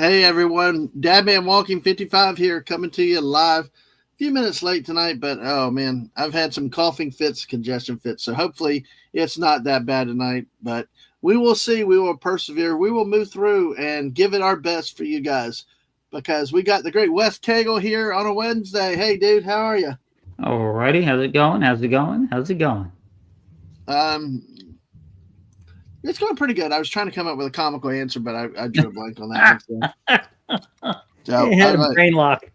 Hey everyone, Dadman Walking 55 here, coming to you live. A few minutes late tonight, but oh man, I've had some coughing fits, congestion fits, so hopefully it's not that bad tonight. But we will see. We will persevere. We will move through and give it our best for you guys, because we got the great West Kagle here on a Wednesday. Hey, dude, how are you? Alrighty, how's it going? How's it going? How's it going? Um, it's going pretty good. I was trying to come up with a comical answer, but I drew a blank on that one. So It had a brain lock.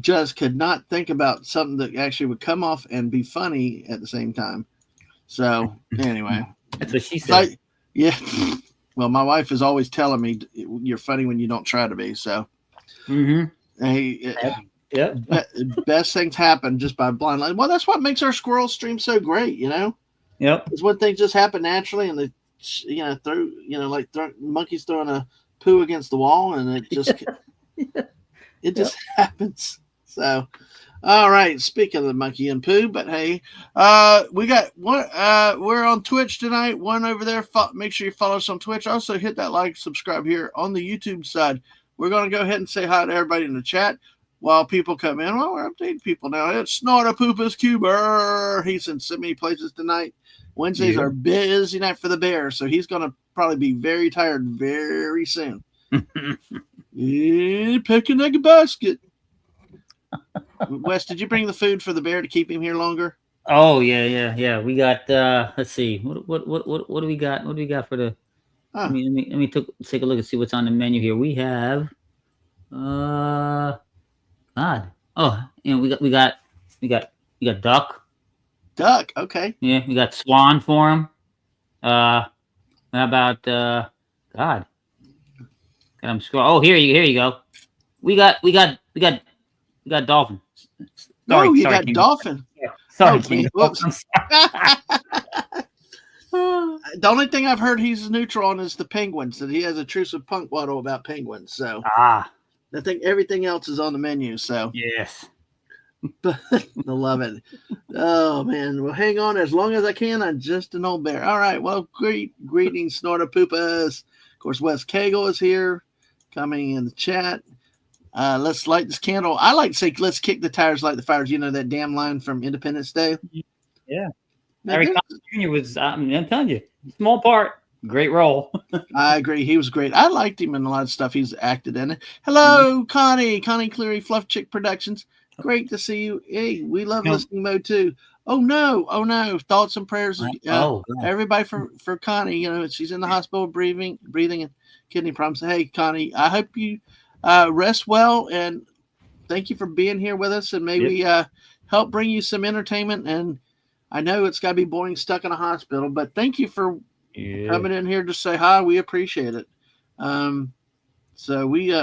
just could not think about something that actually would come off and be funny at the same time. So anyway, That's what she said. Yeah. Well, my wife is always telling me you're funny when you don't try to be. So, hey, Yep. best things happen just by blind light. Well, that's what makes our squirrel stream so great, you know. Yep. It's when things just happen naturally, and like monkeys throwing a poo against the wall, and it just just happens. So, all right. Speaking of the monkey and poo, but hey, we got one. We're on Twitch tonight. One over there. Make sure you follow us on Twitch. Also, hit that like, subscribe here on the YouTube side. We're going to go ahead and say hi to everybody in the chat while people come in. Well, we're updating people now. It's Snortapoopa's Cuber. He's in so many places tonight. Wednesdays are busy night for the bear, so he's going to probably be very tired very soon. Picking like a basket. Wes, did you bring the food for the bear to keep him here longer? Oh yeah. We got. Let's see. What do we got? What do we got for the? Let me take a look and see what's on the menu here. We have. God. Oh, we got duck. Duck. Okay. Yeah, we got swan for him. How about God? I'm scroll. Oh, here you go. We got dolphin. Sorry, got King. Dolphin. Yeah. Sorry, King. Whoops. The only thing I've heard he's neutral on is the penguins. That he has a truce with punk waddle about penguins. So I think everything else is on the menu. So yes. I love it. Oh man, well, hang on as long as I can. I'm just an old bear. All right. Well, greetings, Snortapoopas. Of course, West Kagle is here, coming in the chat. Let's light this candle. I like to say, let's kick the tires, light the fires. You know that damn line from Independence Day. Yeah. Harry Connick Jr. was. I'm telling you, small part, great role. I agree. He was great. I liked him in a lot of stuff he's acted in. Hello, Connie Cleary, Fluff Chick Productions. Great to see you. Hey, we love listening mode too. Oh no. Thoughts and prayers. Everybody for Connie. You know, she's in the hospital breathing and kidney problems. Hey, Connie, I hope you rest well, and thank you for being here with us, and maybe help bring you some entertainment. And I know it's got to be boring stuck in a hospital, but thank you for coming in here to say hi. We appreciate it. So we,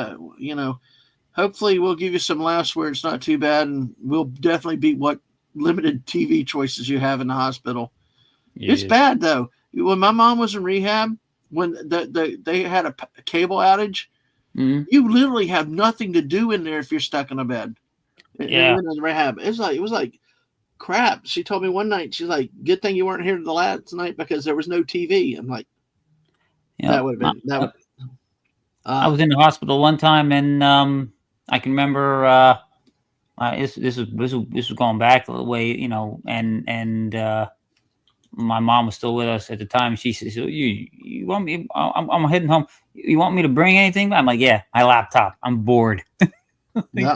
hopefully we'll give you some laughs where it's not too bad, and we'll definitely beat what limited TV choices you have in the hospital. Yeah. It's bad though. When my mom was in rehab, when they had a cable outage, you literally have nothing to do in there if you're stuck in a bed. Yeah. In rehab. It was like crap. She told me one night, she's like, good thing you weren't here the last night because there was no TV. I'm like, that would have been I was in the hospital one time, and I can remember this was going back a little way, you know, and my mom was still with us at the time. She says, "You want me? I'm heading home. You want me to bring anything?" I'm like, "Yeah, my laptop. I'm bored." Yeah.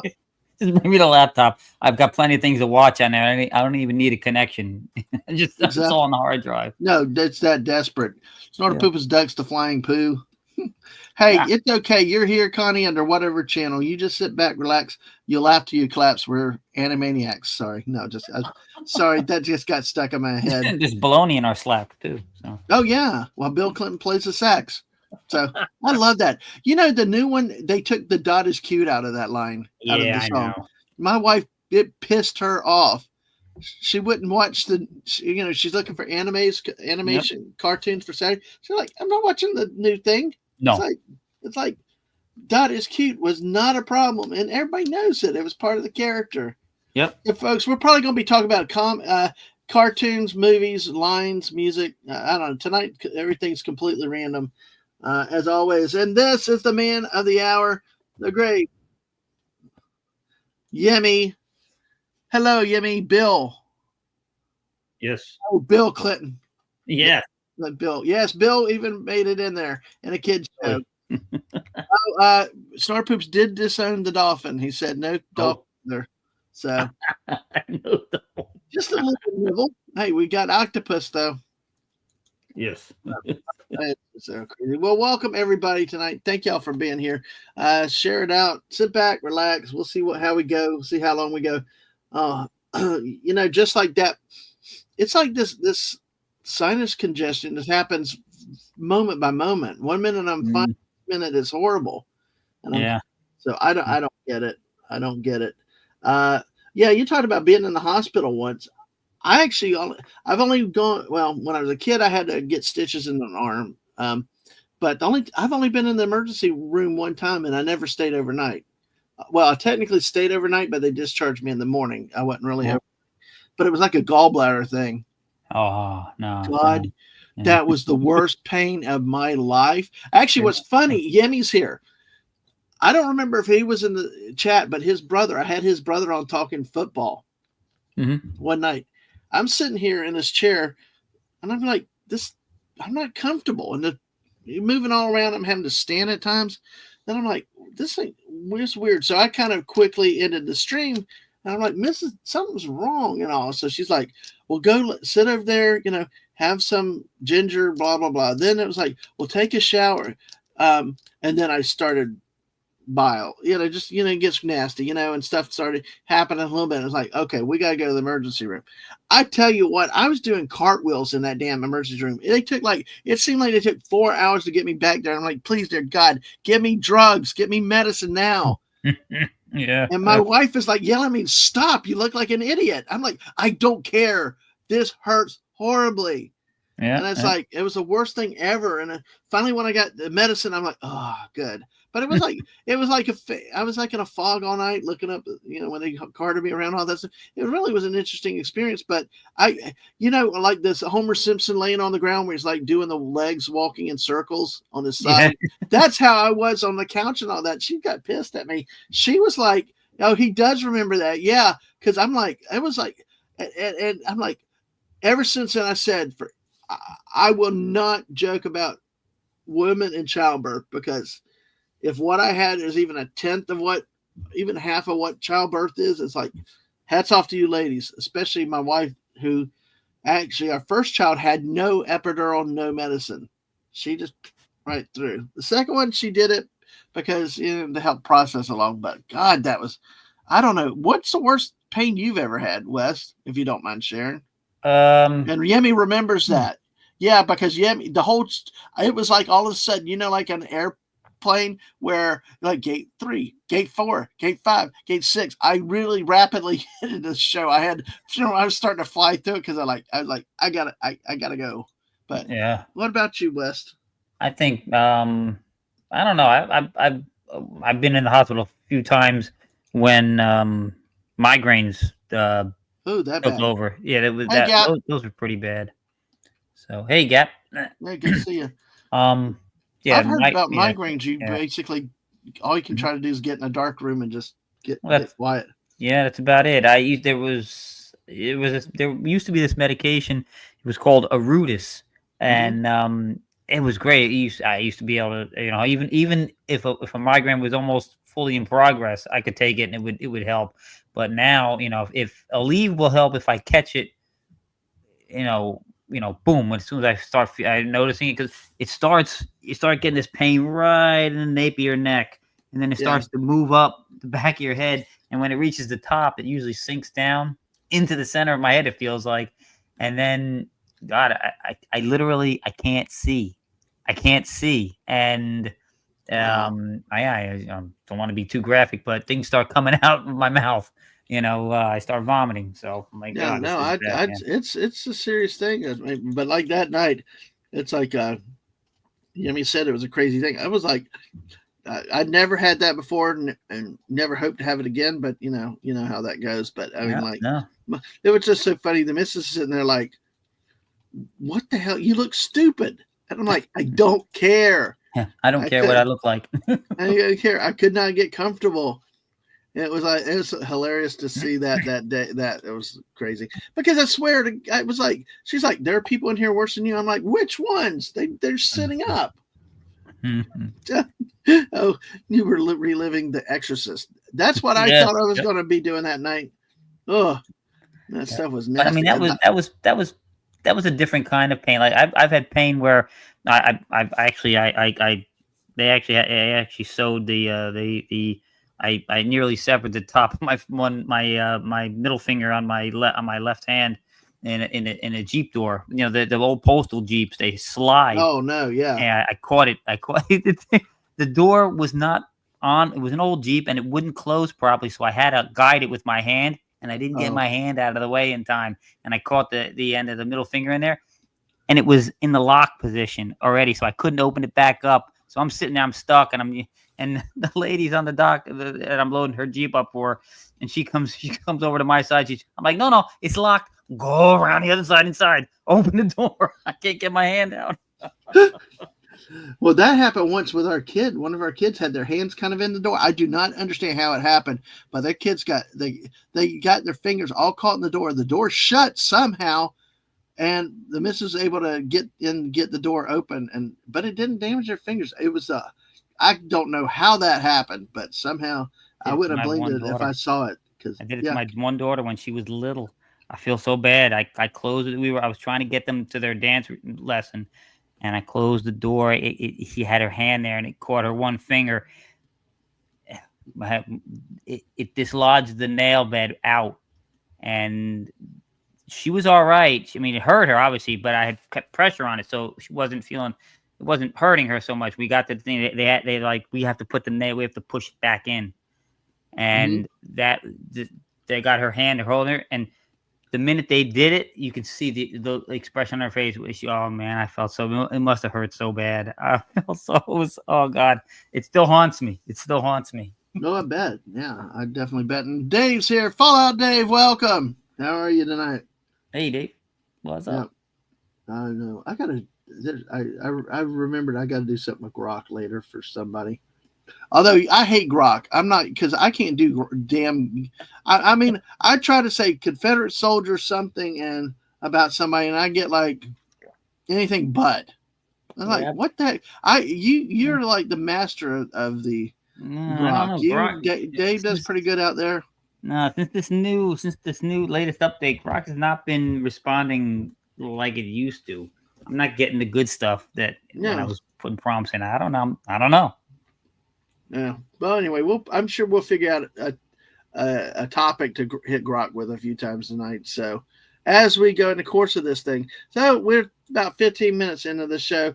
Just bring me the laptop. I've got plenty of things to watch on there. I don't even need a connection. It's all on the hard drive. No, that's that desperate. Snortapoopa's ducks to flying poo. Hey, it's okay. You're here, Connie, under whatever channel. You just sit back, relax. You laugh till you collapse. We're Animaniacs. Sorry. No, sorry. That just got stuck in my head. There's baloney in our Slack, too. So. Oh, yeah. Well, Bill Clinton plays the sax. So I love that. You know, the new one, they took the "dot is cute" out of that line. Out of the song. I know. My wife, it pissed her off. She wouldn't watch she's looking for animation cartoons for Saturday. She's like, I'm not watching the new thing. No. It's like "dot is cute" was not a problem, and everybody knows it. It was part of the character. Yep. So, folks, we're probably going to be talking about cartoons, movies, lines, music. I don't know. Tonight, everything's completely random. as always. And this is the man of the hour, the great Yemi. Hello, Yemi. Bill. Yes. Oh, Bill Clinton. Yeah. Bill. Yes, Bill even made it in there in a kid's show. Snarpoops did disown the dolphin. He said no dolphin there. So just a little nibble. Hey, we got octopus though. Yes. So crazy. Well, welcome everybody tonight. Thank y'all for being here. Share it out. Sit back, relax. We'll see how we go. We'll see how long we go. Just like that. It's like this sinus congestion that happens moment by moment. 1 minute I'm fine, minute it's horrible. And so I don't get it. I don't get it. You talked about being in the hospital once. I've only gone, well, when I was a kid, I had to get stitches in an arm. But I've only been in the emergency room one time, and I never stayed overnight. Well, I technically stayed overnight, but they discharged me in the morning. I wasn't really but it was like a gallbladder thing. Oh, no. God, that was the worst pain of my life. Actually, what's funny, Yemi's here. I don't remember if he was in the chat, but I had his brother on talking football one night. I'm sitting here in this chair, and I'm like, I'm not comfortable. And moving all around, I'm having to stand at times. Then I'm like, this thing is weird. So I kind of quickly ended the stream. And I'm like, Mrs., something's wrong and all. So she's like, well, go sit over there, have some ginger, blah, blah, blah. Then it was like, well, take a shower. And then I started bile, it gets nasty, and stuff started happening a little bit. It was like, okay, we got to go to the emergency room. I tell you what, I was doing cartwheels in that damn emergency room. It seemed like they took 4 hours to get me back there. I'm like, please, dear God, give me drugs, get me medicine now. Yeah. And my wife is like yelling at me, stop, you look like an idiot. I'm like, I don't care. This hurts horribly. Yeah. And it's like, it was the worst thing ever. And finally, when I got the medicine, I'm like, oh, good. But it was like, I was like in a fog all night looking up, when they carted me around all that stuff. It really was an interesting experience. But like this Homer Simpson laying on the ground where he's like doing the legs walking in circles on his side. Yeah. That's how I was on the couch and all that. She got pissed at me. She was like, oh, he does remember that. Yeah. Cause I'm like, it was like, and I'm like, ever since then I said, I will not joke about women in childbirth, because if what I had is even a tenth of even half of what childbirth is, it's like, hats off to you ladies, especially my wife, who actually our first child had no epidural, no medicine. She just right through. The second one, she did it because, to help process along. But God, I don't know. What's the worst pain you've ever had, Wes, if you don't mind sharing? And Yemi remembers that. Yeah, because Yemi, it was like all of a sudden, like an airplane where like gate 3, gate 4, gate 5, gate 6. I really rapidly hit the show. I was starting to fly through it because I was like, I gotta go. But yeah. What about you, West? I think I don't know. I've been in the hospital a few times when migraines took over. Yeah, those were pretty bad. So hey, Gap. Hey, good to see you. Yeah, I've heard about migraines. You basically all you can try to do is get in a dark room and just get quiet. Yeah, that's about it. There used to be this medication. It was called Arudis, and it was great. I used to be able to, even if a migraine was almost fully in progress, I could take it and it would help. But now, if Aleve will help if I catch it, boom, as soon as I start noticing it, because you start getting this pain right in the nape of your neck, and then it starts to move up the back of your head, and when it reaches the top, it usually sinks down into the center of my head, it feels like, and then, God, I literally, I can't see, and I don't want to be too graphic, but things start coming out of my mouth. I start vomiting. So I'm like, yeah, no, it's a serious thing. But like that night, it's like, Yemi said it was a crazy thing. I was like, I'd never had that before and never hope to have it again. But you know how that goes. But I mean, it was just so funny. The missus is sitting there like, what the hell? You look stupid. And I'm like, I don't care. I don't care what I look like. I didn't care. I could not get comfortable. It was hilarious to see that day. That it was crazy because I swear to, I was like, she's like, there are people in here worse than you. I'm like, which ones? They're sitting up. Oh, you were reliving The Exorcist. That's what I thought I was going to be doing that night. Oh, that stuff was nasty. But, I mean, that was a different kind of pain. Like I've had pain where I actually sewed I nearly severed the top of my middle finger on my left hand in a Jeep door. You know, the old postal Jeeps, they slide. Oh no, yeah. And I caught it. The door was not on. It was an old Jeep and it wouldn't close properly, so I had to guide it with my hand, and I didn't get my hand out of the way in time, and I caught the end of the middle finger in there, and it was in the lock position already, so I couldn't open it back up. So I'm sitting there, I'm stuck, and the lady's on the dock that I'm loading her Jeep up for, and she comes over to my side. I'm like, no, it's locked. Go around the other side inside. Open the door. I can't get my hand out. Well, that happened once with our kid. One of our kids had their hands kind of in the door. I do not understand how it happened, but their kids they got their fingers all caught in the door. The door shut somehow, and the missus was able to get the door open, but it didn't damage their fingers. It was I don't know how that happened, but somehow I wouldn't have blamed it if I saw it. Because I did it to my one daughter when she was little. I feel so bad. I closed it. I was trying to get them to their dance lesson, and I closed the door. She had her hand there, and it caught her one finger. It dislodged the nail bed out, and she was all right. I mean, it hurt her obviously, but I had kept pressure on it, so she wasn't feeling. It wasn't hurting her so much. We got the thing. They like, we have to put the nail. We have to push it back in, and they got her hand. They're holding her, and the minute they did it, you could see the expression on her face. Oh man, I felt so. It must have hurt so bad. I felt so. It was, oh God, it still haunts me. No, I bet. Yeah, I definitely bet. And Dave's here. Fallout Dave, welcome. How are you tonight? Hey, Dave. What's up? I know. I remembered I got to do something with Grok later for somebody. Although I hate Grok. I'm not, because I can't do damn. I mean, I try to say Confederate soldier something and about somebody, and I get like anything but. I'm like, what the heck? You're like the master of the Grok. Dave does pretty good out there. No, since this new latest update, Grok has not been responding like it used to. I'm not getting the good stuff that when I was putting prompts in. I don't know. Yeah. Well, anyway, I'm sure we'll figure out a topic to hit Grok with a few times tonight. So as we go in the course of this thing, so we're about 15 minutes into the show.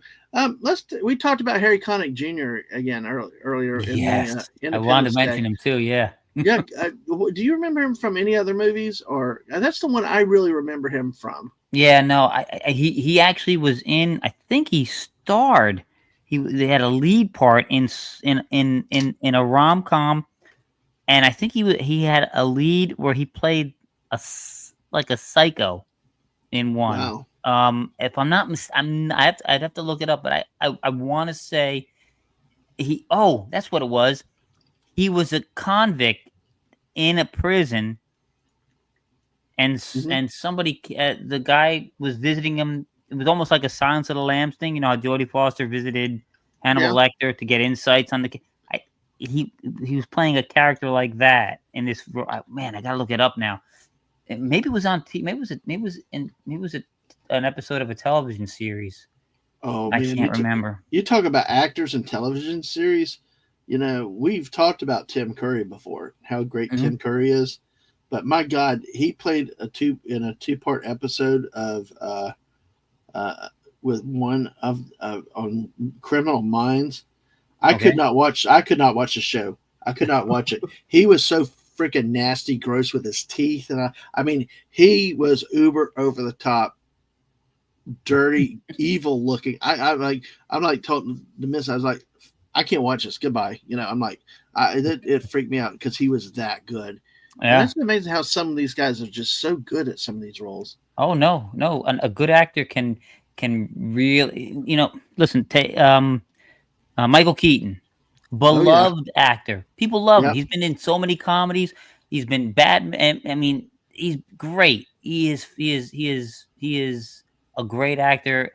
We talked about Harry Connick Jr. again earlier. Yes, I wanted to mention him too. Yeah. Yeah. Do you remember him from any other movies, or that's the one I really remember him from? Yeah, no, he actually was in. I think he starred. They had a lead part in a rom-com, and I think he had a lead where he played a psycho in one. Wow. If I'm not I'd have to look it up, but I want to say that's what it was. He was a convict in a prison. And somebody, the guy was visiting him. It was almost like a Silence of the Lambs thing. You know how Jodie Foster visited Hannibal Lecter to get insights on the. He was playing a character like that in this. Man, I gotta look it up now. Maybe it was on. Maybe it was an episode of a television series. Oh, I can't remember. You talk about actors in television series. You know, we've talked about Tim Curry before. How great Tim Curry is. But my God, he played in a two-part episode of with one of on Criminal Minds. I could not watch the show. I could not watch it. He was so freaking nasty, gross with his teeth, and I mean, he was uber over the top, dirty, evil looking. I'm like told the miss. I was like, I can't watch this. Goodbye. You know, I'm like, it freaked me out because he was that good. Yeah, it's amazing how some of these guys are just so good at some of these roles. Oh no, a good actor can really, listen. Michael Keaton, beloved actor. People love him. He's been in so many comedies. He's been Batman. I mean, he's great. He is a great actor.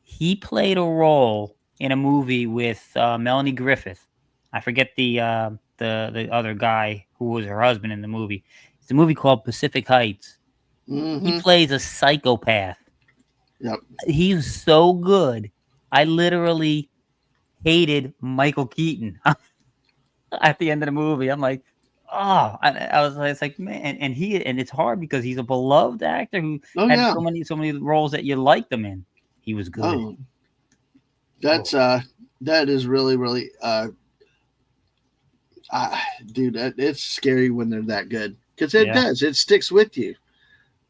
He played a role in a movie with Melanie Griffith. I forget the other guy who was her husband in the movie. It's a movie called Pacific Heights. Mm-hmm. He plays a psychopath. Yep. He's so good. I literally hated Michael Keaton at the end of the movie. I'm like, oh, I was like, it's like, man, and it's hard because he's a beloved actor who had so many roles that you liked him in. He was good. Oh, that is really, really, dude, it's scary when they're that good because it sticks with you.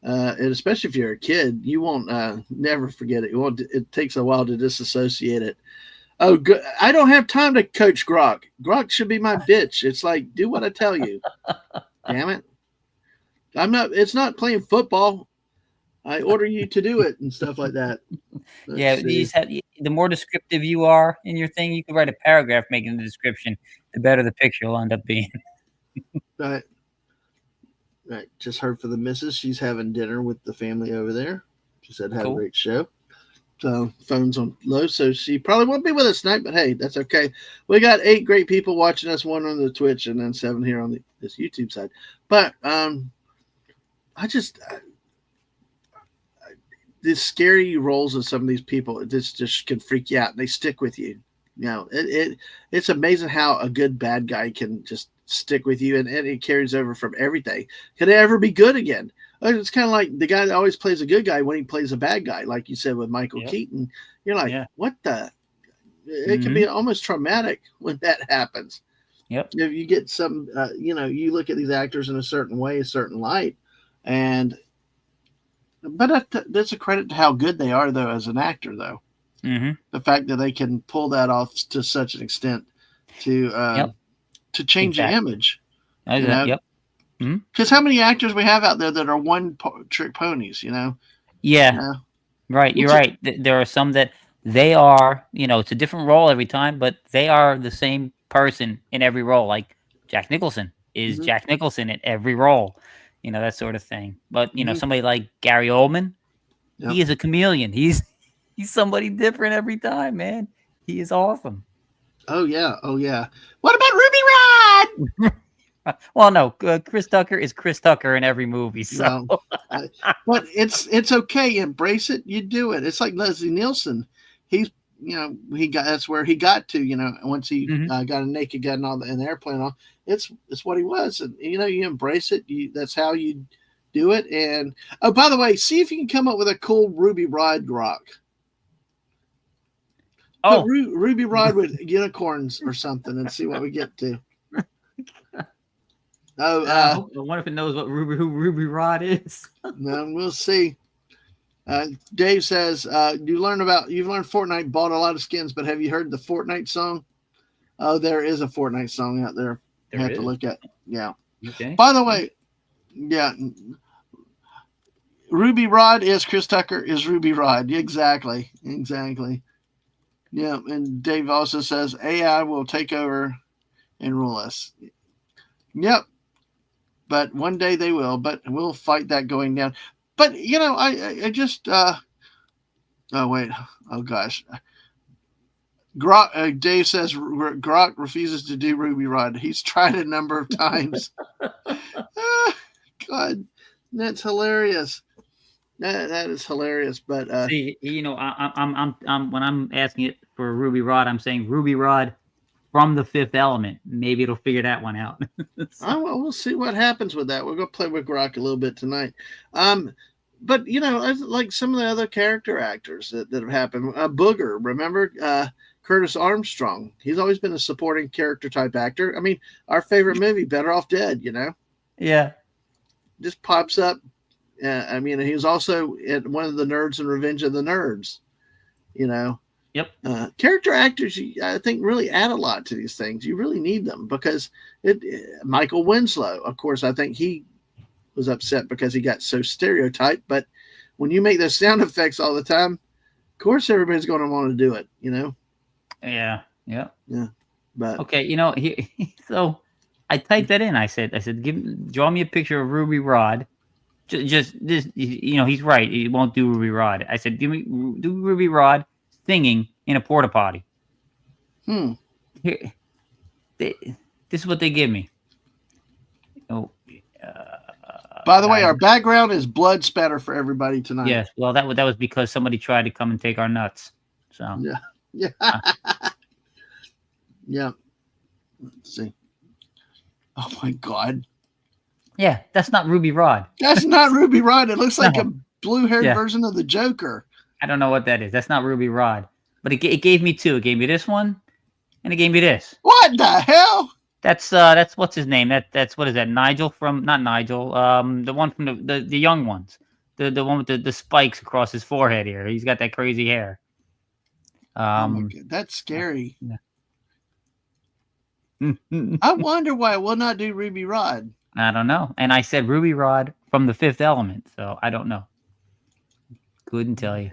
And especially if you're a kid, you won't never forget it. It takes a while to disassociate it. Oh, good. I don't have time to coach Grok. Grok should be my bitch. It's like, do what I tell you. Damn it. It's not playing football. I order you to do it and stuff like that. The more descriptive you are in your thing, you can write a paragraph making the description, the better the picture will end up being. Right. Just heard from the missus. She's having dinner with the family over there. She said, have a great show. So phone's on low, so she probably won't be with us tonight, but hey, that's okay. We got 8 great people watching us, 1 on the Twitch and then 7 here on this YouTube side. But the scary roles of some of these people, just can freak you out and they stick with you. You know, it's amazing how a good bad guy can just stick with you and it carries over from everything. Can it ever be good again? It's kind of like the guy that always plays a good guy when he plays a bad guy, like you said with Michael Keaton. You're like, what the? It can be almost traumatic when that happens. Yep. If you get some, you look at these actors in a certain way, a certain light, but that's a credit to how good they are, though, as an actor, though. Mm-hmm. The fact that they can pull that off to such an extent to change the image. Yep. Because how many actors we have out there that are one-trick ponies, Yeah. Right. You're right. There are some that they are, it's a different role every time, but they are the same person in every role. Like Jack Nicholson is Jack Nicholson in every role, that sort of thing. But, somebody like Gary Oldman, he is a chameleon. He's somebody different every time, man. He is awesome. Oh, yeah. What about Ruby Rod? Well, no, Chris Tucker is Chris Tucker in every movie. So, but it's okay. Embrace it. You do it. It's like Leslie Nielsen. He's that's where he got to. Once he got a naked gun and all in the airplane, all it's what he was, and you embrace it. That's how you do it. And oh, by the way, see if you can come up with a cool Ruby Rod Grok. Oh, Ruby Rod with unicorns or something, and see what we get to. I wonder if it knows who Ruby Rod is. No, we'll see. Dave says, you've learned Fortnite, bought a lot of skins, but have you heard the Fortnite song? Oh, there is a Fortnite song out there. You have to look at. Yeah. Okay. By the way, Ruby Rod is Chris Tucker is Ruby Rod. Exactly. Yeah, and Dave also says AI will take over and rule us. Yep. But one day they will, but we'll fight that going down. But, I just, oh, wait. Oh, gosh. Grok, Dave says Grok refuses to do Ruby Rod. He's tried a number of times. God, that's hilarious. That is hilarious. But see, I'm when I'm asking it for Ruby Rod, I'm saying Ruby Rod from The Fifth Element. Maybe it'll figure that one out. Well, we'll see what happens with that. We're going to play with Grok a little bit tonight. But, like some of the other character actors that have happened. Booger, remember Curtis Armstrong? He's always been a supporting character type actor. I mean, our favorite movie, Better Off Dead, Yeah. Just pops up. I mean, he was also in one of the Nerds and Revenge of the Nerds, Yep. Character actors, I think, really add a lot to these things. You really need them because Michael Winslow, of course, I think he was upset because he got so stereotyped. But when you make those sound effects all the time, of course, everybody's going to want to do it, Yeah. Yeah. Yeah. But Okay, so I typed that in. I said, draw me a picture of Ruby Rod. Just this, he's right. He won't do Ruby Rod. I said, do Ruby Rod singing in a porta potty. Here, this is what they give me. Oh, by the way, our background is blood spatter for everybody tonight. Yes. Well, that was because somebody tried to come and take our nuts. So yeah. Yeah. Let's see. Oh my God. Yeah, that's not Ruby Rod. That's not Ruby Rod. It looks like a blue-haired version of the Joker. I don't know what that is. That's not Ruby Rod. But it gave me two. It gave me this one, and it gave me this. What the hell? That's what's his name? That's what is that? Nigel from not Nigel. The one from the young ones. The one with the spikes across his forehead here. He's got that crazy hair. Oh my God, that's scary. Yeah. I wonder why it will not do Ruby Rod. I don't know. And I said Ruby Rod from The Fifth Element, so I don't know. Couldn't tell you.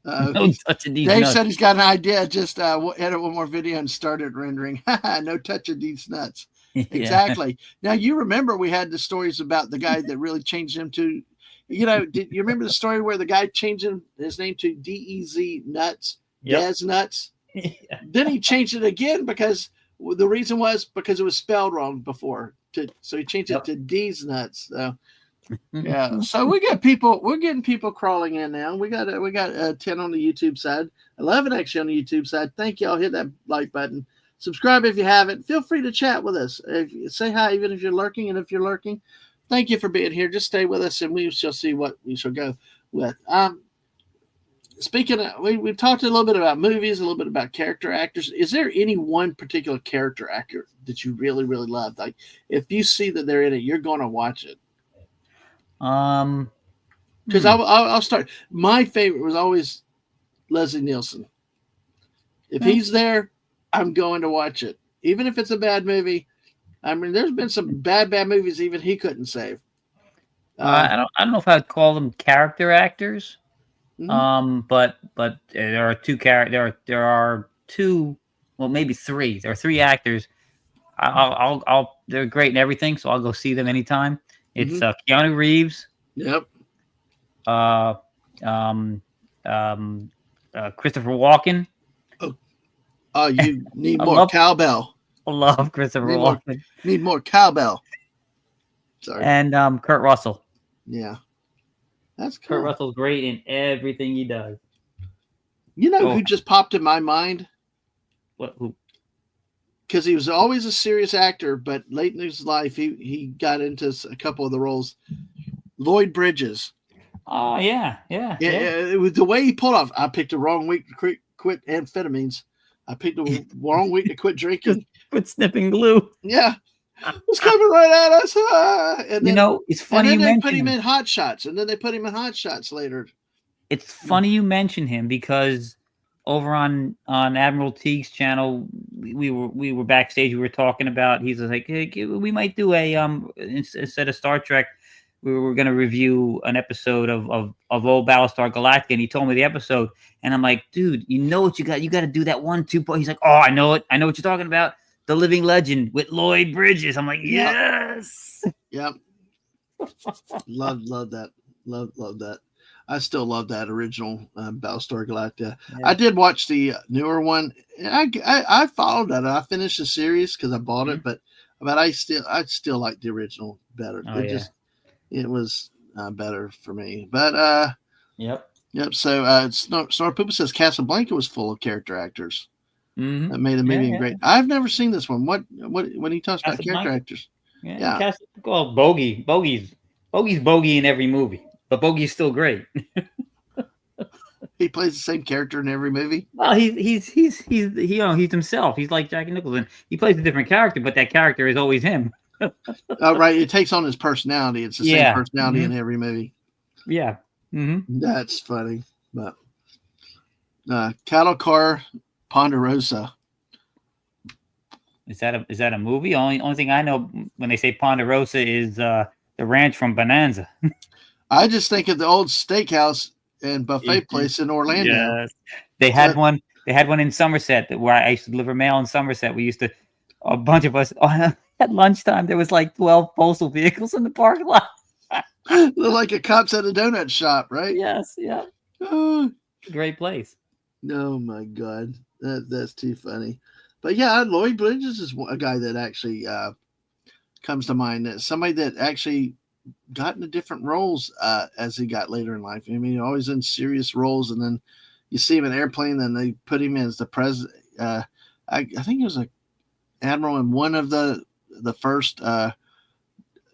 No touching these Dave nuts. said he's got an idea. Just we'll edit one more video and start it rendering. No touching these nuts. Yeah. Exactly. Now you remember we had the stories about the guy that really changed him to, did you remember the story where the guy changed his name to DEZ Nuts, Dez Nuts? Yeah. Then he changed it again because the reason was because it was spelled wrong before. So he changed it to D's Nuts. So yeah. So we're getting people crawling in now. We got 10 on the YouTube side, 11 actually on the YouTube side. Thank y'all. Hit that like button. Subscribe if you haven't. Feel free to chat with us. Say hi even if you're lurking, and if you're lurking, thank you for being here. Just stay with us, and we shall see what we shall go with. Speaking of, we've talked a little bit about movies, a little bit about character actors. Is there any one particular character actor that you really, really love? Like, if you see that they're in it, you're going to watch it. Because I'll start. My favorite was always Leslie Nielsen. If he's there, I'm going to watch it, even if it's a bad movie. I mean, there's been some bad movies even he couldn't save. I don't know if I'd call them character actors. Mm-hmm. But there are there are two, well, maybe three. There are three actors. They're great and everything, so I'll go see them anytime. It's Keanu Reeves. Yep. Christopher Walken. Oh, you need more cowbell. I love Christopher Walken. Need more cowbell. Sorry. And Kurt Russell. Yeah. That's cool. Kurt Russell's great in everything he does. You know who just popped in my mind? What? Who? Because he was always a serious actor, but late in his life, he got into a couple of the roles. Lloyd Bridges. Oh, yeah. It was the way he pulled off. I picked the wrong week to quit amphetamines. I picked the wrong week to quit drinking. Quit sniffing glue. Yeah. It's coming right at us. And then, it's funny and then you they put him in Hot Shots, and then they put him in Hot Shots later. It's funny you mention him because over on Admiral Teague's channel, we were backstage. We were talking about. He's like, hey, we might do a instead of Star Trek, we were going to review an episode of old Battlestar Galactica, and he told me the episode, and I'm like, dude, you know what you got? You got to do that 1-2 part. He's like, oh, I know it. I know what you're talking about. The Living Legend with Lloyd Bridges. I'm like, yes. Yep. Love that. Love that. I still love that original Battlestar Galactica. Yeah. I did watch the newer one. I followed that. I finished the series because I bought it, but I still like the original better. It was better for me. But yep. So Snorpoopa says Casablanca was full of character actors. That made the movie great. I've never seen this one. What when he talks about character actors? Yeah. Bogey's Bogey in every movie, but Bogey's still great. He plays the same character in every movie. Well, he's himself. He's like Jack Nicholson. He plays a different character, but that character is always him. Oh, right. It takes on his personality. It's the same personality in every movie. Yeah. Mm-hmm. That's funny. But Cattle Car Ponderosa. Is that a movie? Only thing I know when they say Ponderosa is the ranch from Bonanza. I just think of the old steakhouse and buffet place in Orlando. Yes. They had one. They had one in Somerset where I used to deliver mail in Somerset. We used to, a bunch of us, at lunchtime, there was like 12 postal vehicles in the parking lot. Look like a cops at a donut shop, right? Yes, yeah. Oh, Great place. oh my God. That's too funny. But yeah, Lloyd Bridges is a guy that actually comes to mind. Somebody that actually got into different roles as he got later in life. I mean, always in serious roles, and then you see him in Airplane, then they put him as the president. I think he was a admiral in one of the first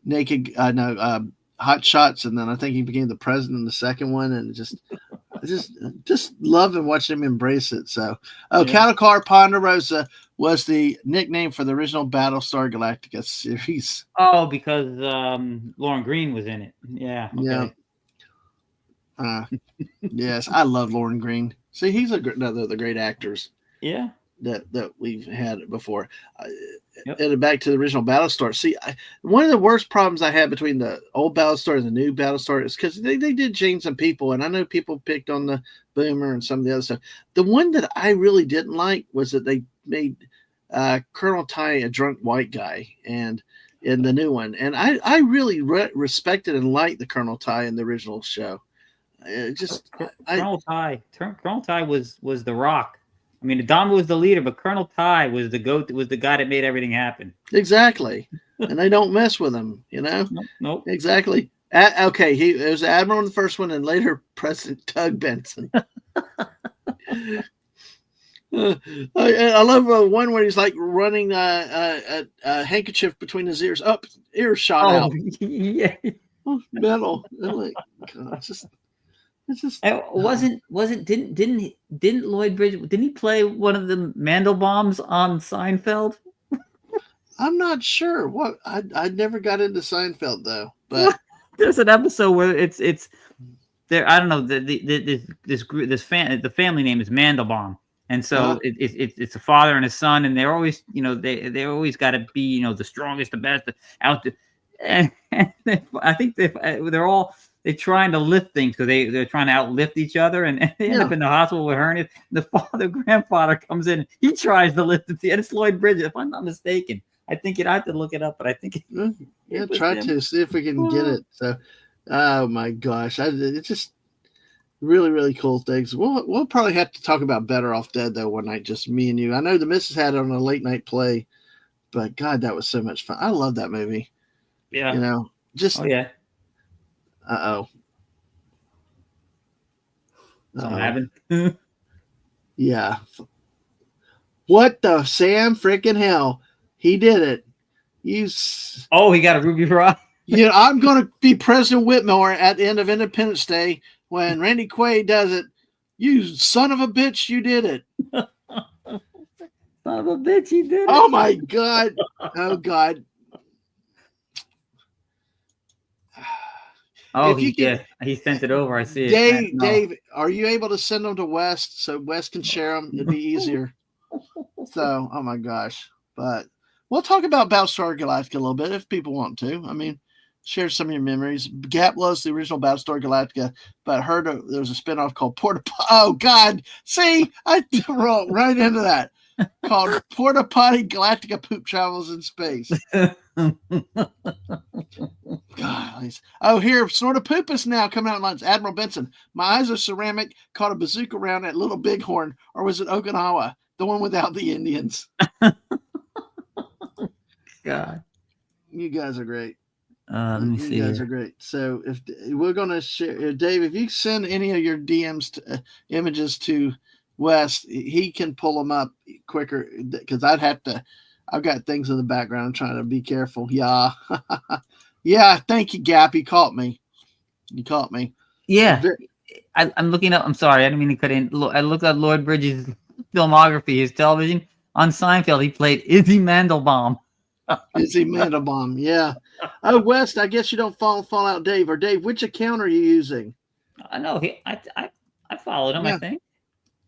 naked Hot Shots, and then I think he became the president in the second one, and just love and watch him embrace it. So, Cattle Car Ponderosa was the nickname for the original Battlestar Galactica series. Oh, because Lauren Green was in it. Yeah. Okay. Yeah. Yes, I love Lauren Green. See, he's another of the great actors. Yeah. That we've had before. Yep. And back to the original Battlestar. See, one of the worst problems I had between the old Battlestar and the new Battlestar is because they did change some people, and I know people picked on the Boomer and some of the other stuff. The one that I really didn't like was that they made Colonel Ty a drunk white guy, and in the new one, and I really respected and liked the Colonel Ty in the original show. Colonel Ty was the Rock. I mean, Adama was the leader, but Colonel Ty was the guy that made everything happen. Exactly, and they don't mess with him, you know. Nope. Exactly. Okay, he was admiral in the first one, and later President Tug Benson. I love one where he's like running a handkerchief between his ears, ears shot out. Yeah. Metal. Like, God, it's just didn't Lloyd Bridges, didn't he play one of the Mandelbaums on Seinfeld? I'm not sure. What I never got into Seinfeld though, but there's an episode where it's there. I don't know, the family name is Mandelbaum, and so it's a father and a son, and they're always, they always got to be, the strongest, the best out there, and I think they're trying to lift things because they're trying to outlift each other, and they end up in the hospital with hernias. The grandfather comes in, he tries to lift it, and it's Lloyd Bridges, if I'm not mistaken. I think I have to look it up, but I think try to see if we can get it. So, oh my gosh, it's just really, really cool things. We'll probably have to talk about Better Off Dead though one night, just me and you. I know the missus had it on a late night play, but God, that was so much fun. I love that movie. Yeah, just yeah. Uh-oh. Something happened. Yeah. What the Sam freaking hell? He did it. He got a ruby rock. I'm going to be President Whitmore at the end of Independence Day when Randy Quaid does it. You son of a bitch, you did it. Son of a bitch, you did it. Oh, my God. Oh, God. Oh, he sent it over. I see it. Dave, are you able to send them to West so West can share them? It'd be easier. So, oh, my gosh. But we'll talk about Battlestar Galactica a little bit if people want to. I mean, share some of your memories. Gap loves the original Battlestar Galactica, but heard there was a spinoff called Oh, God. See, I rolled right into that. Called Porta Potty Galactica Poop Travels in Space. God, here, Sort of Poopus now coming out in lines. Admiral Benson, my eyes are ceramic, caught a bazooka round at Little Bighorn, or was it Okinawa? The one without the Indians. God. You guys are great. Let me see. You guys are great. So if we're going to share, Dave, if you send any of your DMs images to West, he can pull them up quicker because I've got things in the background. I'm trying to be careful. Yeah. Yeah. Thank you, Gap. You caught me. Yeah. I'm looking up. I'm sorry. I didn't mean to cut in. I looked at Lloyd Bridges' filmography, his television. On Seinfeld, he played Izzy Mandelbaum. Izzy Mandelbaum. Yeah. Oh, West, I guess you don't follow Fallout Dave. Or Dave, which account are you using? I know. I followed him, I think.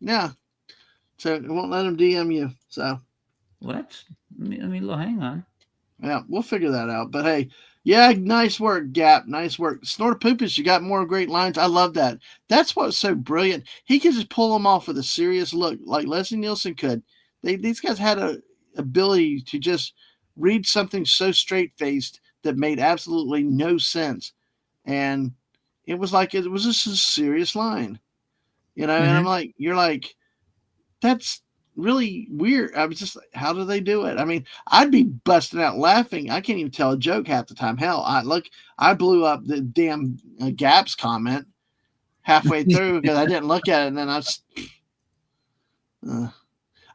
Yeah. So it won't let him DM you. So. Well, let me look. Hang on. Yeah, we'll figure that out. But hey, yeah, nice work, Gap. Nice work. Snortopoopas, you got more great lines. I love that. That's what's so brilliant. He could just pull them off with a serious look, like Leslie Nielsen could. These guys had a ability to just read something so straight faced that made absolutely no sense, and it was just a serious line, And I'm like, you're like, that's really weird. I was just like, how do they do it? I mean, I'd be busting out laughing. I can't even tell a joke half the time. Hell, I blew up the damn Gaps comment halfway through because I didn't look at it, and then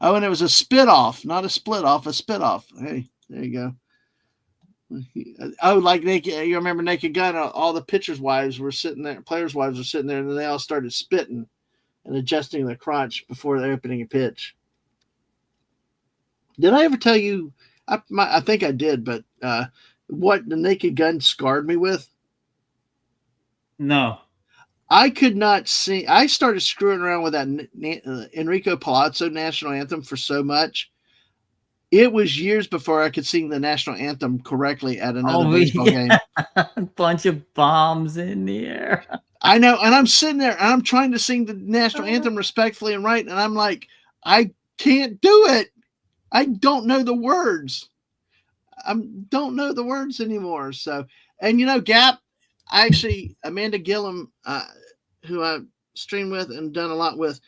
and it was a spit off, not a split off, a spit off. Hey, there you go. Oh, like Naked, you remember Naked Gun? All the pitchers' wives were sitting there, players' wives were sitting there, and then they all started spitting and adjusting their crotch before they're opening a pitch. Did I ever tell you? I think I did, but what the Naked Gun scarred me with? No. I could not sing. I started screwing around with that Enrico Palazzo national anthem for so much. It was years before I could sing the national anthem correctly at another baseball game. A bunch of bombs in the air. I know, and I'm sitting there, and I'm trying to sing the national anthem respectfully and right, and I'm like, I can't do it. I don't know the words. I don't know the words anymore. So, and Gap, Amanda Gillum, who I streamed with and done a lot with,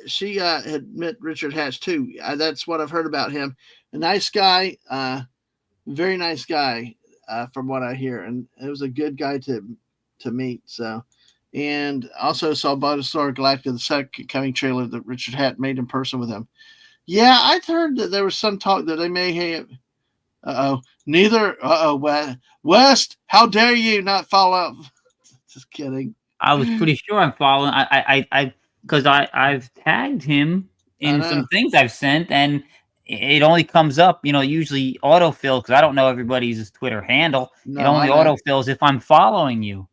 she had met Richard Hatch too. That's what I've heard about him. A nice guy, very nice guy, from what I hear, and it was a good guy to meet. So, and also saw Battlestar Galactica, the second coming trailer that Richard Hatch made in person with him. Yeah, I'd heard that there was some talk that they may have. West, how dare you not follow up? Just kidding. I was pretty sure I'm following. Because I've tagged him in some things I've sent, and it only comes up, usually autofill, because I don't know everybody's Twitter handle. No, it only autofills if I'm following you.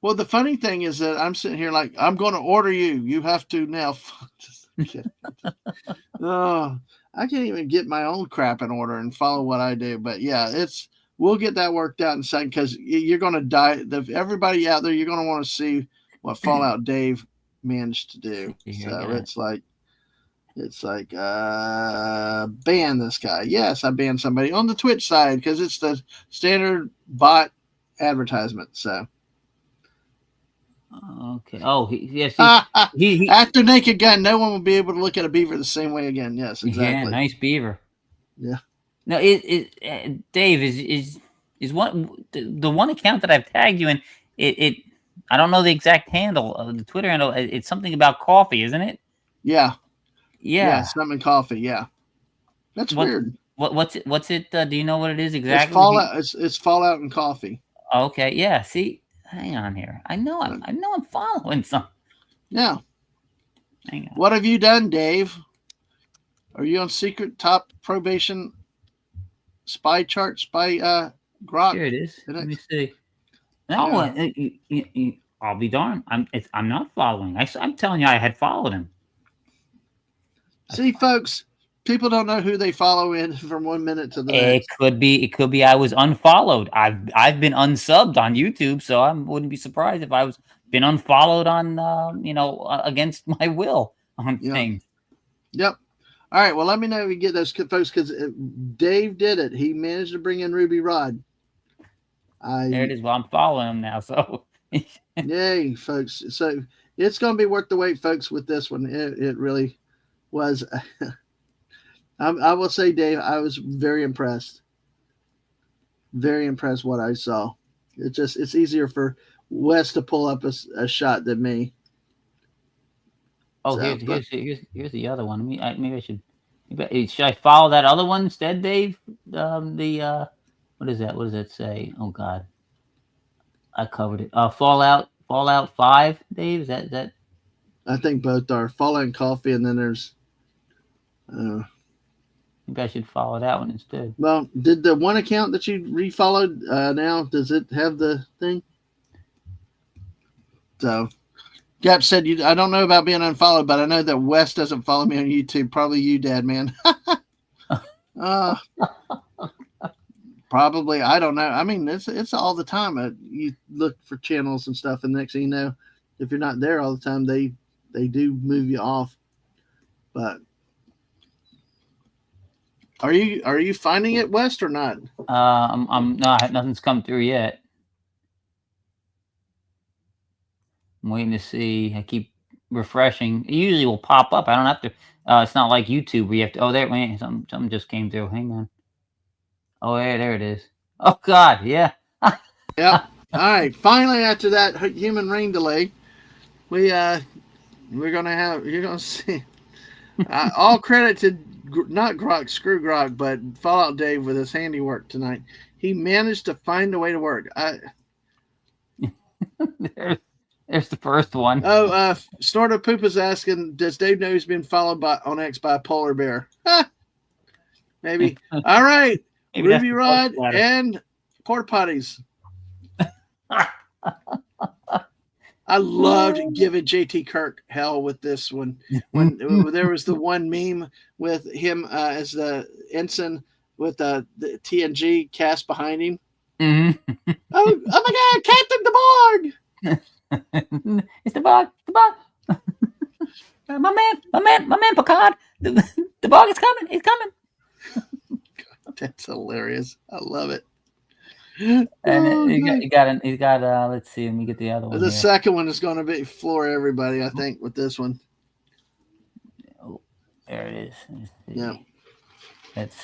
Well, the funny thing is that I'm sitting here like, I'm going to order you. You have to now. Oh, I can't even get my own crap in order and follow what I do. But yeah, we'll get that worked out in a second, because you're going to die. Everybody out there, you're going to want to see what Fallout Dave managed to do. So it's like ban this guy. Yes, I banned somebody on the Twitch side because it's the standard bot advertisement. So okay. Oh, yes. After Naked Gun, no one will be able to look at a beaver the same way again. Yes, exactly. Yeah, nice beaver. Yeah. No, Dave is the one account that I've tagged you in. It I don't know the exact handle of the Twitter handle. It's something about coffee, isn't it? Yeah. Yeah. Something coffee. Yeah. That's weird. What's it? Do you know what it is exactly? It's Fallout. It's Fallout and coffee. Okay. Yeah. See, hang on here. I know I'm following some. Yeah. Hang on. What have you done, Dave? Are you on secret top probation spy chart? Grok? Here it is. Let me see. No, I'll be darned. I'm not following. I'm telling you, I had followed him. See, folks, people don't know who they follow in from 1 minute to the next. It could be I was unfollowed. I've been unsubbed on YouTube, so I wouldn't be surprised if I was been unfollowed on against my will on things. Yep. All right. Well, let me know if you get those folks, because Dave did it. He managed to bring in Ruby Rod. There it is. Well, I'm following him now. So, yay, folks. So it's going to be worth the wait, folks, with this one. It really was. I will say, Dave, I was very impressed. Very impressed what I saw. It's easier for Wes to pull up a shot than me. Oh, so, here's the other one. Maybe I should. Should I follow that other one instead, Dave? What is that? What does that say? Oh God, I covered it. Fallout 5, Dave. Is that? I think both are Fallout and coffee, and then there's. Maybe I should follow that one instead. Well, did the one account that you refollowed now? Does it have the thing? So, Gap said, I don't know about being unfollowed, but I know that Wes doesn't follow me on YouTube. Probably you, Dad, man. Probably, I don't know. I mean, it's all the time. You look for channels and stuff, and next thing you know, if you're not there all the time, they do move you off. But are you finding it, West, or not? I'm not. Nothing's come through yet. I'm waiting to see. I keep refreshing. It usually will pop up. I don't have to. It's not like YouTube where you have to. Oh, there. Wait, something just came through. Hang on. Oh, there it is. Oh God, yeah. Yep. All right. Finally, after that human rain delay, we're gonna you're gonna see. All credit to not Grok, screw Grok, but Fallout Dave with his handiwork tonight. He managed to find a way to work. There's the first one. Oh, Snorter Poop is asking, does Dave know he's been followed on X by a polar bear? Maybe. All right. Ruby Rod and porta potties. I loved giving JT Kirk hell with this one. When there was the one meme with him as the ensign with the TNG cast behind him. Mm-hmm. Oh my God, Captain DeBorg! It's the bug. My man, Picard. The bug is coming. He's coming. God, that's hilarious. I love it. And he got. Let's see. Let me get the other one. The second one is going to be floor everybody, I think, with this one. Oh, there it is. Yeah. Let's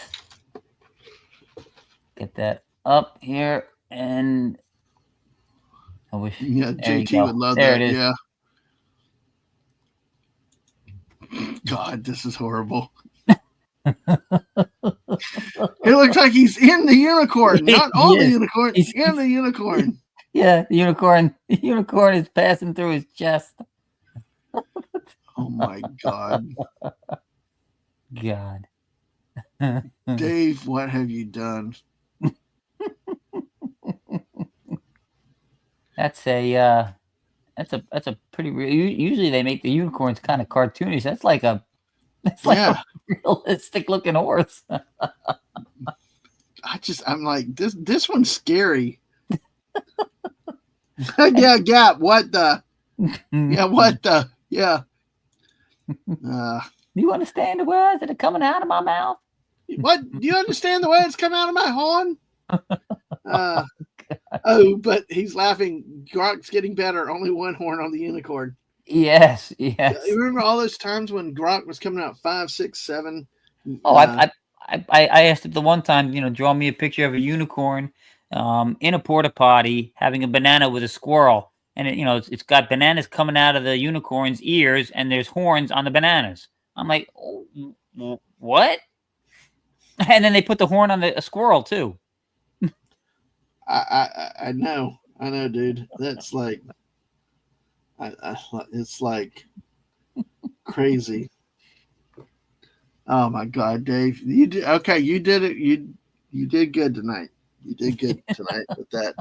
get that up here, and I wish. Yeah, JT would love that. Yeah. God, this is horrible. It looks like he's in the unicorn, not on the unicorn. He's in the unicorn. Yeah, the unicorn is passing through his chest. Oh my God. God. Dave, what have you done? That's a pretty real. Usually they make the unicorns kind of cartoonish. That's like a realistic looking horse. I'm like, this one's scary. Yeah, Gap. What the? Yeah, what the? Yeah. You understand the words that are coming out of my mouth? What? Do you understand the words coming out of my horn? Oh, but he's laughing. Grok's getting better. Only one horn on the unicorn. Yes. You remember all those times when Grok was coming out 5, 6, 7? Oh, I asked it the one time. Draw me a picture of a unicorn in a porta potty having a banana with a squirrel, and it's got bananas coming out of the unicorn's ears, and there's horns on the bananas. I'm like, oh, what? And then they put the horn on a squirrel too. I know, dude. That's like, it's like crazy. Oh my God, Dave, you did okay. You did it. You did good tonight. You did good tonight with that.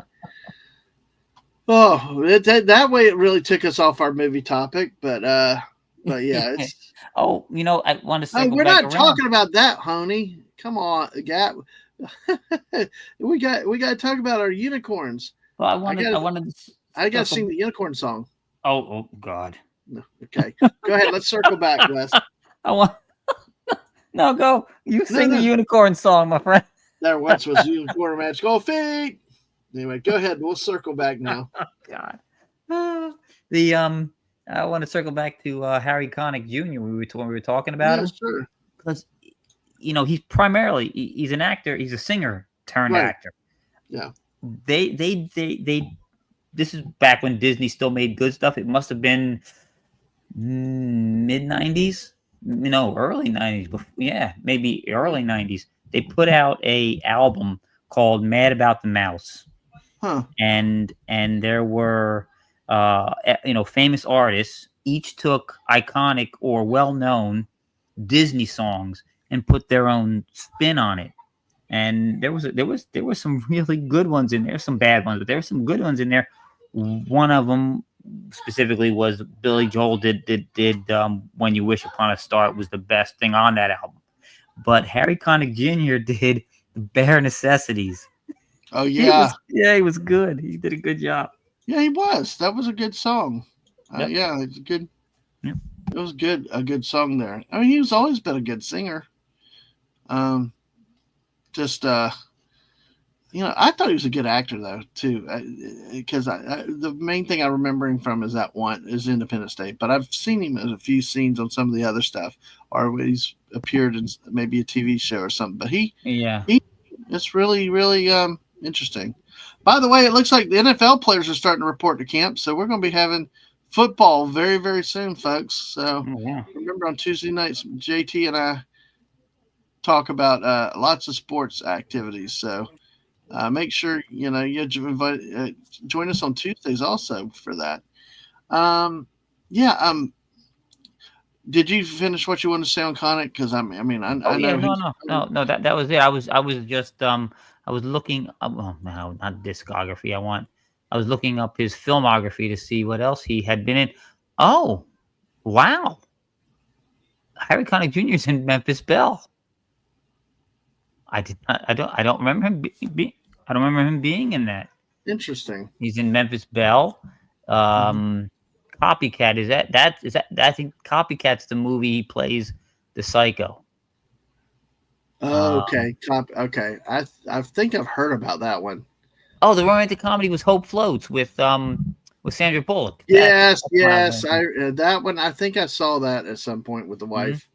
Oh, that way it really took us off our movie topic, but yeah, it's. Oh, I want to say. Hey, we're not talking about that, honey. Come on, Gap. we got to talk about our unicorns. Well, I got to sing the unicorn song. Oh God. No, okay, go ahead. Let's circle back, Wes. No, go. You sing the unicorn song, my friend. There once was a unicorn match. Go feet. Anyway, go ahead. We'll circle back now. Oh, God. I want to circle back to Harry Connick Jr. when we were talking about him. Sure. Because he's an actor. He's a singer turned actor. Yeah. They. This is back when Disney still made good stuff. It must have been mid 90s. Early 90s. Yeah, maybe early 90s. They put out a album called Mad About the Mouse. Huh. And there were famous artists each took iconic or well-known Disney songs and put their own spin on it. And there was some really good ones in there, some bad ones, but there were some good ones in there. One of them specifically was Billy Joel did When You Wish Upon a Star. It was the best thing on that album. But Harry Connick Jr. did The Bare Necessities Oh yeah, he was good. He did a good job. yeah, he was. That was a good song. Yep. Yeah, it's a good. Yep. It was good. A good song there. I mean, he's always been a good singer. Um, just I thought he was a good actor though too, because the main thing I remember him from is that one is Independence Day. But I've seen him in a few scenes on some of the other stuff, or he's appeared in maybe a TV show or something. But Yeah. it's really really interesting. By the way, it looks like the NFL players are starting to report to camp, so we're going to be having football very very soon, folks. So Oh, yeah. remember on Tuesday nights, JT and I talk about lots of sports activities. So make sure you invite, join us on Tuesdays also for that. Yeah. Did you finish what you want to say on Conic? Because I mean, Oh I yeah, know he's. no. That was it. I was just I was looking up. Well, no, not discography. I was looking up his filmography to see what else he had been in. Oh, wow! Harry Connick Jr. is in Memphis Belle. I did not. I don't remember him. I don't remember him being in that. Interesting. He's in Memphis Belle. Copycat is that I think Copycat's the movie he plays the psycho. Okay. Okay. I think I've heard about that one. Oh, the romantic comedy was Hope Floats with Sandra Bullock. Yes. That's Yes. That one. I think I saw that at some point with the wife.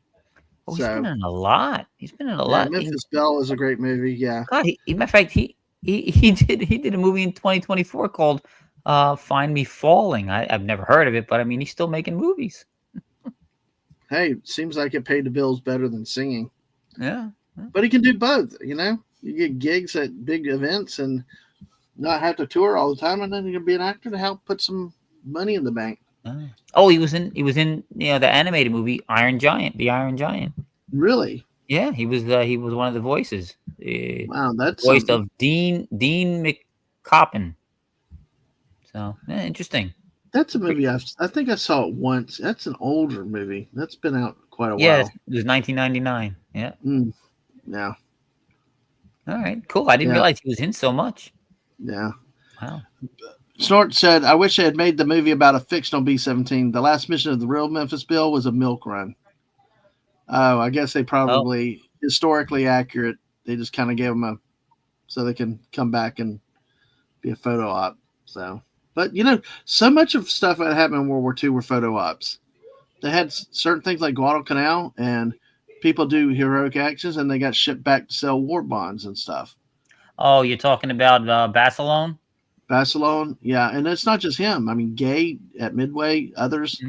Oh, he's been in a lot. He's been in a Yeah, lot. Memphis Belle is a great movie. Yeah. God, matter of fact, he did a movie in 2024 called Find Me Falling. I've never heard of it, but I mean, he's still making movies. Hey, seems like it paid the bills better than singing. Yeah. But he can do both. You get gigs at big events and not have to tour all the time, and then you can be an actor to help put some money in the bank. Oh, he was in the animated movie Iron Giant, the Iron Giant. Really? Yeah, he was one of the voices. Wow, that's voice something. of Dean McCoppin. So interesting. That's a movie I think I saw it once. That's an older movie. That's been out quite a Yeah, while. it was 1999. Yeah. Yeah. All right, cool. I didn't realize he was in so much. Yeah. Wow. Snort said, I wish they had made the movie about a fictional B-17. The last mission of the real Memphis Belle was a milk run. Oh, I guess they probably historically accurate. They just kind of gave them so they can come back and be a photo op. So, but so much of stuff that happened in World War II were photo ops. They had certain things like Guadalcanal, and people do heroic actions, and they got shipped back to sell war bonds and stuff. Oh, you're talking about Barcelona? Barcelona, yeah, and it's not just him. I mean, Gay at Midway, others,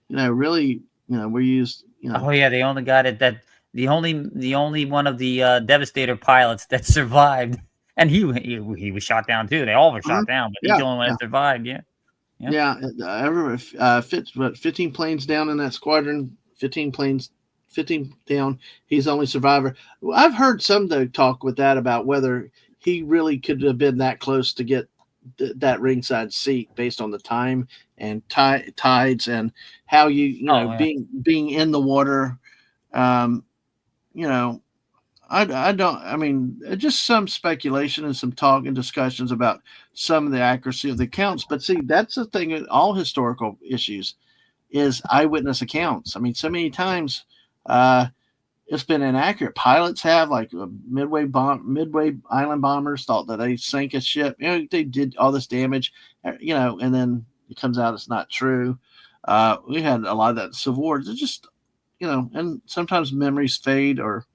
really, we used, Oh yeah, they only got it that the only one of the Devastator pilots that survived, and he was shot down too. They all were shot down, but he's the only one that survived. Yeah. Yeah, 15 planes down in that squadron, 15 down. He's the only survivor. I've heard some talk with that about whether he really could have been that close to get that ringside seat based on the time and tides and how being in the water. I don't. I mean, just some speculation and some talk and discussions about some of the accuracy of the accounts. But see, that's the thing in all historical issues is eyewitness accounts. I mean, so many times it's been inaccurate. Pilots have like Midway Island bombers thought that they sank a ship. They did all this damage. And then it comes out it's not true. We had a lot of that in Civil War. It's just and sometimes memories fade or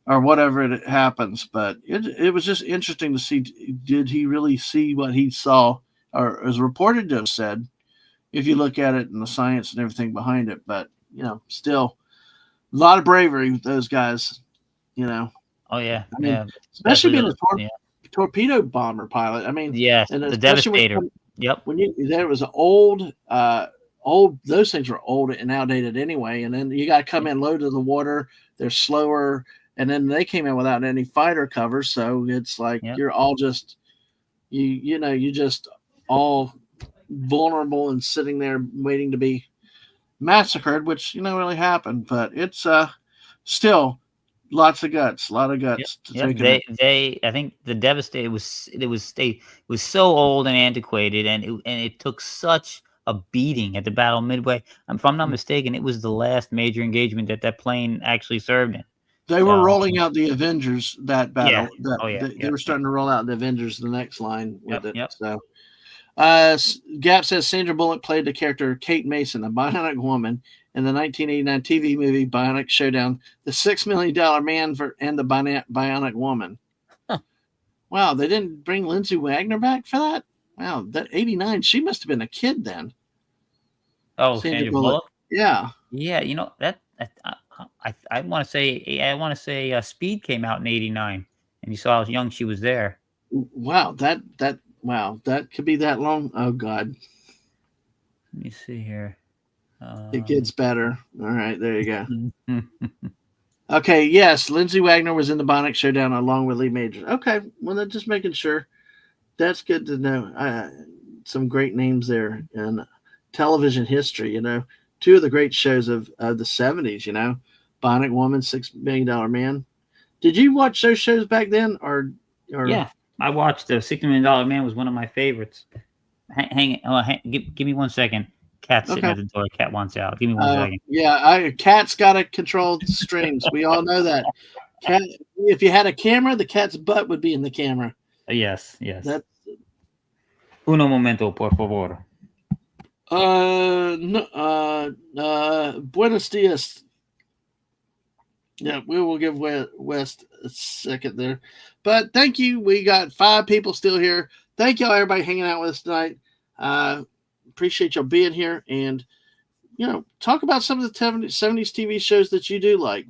whatever it happens. But it was just interesting to see, did he really see what he saw or is reported to have said, if you look at it and the science and everything behind it. But, still a lot of bravery with those guys, Oh, yeah. I mean, especially being a torpedo bomber pilot. I mean, and the Devastator. When there was an old, those things were old and outdated anyway. And then you got to come in low to the water. They're slower. And then they came in without any fighter cover, so it's like you're all just you just all vulnerable and sitting there waiting to be massacred, which really happened. But it's still Lots of guts. A lot of Yep. guts to Yep. take it. I think the Devastator was so old and antiquated, and it took such a beating at the Battle of Midway. If I'm not mistaken, it was the last major engagement that plane actually served in. They were So rolling out the Avengers that yeah. battle. That Oh yeah. they Yep. were starting to roll out the Avengers the next line with Yep. it. Yep. So, Gap says Sandra Bullock played the character Kate Mason, a bionic woman, in the 1989 TV movie Bionic Showdown: The $6 Million Man and the Bionic Woman. Huh. Wow, they didn't bring Lindsay Wagner back for that. Wow, that 89. She must have been a kid then. Oh, Sandra Bullock. Yeah. Yeah. You know that. I want to say Speed came out in '89, and you saw how young she was there. Wow, that could be that long. Oh God. Let me see here. It gets better. All right, there you go. Okay, yes, Lindsay Wagner was in the Bionic Showdown along with Lee Majors. Okay, well, they're just making sure. That's good to know. Some great names there in television history. Two of the great shows of the '70s. Bionic Woman, $6 Million Man. Did you watch those shows back then, or? Yeah, I watched the $60 Million Man was one of my favorites. Give me 1 second. Cat's sitting at the door. Cat wants out. Give me 1 second. Yeah, cat's got to control streams. We all know that. Cat. If you had a camera, the cat's butt would be in the camera. Yes. That's uno momento, por favor. Buenos dias. Yeah, we will give West a second there. But thank you. We got 5 people still here. Thank y'all, everybody, hanging out with us tonight. Appreciate y'all being here, and talk about some of the 70s TV shows that you do like.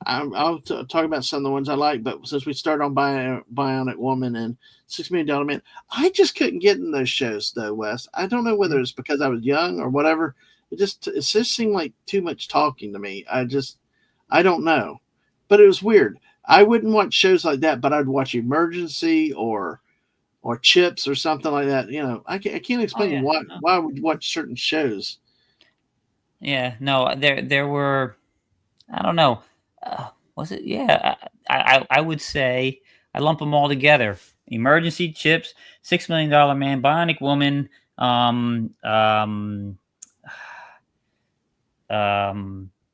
I'll talk about some of the ones I like, but since we started on Bionic Woman and $6 Million Man, I just couldn't get in those shows though, Wes. I don't know whether it's because I was young or whatever. It just seemed like too much talking to me. I don't know, but it was weird. I wouldn't watch shows like that, but I'd watch Emergency or Chips or something like that. I can't explain why I would watch certain shows. Yeah, no, there were, I don't know. Was it? Yeah, I would say I lump them all together. Emergency, Chips, $6 Million Man, Bionic Woman,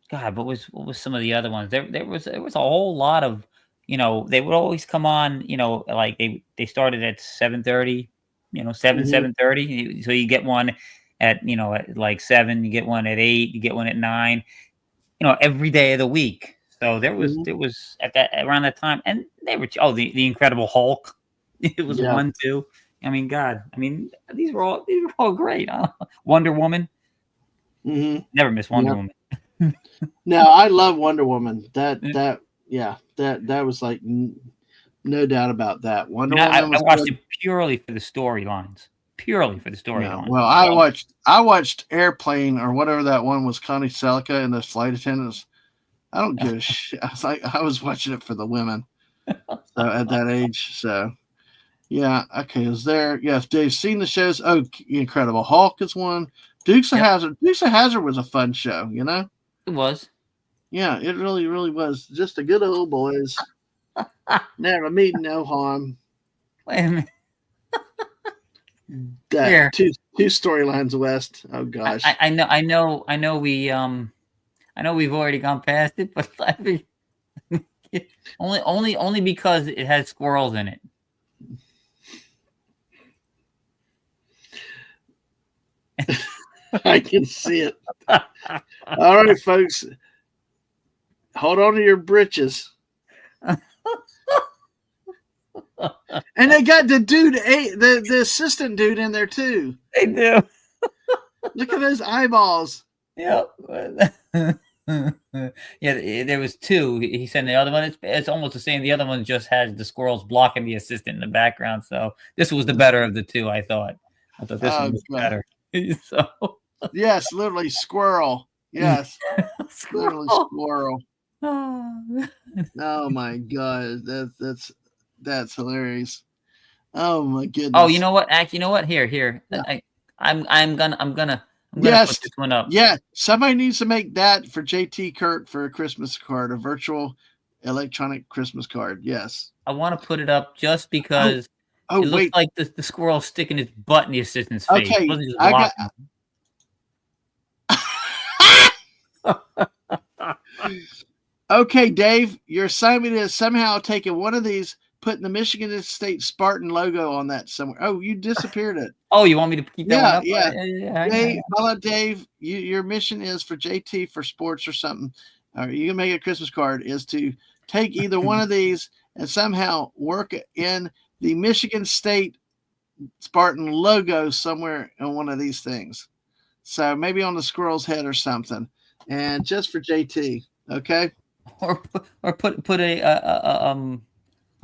God, what was some of the other ones? There was a whole lot of, they would always come on, like they started at 7:30, 7:30. So you get one at like 7, you get one at 8, you get one at 9, every day of the week. So there was around that time, and they were the Incredible Hulk. It was 1, 2. I mean, God, these were all great. Huh? Wonder Woman. Mm-hmm. Never miss Wonder Woman. No, I love Wonder Woman. That was like no doubt about that. Woman. I watched it purely for the storylines. Well, I watched Airplane or whatever that one was, Connie Selica and the flight attendants. I don't give a shit. I was watching it for the women. So at that age, so yeah, okay. Is there? Yeah, if Dave's seen the shows, Incredible Hulk is one. Dukes of Hazzard. Dukes of Hazzard was a fun show. It was. Yeah, it really, really was. Just a good old boys. Never meeting no harm. Wait a minute. That two storylines west. Oh gosh. I know we've already gone past it, but only because it has squirrels in it. I can see it. All right, folks. Hold on to your britches. And they got the dude, the assistant dude in there too. They do. Look at those eyeballs. Yep. Yeah, there was 2. He said the other one, it's almost the same. The other one just has the squirrels blocking the assistant in the background. So this was the better of the 2, I thought. This one was better. So yes, literally squirrel. Yes. Literally squirrel. Oh my god. That's hilarious. Oh my goodness. Oh, you know what? Here. Yeah. I'm gonna I'm gonna Yes. put this one up. Yeah. Somebody needs to make that for JT Kurt for a Christmas card, a virtual electronic Christmas card. Yes. I want to put it up just because Oh, it looks wait. like the squirrel sticking its butt in the assistant's face. Okay. It wasn't just I got. Okay, Dave, your assignment is somehow taking one of these, putting the Michigan State Spartan logo on that somewhere. Oh, you disappeared it. Oh, you want me to keep that one up? Yeah. Dave, Dave, your mission is for JT for sports or something. Or you can make a Christmas card is to take either one of these and somehow work in the Michigan State Spartan logo somewhere on one of these things. So maybe on the squirrel's head or something. And just for JT, okay? Or put a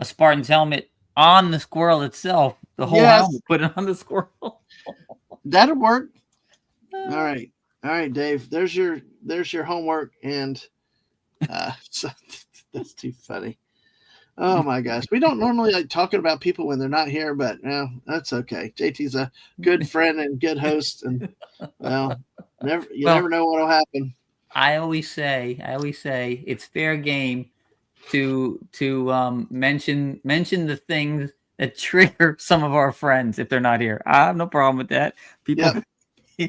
Spartan's helmet on the squirrel itself. The whole helmet. Put it on the squirrel. That'll work. All right, Dave. There's your homework, and so, that's too funny. Oh my gosh, we don't normally like talking about people when they're not here, but that's okay. JT's a good friend and good host, and you never know what'll happen. I always say it's fair game to mention the things that trigger some of our friends if they're not here. I have no problem with that.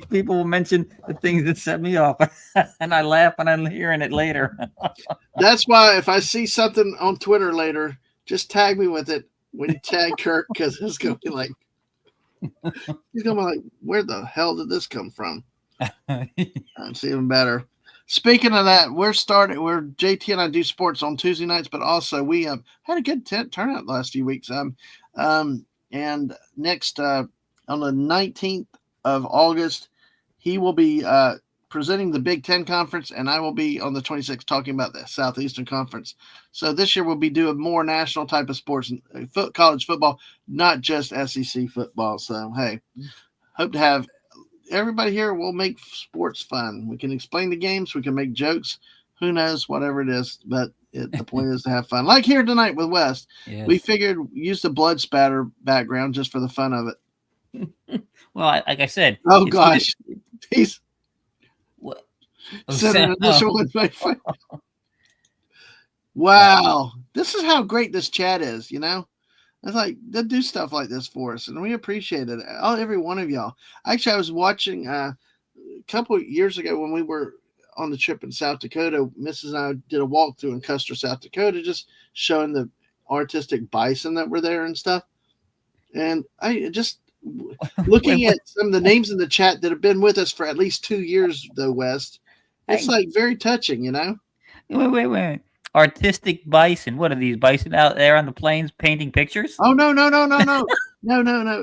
People will mention the things that set me off, and I laugh when I'm hearing it later. That's why if I see something on Twitter later, just tag me with it when you tag Kirk, because it's gonna be like he's gonna be like, where the hell did this come from? It's even better. Speaking of that, we're JT and I do sports on Tuesday nights, but also we have had a good turnout the last few weeks. And next on the 19th of August, he will be presenting the Big Ten Conference, and I will be on the 26th talking about the Southeastern Conference. So this year we'll be doing more national type of sports, college football, not just SEC football. So hey, hope to have everybody here. Will make sports fun. We can explain the games. We can make jokes. Who knows? Whatever it is. But the point is to have fun. Like here tonight with West. Yes. We figured use the blood spatter background just for the fun of it. Well, like I said. Oh, gosh. He's sending initial with my phone. Wow. This is how great this chat is, you know? It's like they do stuff like this for us, and we appreciate it. Every one of y'all. Actually, I was watching a couple of years ago when we were on the trip in South Dakota. Mrs. and I did a walkthrough in Custer, South Dakota, just showing the artistic bison that were there and stuff. And I just looking at some of the names in the chat that have been with us for at least 2 years, though, West. It's like very touching, you know. Wait. Artistic bison. What are these bison out there on the plains painting pictures? Oh no.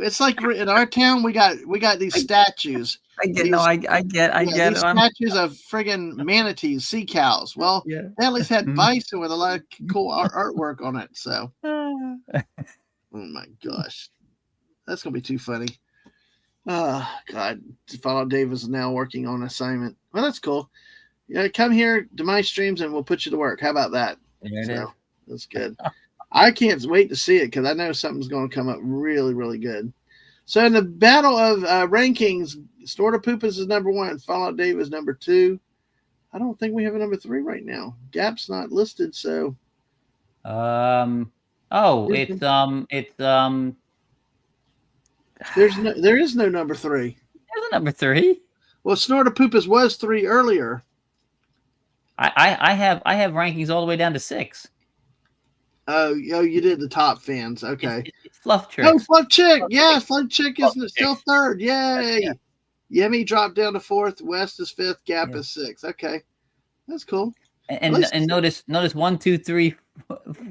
It's like in our town we got these statues. I get it. Statues of friggin' manatees, sea cows. Well, they at least had bison with a lot of cool artwork on it. So, oh my gosh, that's gonna be too funny. Oh God, Fallout Dave is now working on assignment. Well, that's cool. Yeah, come here to my streams and we'll put you to work. How about that? That's good. I can't wait to see it because I know something's going to come up really, really good. So in the battle of rankings, Snorta Poopas is number 1. Fallout Dave is number 2. I don't think we have a number 3 right now. Gap's not listed, so. It's There is no number 3. There's a number 3. Well, Snorta Poopas was 3 earlier. I have rankings all the way down to 6. Oh, you did the top fans. Okay. It's Fluff Chick. Oh, Fluff Chick. Yeah, Fluff Chick is still 3rd. Yay. Yeah. Yemi dropped down to 4th. West is 5th. Gap is 6th. Okay. That's cool. And notice 1, 2, 3,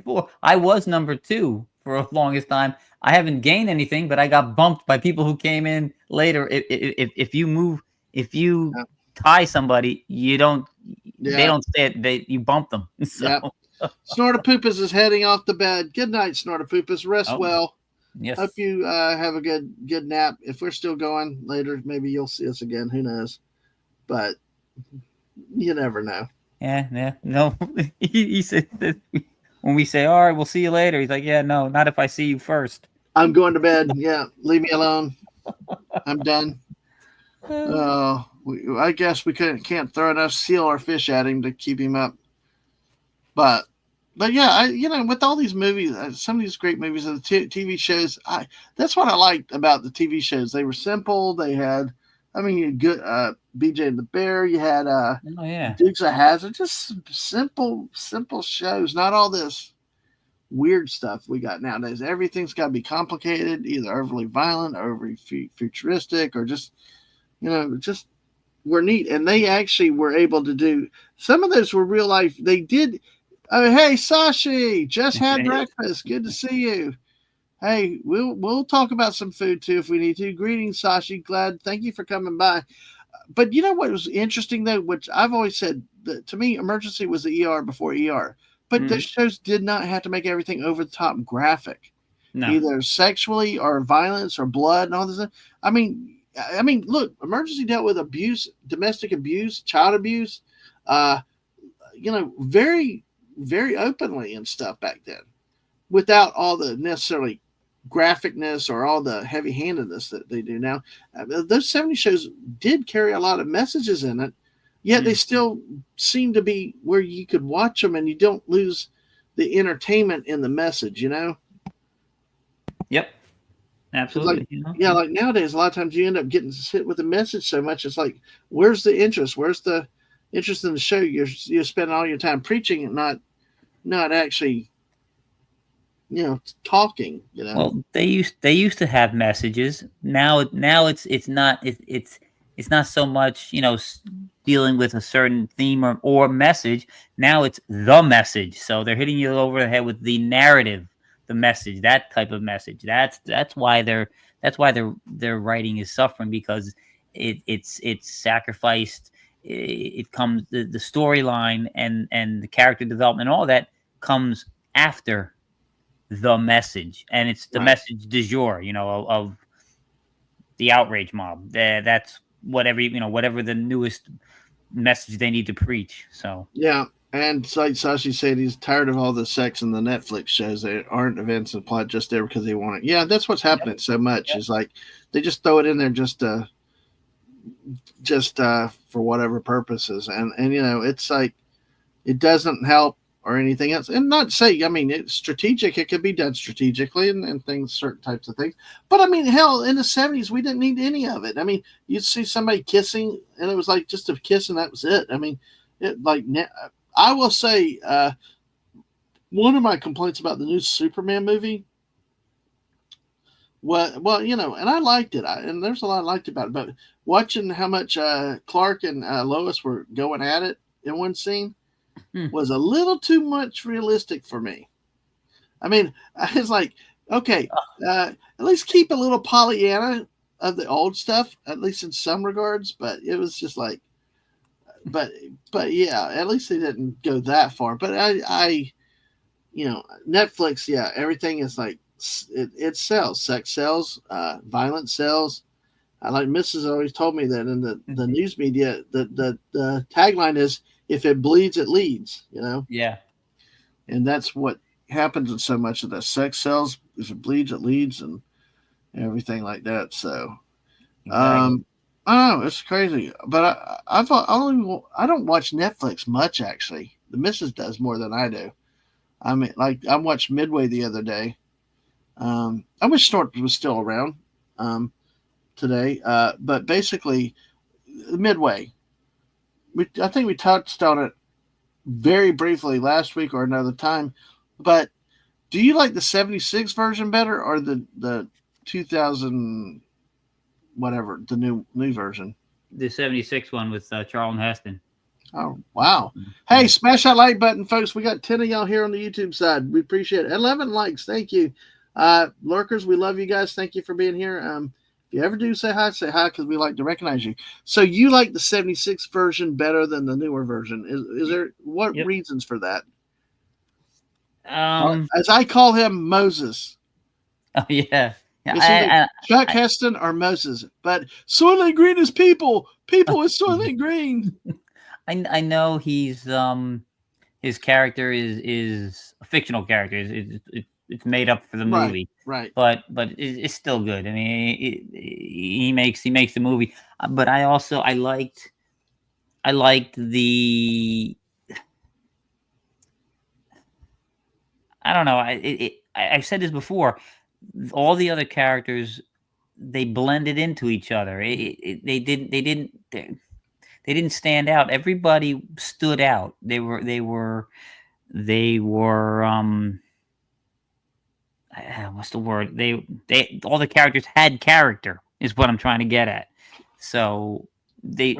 4. I was number 2 for the longest time. I haven't gained anything, but I got bumped by people who came in later. If you tie somebody, you don't. Yeah. They don't stay. You bump them. So. Yep. Snorta Poopas is heading off to bed. Good night, Snorta Poopas. Rest well. Yes. Hope you have a good nap. If we're still going later, maybe you'll see us again. Who knows? But you never know. Yeah. No, he said that when we say, "All right, we'll see you later," he's like, "Yeah, no, not if I see you first." I'm going to bed. Yeah, leave me alone. I'm done. I guess we can't throw enough seal or fish at him to keep him up. But yeah, with all these movies, some of these great movies and the TV shows, that's what I liked about the TV shows. They were simple. They had, you had good BJ and the Bear. You had Dukes of Hazzard. Just simple shows. Not all this weird stuff we got nowadays. Everything's got to be complicated, either overly violent, overly futuristic, or just were neat. And they actually were able to do some of those were real life. They did. Oh, hey, Sashi, just had breakfast. Good to see you. Hey, we'll talk about some food too if we need to. Greetings, Sashi. Thank you for coming by. But you know what was interesting though, which I've always said that to me, Emergency was the ER before ER. But those shows did not have to make everything over the top graphic, either sexually or violence or blood and all this. I mean, look, Emergency dealt with abuse, domestic abuse, child abuse, very, very openly and stuff back then, without all the necessarily graphicness or all the heavy-handedness that they do now. Those 70 shows did carry a lot of messages in it. Yet they still seem to be where you could watch them and you don't lose the entertainment in the message, Yep. Absolutely. Like nowadays, a lot of times you end up getting hit with the message so much. It's like, where's the interest? Where's the interest in the show? You're spending all your time preaching and not actually, talking, Well, they used to have messages. Now it's not so much, dealing with a certain theme or message. Now it's the message. So they're hitting you over the head with the narrative, the message, that type of message. That's why their writing is suffering, because it's sacrificed. It comes the storyline and the character development, all that comes after the message, and it's the message du jour, of the outrage mob. That's whatever the newest message they need to preach. So yeah, and like Sashi said, he's tired of all the sex in the Netflix shows that aren't events and plot just there because they want it. Yeah, that's what's happening so much. Is like they just throw it in there just for whatever purposes, and it's like it doesn't help or anything else. And not say, it's strategic. It could be done strategically and things, certain types of things. But hell, in the 70s, we didn't need any of it. You'd see somebody kissing and it was like just a kiss and that was it. I will say, one of my complaints about the new Superman movie, and I liked it. And there's a lot I liked about it, but watching how much Clark and Lois were going at it in one scene was a little too much realistic for me. I was like, okay, at least keep a little Pollyanna of the old stuff, at least in some regards. But it was just like, but yeah, at least they didn't go that far. But I Netflix, yeah, everything is like it sells. Sex sells, violence sells. I like Mrs. always told me that in the news media, the tagline is, if it bleeds, it leads, Yeah. And that's what happens in so much of that. Sex sells. If it bleeds, it leads, and everything like that. So, Exactly. I don't know, it's crazy. But I don't watch Netflix much, actually. The missus does more than I do. Like I watched Midway the other day. I wish Snort was still around today. But basically, Midway. I think we touched on it very briefly last week or another time. But do you like the 76 version better or the 2000 whatever, the new version? The 76 one with Charlton Heston. Oh, wow. Hey, smash that like button, folks. We got 10 of y'all here on the YouTube side. We appreciate it. 11 likes. Thank you. Lurkers, we love you guys. Thank you for being here. If you ever do say hi because we like to recognize you. So you like the 76 version better than the newer version. Is there what reasons for that? As I call him, Moses. Oh, yeah. Chuck Heston or Moses. But Soylent Green is people. People with Soylent Green. I know he's his character is a fictional character. It's made up for the movie, right? But it's still good. he makes the movie. But I liked the, I don't know. I've said this before. All the other characters, they blended into each other. They didn't stand out. Everybody stood out. They were what's the word? They all the characters had character, is what I'm trying to get at. So Right.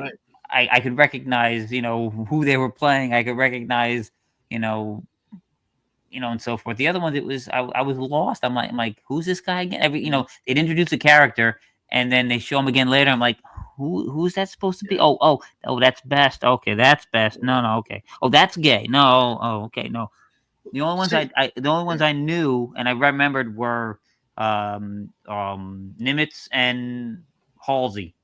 I could recognize, who they were playing. I could recognize, you know, and so forth. The other ones, it was I was lost. I'm like, who's this guy again? They'd introduce a character and then they show him again later. I'm like, who's that supposed to be? Oh, that's Best. Okay, that's Best. No, okay. Oh, that's Gay. No, oh, okay, no. The only ones the only ones I knew and I remembered were Nimitz and Halsey.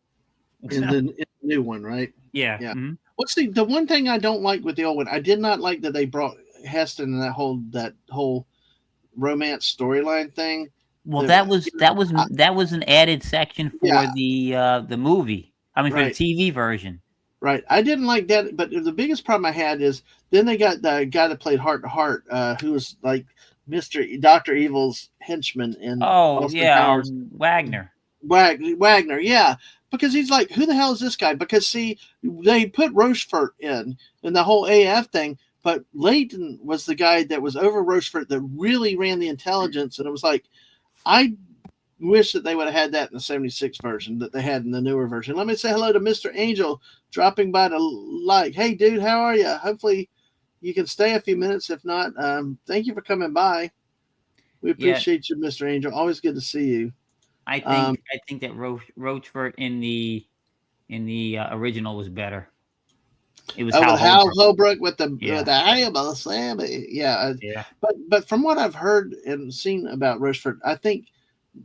In the new one, right? Yeah. Yeah. Mm-hmm. What's the one thing I don't like with the old one? I did not like that they brought Heston and that whole romance storyline thing. Well, that was an added section for the movie. I mean, for the TV version. Right. I didn't like that, but the biggest problem I had is then they got the guy that played Heart to Heart, who was like Dr. Evil's henchman in Austin Powers. Wagner. Wagner, yeah. Because he's like, who the hell is this guy? Because see, they put Rochefort in the whole AF thing, but Leighton was the guy that was over Rochefort that really ran the intelligence, and it was like, I wish that they would have had that in the 76 version that they had in the newer version. Let me say hello to Mr. Angel dropping by to like, hey dude, how are you? Hopefully you can stay a few minutes. If not, thank you for coming by. We appreciate you, Mr. Angel. Always good to see you. I think that Rochefort in the original was better. It was Hal Holbrook with the Hannibal Sammy. Yeah. But from what I've heard and seen about Rochefort, I think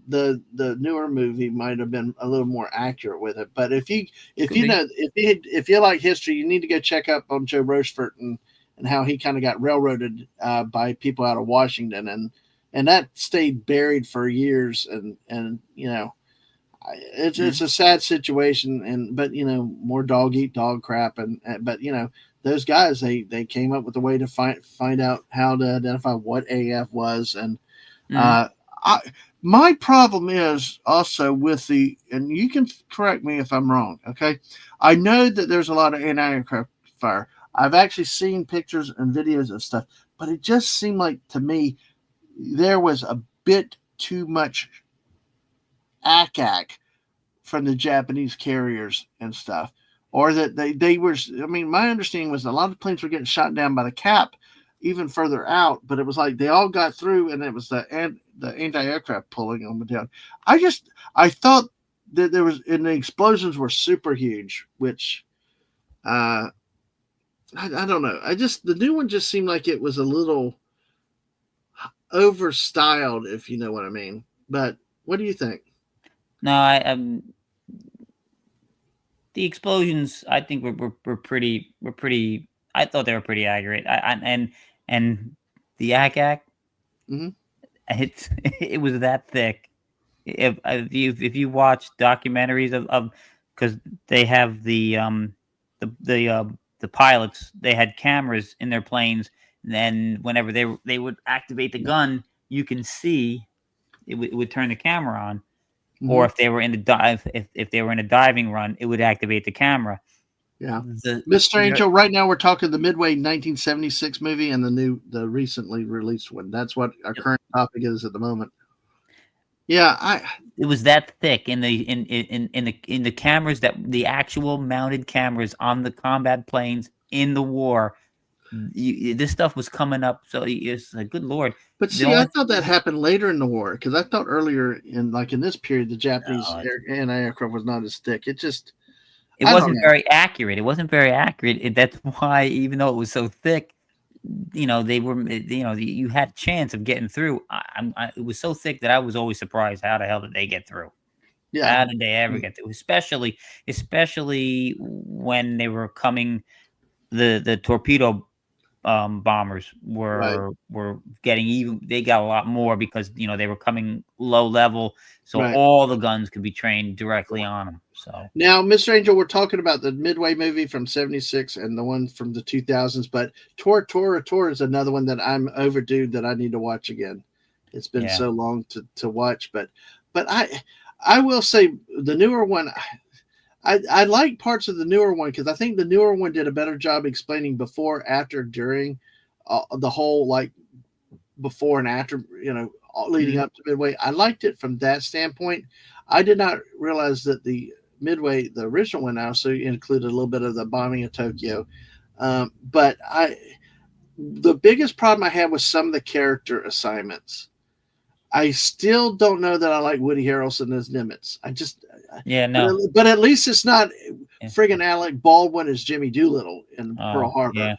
the newer movie might have been a little more accurate with it. But if you like history, you need to go check up on Joe Rochefort and how he kind of got railroaded by people out of Washington, and that stayed buried for years, and it's a sad situation, but more dog eat dog crap, but those guys they came up with a way to find out how to identify what AF was, and my problem is also with and you can correct me if I'm wrong, okay? I know that there's a lot of anti-aircraft fire. I've actually seen pictures and videos of stuff, but it just seemed like to me there was a bit too much ack from the Japanese carriers and stuff, or that they were. I mean, my understanding was a lot of planes were getting shot down by the cap even further out, but it was like they all got through, and it was the anti-aircraft pulling them down. I thought that there was, and the explosions were super huge, which I don't know. The new one just seemed like it was a little overstyled, if you know what I mean. But what do you think? No, the explosions I think were pretty. I thought they were pretty accurate. And the ack, it was that thick. If you watch documentaries of because they have the pilots, they had cameras in their planes, and then whenever they would activate the gun, you can see it would turn the camera on. Or if they were in if they were in a diving run, it would activate the camera. Yeah, Mr. Angel. Right now, we're talking the Midway 1976 movie and the recently released one. That's what our current topic is at the moment. Yeah, it was that thick in the cameras, that the actual mounted cameras on the combat planes in the war. This stuff was coming up, so it's like, good Lord. But see, I thought that happened later in the war, because I thought earlier in this period, the Japanese anti-aircraft was not as thick. It wasn't very accurate. It wasn't very accurate. That's why, even though it was so thick, they were, you had a chance of getting through. It was so thick that I was always surprised. How the hell did they get through? Yeah, how did they ever get through? Especially when they were coming, the torpedo bombers were getting even. They got a lot more because they were coming low level, so all the guns could be trained directly on them. So now, Mr. Angel, we're talking about the Midway movie from '76 and the one from the 2000s, but Tor is another one that I'm overdue that I need to watch again. It's been so long to watch, but I will say the newer one. I like parts of the newer one because I think the newer one did a better job explaining before, after, during the whole, like, before and after, leading up to Midway. I liked it from that standpoint. I did not realize that the Midway, the original one, also included a little bit of the bombing of Tokyo. But the biggest problem I had was some of the character assignments. I still don't know that I like Woody Harrelson as Nimitz. But at least it's not friggin' Alec Baldwin as Jimmy Doolittle in Pearl Harbor.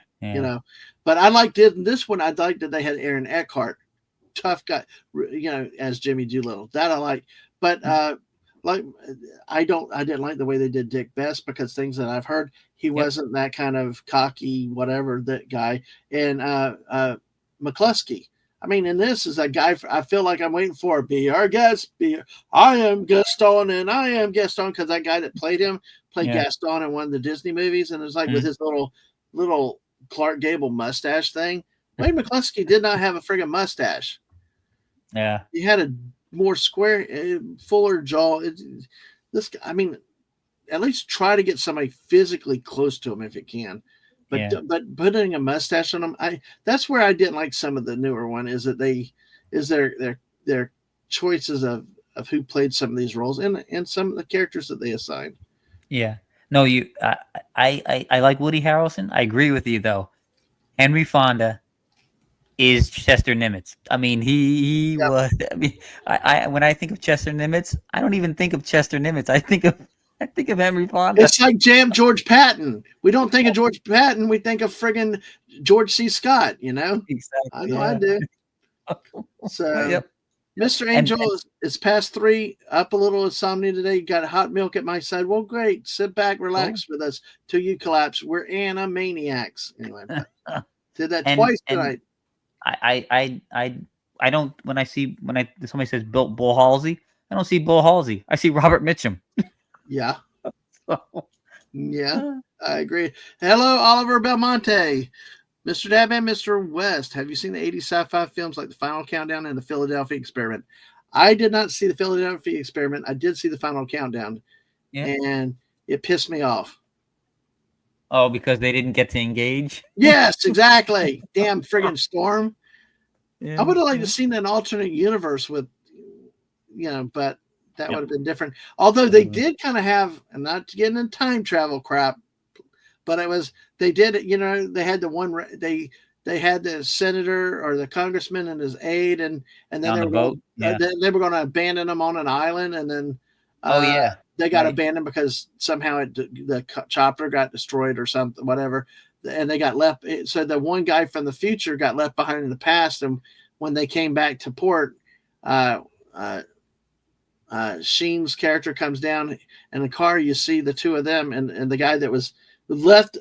But I liked it in this one. I liked that they had Aaron Eckhart, tough guy, as Jimmy Doolittle. That I like. But I didn't like the way they did Dick Best, because things that I've heard, he wasn't that kind of cocky whatever that guy. And McCluskey. I mean, and this is a guy I feel like I'm waiting for. Be our guest. I am Gaston, and I am Gaston, because that guy that played him played Gaston in one of the Disney movies, and it was like with his little Clark Gable mustache thing. Wade McCluskey did not have a friggin' mustache. Yeah, he had a more square, fuller jaw. I mean, at least try to get somebody physically close to him if you can. But putting a mustache on them, that's where I didn't like some of the newer one. Is that their choices of who played some of these roles and some of the characters that they assigned. Yeah, no, I like Woody Harrelson. I agree with you though. Henry Fonda is Chester Nimitz. I mean, he was. I mean, I when I think of Chester Nimitz, I don't even think of Chester Nimitz. I think of Henry Fonda. It's like George Patton. We don't think of George Patton. We think of friggin' George C. Scott, Exactly. I know I do. So, Mr. Angel is past 3, up a little insomnia today. You got hot milk at my side. Well, great. Sit back, relax with us till you collapse. We're animaniacs. Anyway, did that twice tonight. I don't, when somebody says Bull Halsey, I don't see Bull Halsey. I see Robert Mitchum. Yeah. Yeah, I agree. Hello, Oliver Belmonte. Mr. Dadman, Mr. West. Have you seen the 80s sci-fi films like The Final Countdown and The Philadelphia Experiment? I did not see The Philadelphia Experiment. I did see The Final Countdown. And it pissed me off. Oh, because they didn't get to engage? Yes, exactly. Damn friggin' storm. I would have liked to seen an alternate universe with, but that would have been different. Although they did kind of have, and not to get into time travel crap, but they did, they had they had the senator or the congressman and his aide, and then they were going to abandon them on an island, and then they got abandoned because somehow the chopper got destroyed or something, whatever, and they got left. So the one guy from the future got left behind in the past, and when they came back to port, Sheen's character comes down in the car. You see the two of them, and the guy that was left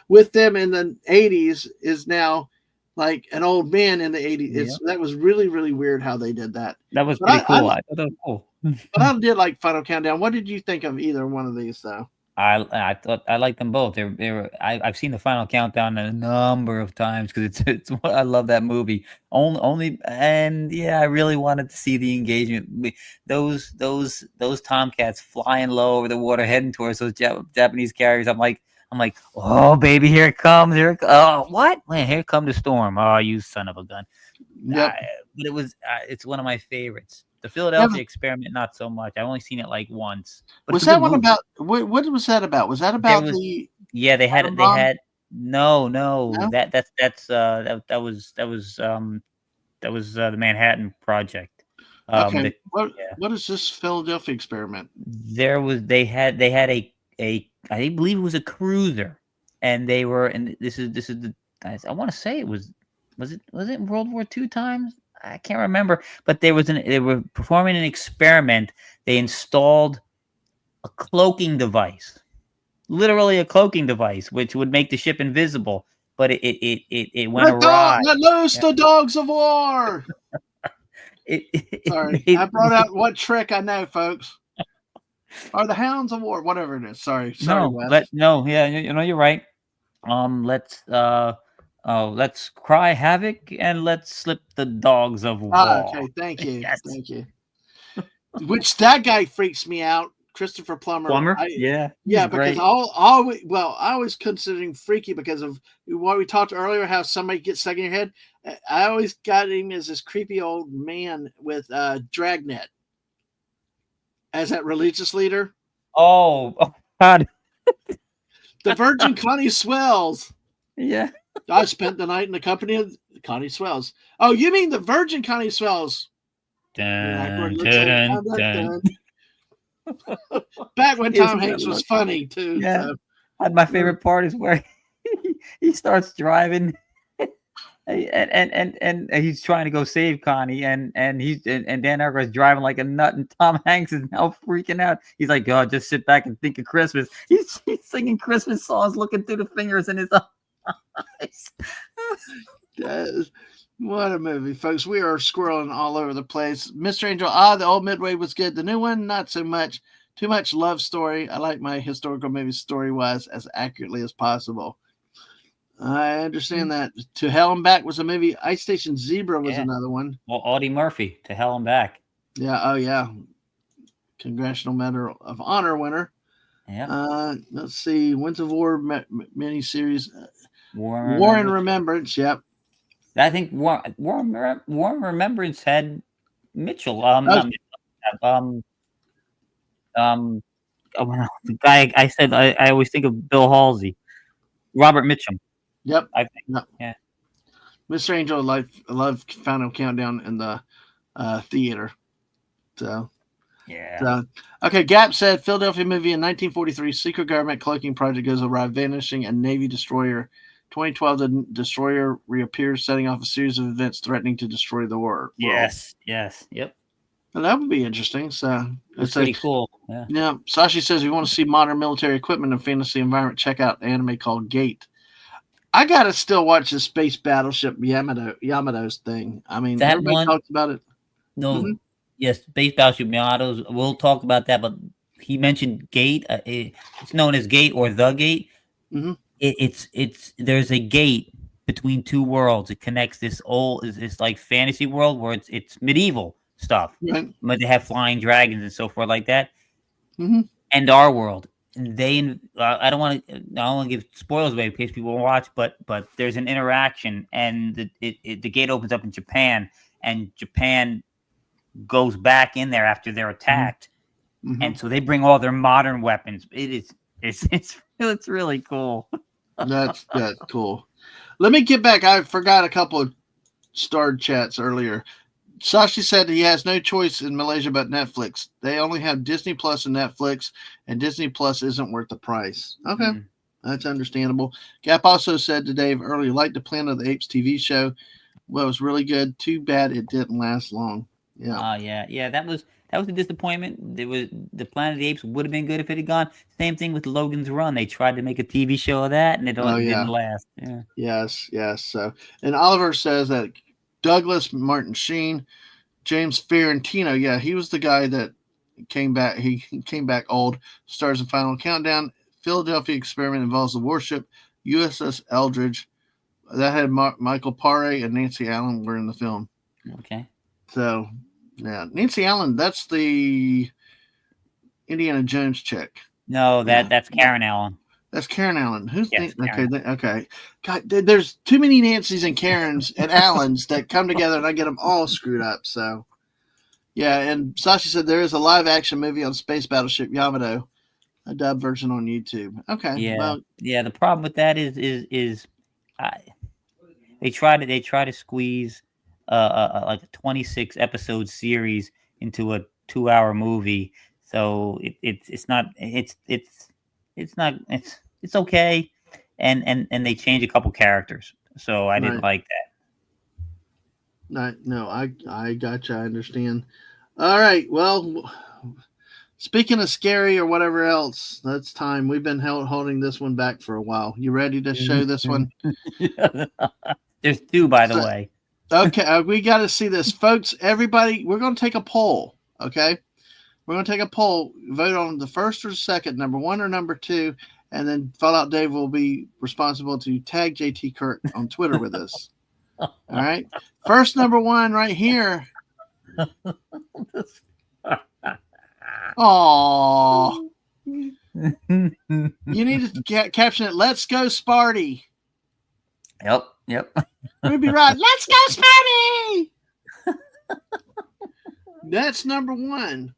with them in the 80s is now like an old man in the 80s. That was really, really weird how they did that. That was pretty cool. I thought that was cool. But I did like Final Countdown. What did you think of either one of these, though? I thought I liked them both. They were. I've seen the Final Countdown a number of times because it's I love that movie. Only and I really wanted to see the engagement. Those Tomcats flying low over the water, heading towards those Japanese carriers. I'm like, oh baby, here it comes. Oh, what? Man, here come the storm. Oh, you son of a gun. Yep. But it was. It's one of my favorites. The Philadelphia Experiment, not so much. I've only seen it like once. But was that one about? What was that about? Was that about the? Yeah, they had. No. That was the Manhattan Project. Okay. What is this Philadelphia Experiment? They had a I believe it was a cruiser, and they were, and this is the, I want to say it was it World War II times? I can't remember, but they were performing an experiment. They installed a cloaking device, literally a cloaking device, which would make the ship invisible. but it went awry. Let loose the dogs of war. Sorry, I brought out what trick I know, folks. Or the hounds of war, whatever it is. Sorry, Wes. Yeah, you're right. Let's cry havoc and let's slip the dogs of war. Okay, thank you, Yes. thank you. Which that guy freaks me out, Christopher Plummer. Yeah, because great. I always consider him freaky because of what we talked earlier, how somebody gets stuck in your head. I always got him as this creepy old man with Dragnet as that religious leader. Oh God, the Virgin Connie Swells. Yeah. I spent the night in the company of Connie Swells. Oh, you mean the Virgin Connie Swells? Dun, dun, dun. Back when Tom Hanks was funny too. Yeah. So. My favorite part is where he starts driving, and he's trying to go save Connie, and Dan Aykroyd's driving like a nut, and Tom Hanks is now freaking out. He's like, "God, just sit back and think of Christmas." He's singing Christmas songs, looking through the fingers in his eyes. What a movie, folks. We are squirreling all over the place. Mr. Angel, the old Midway was good. The new one, not so much. Too much love story. I like my historical movie story-wise as accurately as possible. I understand that. To Hell and Back was a movie. Ice Station Zebra was another one. Well, Audie Murphy, To Hell and Back. Yeah, oh yeah. Congressional Medal of Honor winner. Yeah. Let's see. Winds of War miniseries. War and Remembrance, yep. I think War and Remembrance had Mitchell. Not Mitchell. The guy I said I always think of Bill Halsey. Robert Mitchum. Yep. I think. Yep. Yeah. Mr. Angel, I love Final Countdown in the theater. So. Yeah. So, okay, Gap said Philadelphia movie in 1943, secret government cloaking project goes awry, vanishing a Navy destroyer. 2012, the destroyer reappears, setting off a series of events threatening to destroy the world. Yes. Yep. Well, that would be interesting. So it's pretty cool. Yeah. Sashi says, if you want to see modern military equipment and fantasy environment, check out an anime called Gate. I gotta still watch the space battleship Yamato's thing. I mean, that everybody one talks about it. No, yes, space battleship Yamato's. We'll talk about that, but he mentioned Gate. It's known as Gate or the Gate. Mm-hmm. It's there's a gate between two worlds. It connects this it's like fantasy world where it's medieval stuff, right? But they have flying dragons and so forth like that, and our world. I don't want to give spoilers away in case people watch, but there's an interaction, and the gate opens up in Japan, and Japan goes back in there after they're attacked, and so they bring all their modern weapons. It's really cool. That's cool. Let me get back. I forgot a couple of starred chats earlier. Sashi said he has no choice in Malaysia but Netflix. They only have Disney Plus and Netflix, and Disney Plus isn't worth the price. Okay, that's understandable. Gap also said to Dave earlier, like the Planet of the Apes TV show. Well, it was really good. Too bad it didn't last long. Yeah. Yeah. That was a disappointment. The Planet of the Apes would have been good if it had gone. Same thing with Logan's Run. They tried to make a TV show of that, and it didn't last. Yeah. Yes. So, and Oliver says that Douglas Martin Sheen, James Fiorentino. Yeah, he was the guy that came back. He came back old. Stars in Final Countdown. Philadelphia Experiment involves the warship USS Eldridge. That had Michael Paré and Nancy Allen were in the film. Okay. So, yeah, Nancy Allen, that's the Indiana Jones chick. No, that's Karen Allen. That's Karen Allen. Who's Karen. Okay. God, there's too many Nancys and Karens and Allens that come together, and I get them all screwed up. So, yeah. And Sashi said there is a live action movie on Space Battleship Yamato, a dub version on YouTube. Okay. Yeah. Well, the problem with that is they try to squeeze like a 26 episode series into a 2-hour movie. So it's okay, and they change a couple characters. So I didn't like that. No, I gotcha. I understand. All right. Well, Speaking of scary or whatever else, that's time. We've been holding this one back for a while. You ready to show this one? There's two, by the way. Okay, we got to see this, folks. Everybody, we're going to take a poll. Okay, we're going to take a poll. Vote on the first or second, number one or number two, and then Fallout Dave will be responsible to tag JT Kirk on Twitter with us. All right, first number one right here. Oh, you need to caption it. Let's go, Sparty. Yep. Ruby Rod. Let's go, Sparty. That's number one.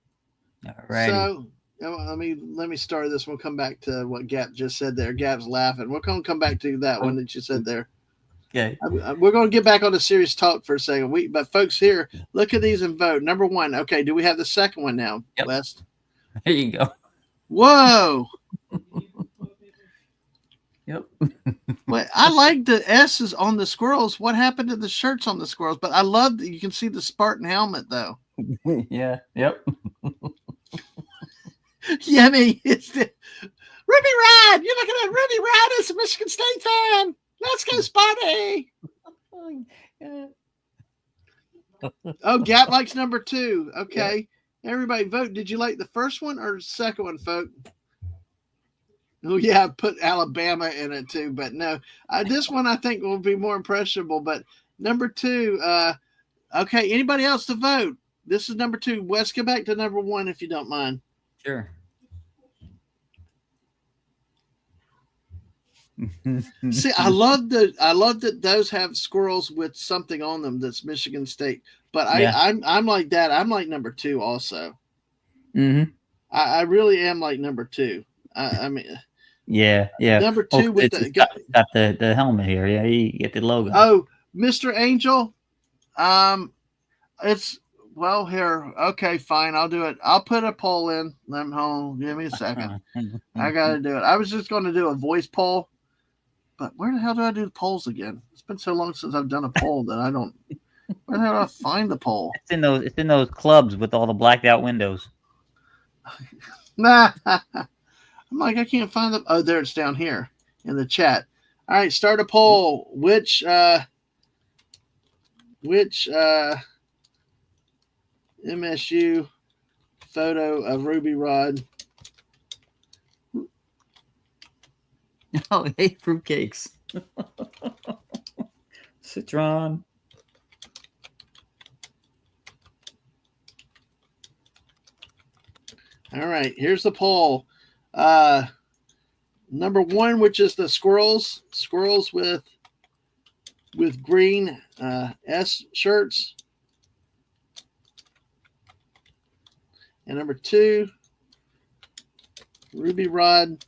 All right. So let me start this. We'll come back to what Gap just said there. Gap's laughing. We're going to come back to that one that you said there. Okay. We're going to get back on the serious talk for a second. But folks here, look at these and vote. Number one. Okay, do we have the second one now, yep. West? There you go. Whoa. Yep. Well, I like the S's on the squirrels. What happened to the shirts on the squirrels? But I love that you can see the Spartan helmet, though. Yeah. Yep. Yeah, I mean, it's the Ruby Rod. You're looking at Ruby Rod as a Michigan State fan. Let's go, Sparty. Oh, Gap likes number two. Okay. Yeah. Everybody vote. Did you like the first one or the second one, folks? Oh, yeah, I put Alabama in it too, but no. This one I think will be more impressionable, but number two, okay, anybody else to vote? This is number two. Wes, go back to number one if you don't mind. Sure. See, I love that those have squirrels with something on them that's Michigan State, but I'm like that. I'm like number two also. Mm-hmm. I really am like number two. I mean, yeah. Number two with got the helmet here. Yeah, you get the logo. Oh, Mr. Angel, it's well here. Okay, fine. I'll do it. I'll put a poll in. Let me hold. Give me a second. I gotta do it. I was just going to do a voice poll, but where the hell do I do the polls again? It's been so long since I've done a poll that I don't. Where the hell do I find the poll? It's in those clubs with all the blacked out windows. Nah. I'm like, I can't find the. Oh, there it's down here in the chat. All right, start a poll. Which MSU photo of Ruby Rod? Oh, hey, fruitcakes. Citron. All right, here's the poll. Number one, which is the squirrels with green S shirts, and number two, Ruby Rod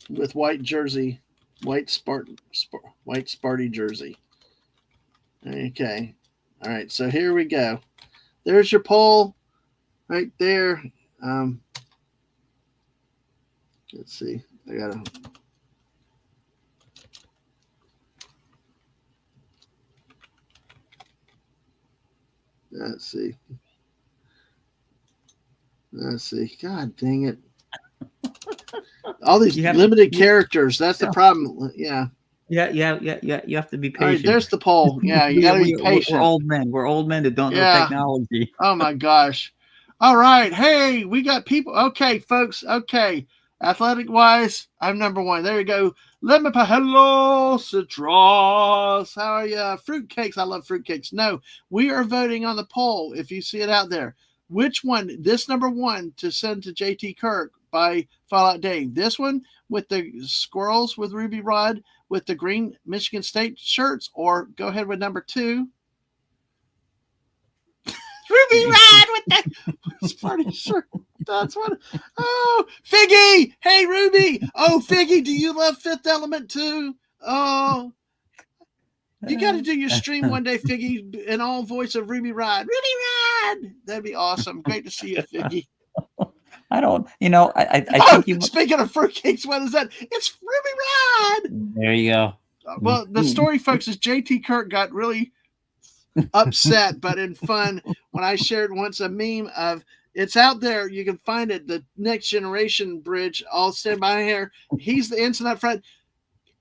with white jersey, white Sparty jersey. Okay, all right. So here we go. There's your poll, right there. Let's see. I gotta. Let's see. God dang it! All these limited characters. That's the problem. Yeah. Yeah. You have to be patient. All right, there's the poll. Yeah, you gotta be patient. We're old men. We're old men that don't know technology. Oh my gosh. All right. Hey, we got people. Okay, folks. Okay. Athletic wise, I'm number one. There you go. Let me put hello, citrus. How are you? Fruitcakes. I love fruitcakes. No, we are voting on the poll. If you see it out there, which one? This number one to send to JT Kirk by Fallout Dave. This one with the squirrels with Ruby Rod with the green Michigan State shirts, or go ahead with number two. Ruby Rod with the Sparty shirt. That's what. Oh, Figgy. Hey, Ruby. Oh, Figgy, do you love Fifth Element too? Oh, you got to do your stream one day, Figgy, in all voice of Ruby Rod. Ruby Rod. That'd be awesome. Great to see you, Figgy. I don't, I think you. Speaking of fruitcakes, what is that? It's Ruby Rod. There you go. Well, the story, folks, is JT Kirk got really upset, but in fun, when I shared once a meme of It's out there. You can find it. The Next Generation bridge. I'll stand by here. He's the ensign up front.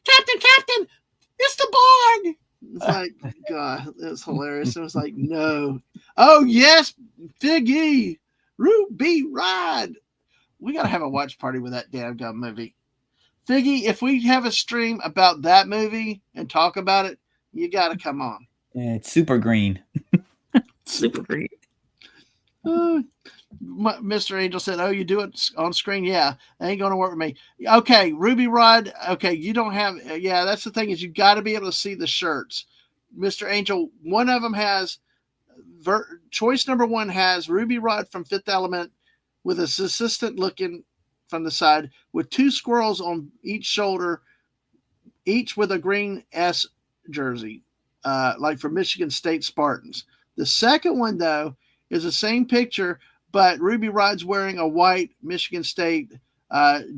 Captain, it's the Borg. It's like, God, it was hilarious. It was like, no. Oh, yes, Figgy, Ruby Rod. We got to have a watch party with that damn gun movie. Figgy, if we have a stream about that movie and talk about it, you got to come on. Yeah, it's super green. Super green. Mr. Angel said, "Oh, you do it on screen? Yeah, that ain't gonna work with me." Okay, Ruby Rod. Okay, you don't have. Yeah, that's the thing is you got to be able to see the shirts, Mr. Angel. One of them has choice number one has Ruby Rod from Fifth Element with his assistant looking from the side with two squirrels on each shoulder, each with a green S jersey, like for Michigan State Spartans. The second one though is the same picture. But Ruby Rod's wearing a white Michigan State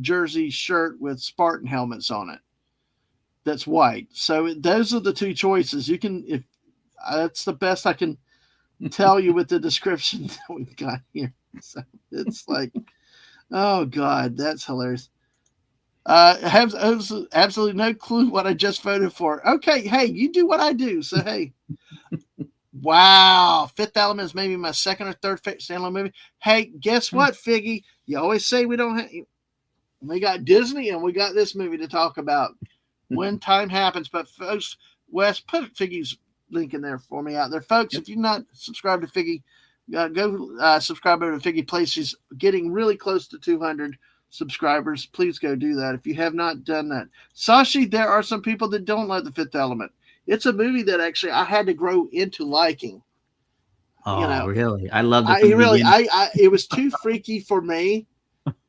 jersey shirt with Spartan helmets on it. That's white. So those are the two choices. You can, if that's the best I can tell you with the description that we've got here. So it's like, oh God, that's hilarious. I have absolutely no clue what I just voted for. Okay, hey, you do what I do. So hey. Wow, Fifth Element is maybe my second or third standalone movie. Hey, guess what, Figgy? You always say we don't have. We got Disney and we got this movie to talk about when time happens. But folks, Wes, put Figgy's link in there for me out there, folks. If you're not subscribed to Figgy, go subscribe over to Figgy Place. She's getting really close to 200 subscribers. Please go do that if you have not done that. Sashi, there are some people that don't like the Fifth Element. It's a movie that actually I had to grow into liking. Oh, really? I loved it. It was too freaky for me,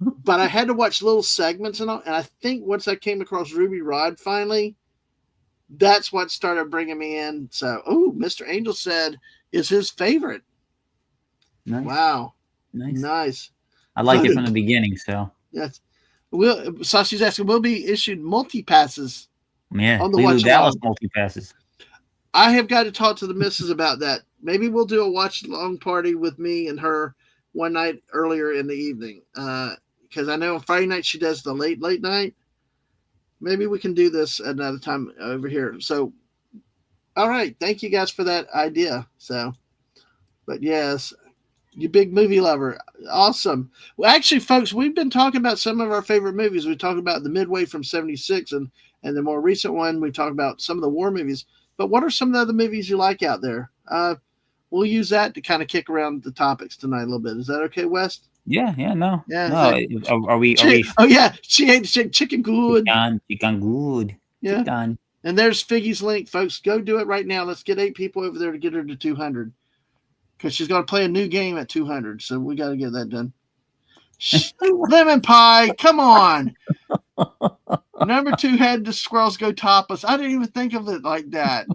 but I had to watch little segments and all. And I think once I came across Ruby Rod finally, that's what started bringing me in. So, Mr. Angel said is his favorite. Nice. Wow. Nice. I liked it from the beginning. So, yes. Sashi's asking, will be issued multi-passes. Yeah, on the Lulu watch Dallas multi-passes. I have got to talk to the missus about that. Maybe we'll do a watch-along party with me and her one night earlier in the evening. Because I know on Friday night she does the late night. Maybe we can do this another time over here. So, all right. Thank you guys for that idea. So, but yes, you big movie lover. Awesome. Well, actually, folks, we've been talking about some of our favorite movies. We talked about the Midway from 76 and the more recent one, we talked about some of the war movies. But what are some of the other movies you like out there? We'll use that to kind of kick around the topics tonight a little bit. Is that okay, West? Yeah, no. Like, are we? Oh, yeah. She ate chicken good. Chicken good. Yeah. Chicken. And there's Figgy's link, folks. Go do it right now. Let's get 8 people over there to get her to 200. Because she's going to play a new game at 200. So we got to get that done. Lemon pie. Come on. Number 2 had the squirrels go topless. I didn't even think of it like that.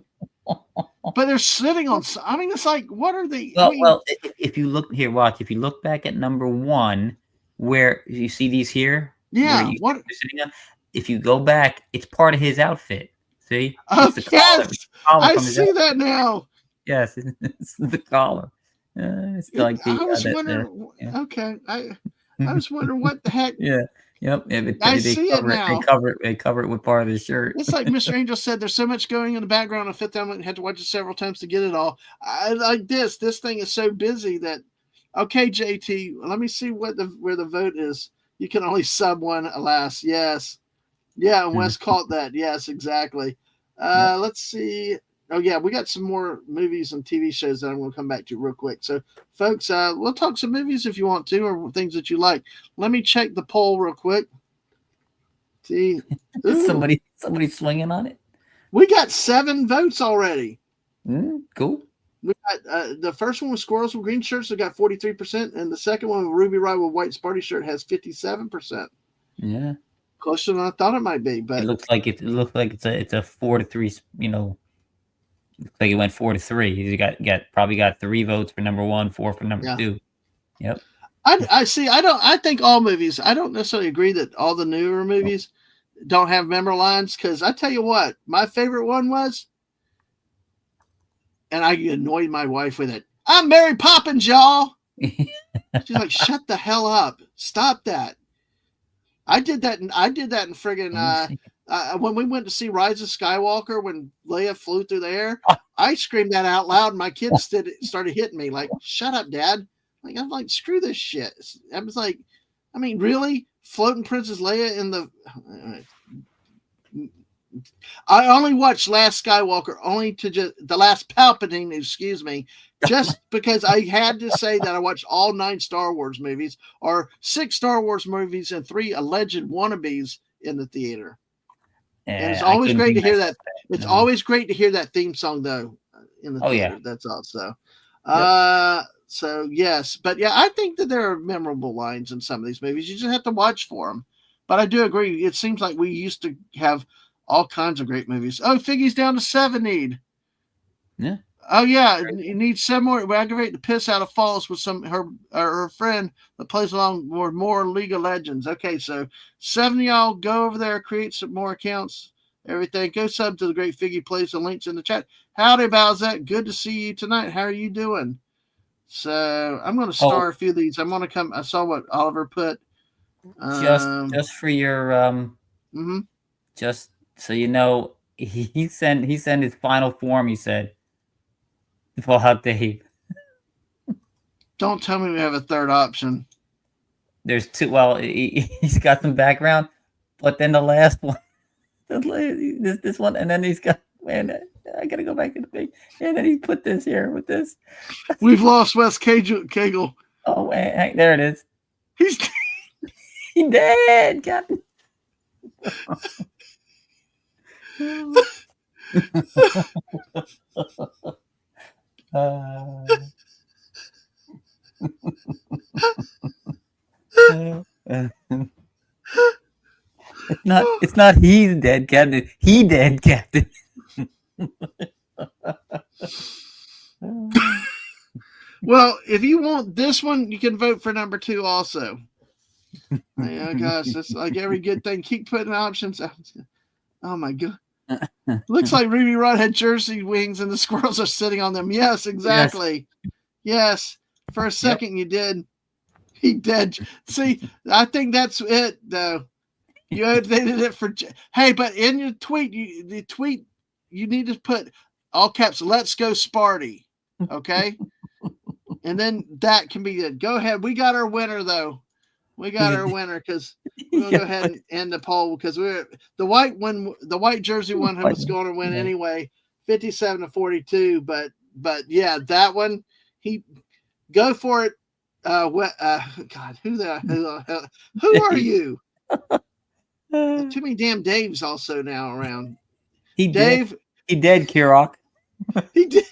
But they're sitting on. I mean, it's like, what are they? Well, if you look here, watch. If you look back at number 1, where you see these here, yeah. What? If you go back, it's part of his outfit. See? Oh, yes, I see that now. Yes, it's the collar. It's like the. I was wondering. Okay, I was wondering what the heck. Yeah. Yep. I see it now. They cover it with part of the shirt. It's like Mr. Angel said, there's so much going in the background on Fifth Element, had to watch it several times to get it all. I like this. This thing is so busy that, okay, JT, let me see where the vote is. You can only sub one, alas. Yes. Yeah, and Wes caught that. Yes, exactly. Let's see. Oh, yeah, we got some more movies and TV shows that I'm going to come back to real quick. So, folks, we'll talk some movies if you want to or things that you like. Let me check the poll real quick. See. somebody swinging on it? We got 7 votes already. Cool. We got the first one with squirrels with green shirts. They got 43%, and the second one with Ruby Rod with white Sparty shirt has 57%. Yeah, closer than I thought it might be. But it looks like it's a 4-3. Looks like it went 4-3. You probably got 3 votes for number 1, 4 for number 2. Yep. I see. I think all movies. I don't necessarily agree that all the newer movies don't have member lines, because I tell you what, my favorite one was, and I annoyed my wife with it. I'm Mary Poppins, y'all. She's like, shut the hell up. Stop that. I did that in friggin' when we went to see Rise of Skywalker when Leia flew through the air. I screamed that out loud, and my kids started hitting me like, "Shut up, Dad!" Like I'm like, "Screw this shit." I was like, "I mean, really? Floating Princess Leia in the?" I only watched Last Skywalker, only to just the last Palpatine, excuse me, just because I had to say that I watched all 9 Star Wars movies, or 6 Star Wars movies, and 3 alleged wannabes in the theater. And it's always great to hear that. It's always great to hear that theme song though in the theater. Yeah. That's also. So yes, but yeah, I think that there are memorable lines in some of these movies. You just have to watch for them. But I do agree. It seems like we used to have all kinds of great movies. Oh, Figgy's down to 7 need. Yeah. Oh yeah, you need 7 more. We aggravate the piss out of Falls with her friend that plays along with more League of Legends. Okay, so 7 of y'all go over there, create some more accounts, everything. Go sub to the Great Figgy Plays. The links in the chat. Howdy, Bowsette. Good to see you tonight. How are you doing? So I'm going to star a few of these. I'm going to come. I saw what Oliver put. Just for your just so you know, he sent his final form. He said, "Fallout Dave." Don't tell me we have a third option. There's 2. Well, he's got some background, but then the last one, this one, and then he's got. Man, I gotta go back to the page. And then he put this here with this. We've lost West Kagle. Oh, hey, there it is. He dead, Captain. It's not he's dead, Captain. He dead, Captain. Well, if you want this one, you can vote for number 2 also. Oh gosh, it's like every good thing. Keep putting options out. Oh my god. Looks like Ruby Rod had jersey wings and the squirrels are sitting on them. Yes, exactly. Yes. For a second you did. He did. See, I think that's it though. You updated it for but in your tweet, you need to put all caps, "Let's go Sparty." Okay? And then that can be it. Go ahead. We got our winner though. We got our winner because we'll go ahead and end the poll because the white jersey one was going to win anyway, 57-42. But yeah, that one go for it. God, who are you? Too many damn Daves also now around. He dead, Kirok. He did.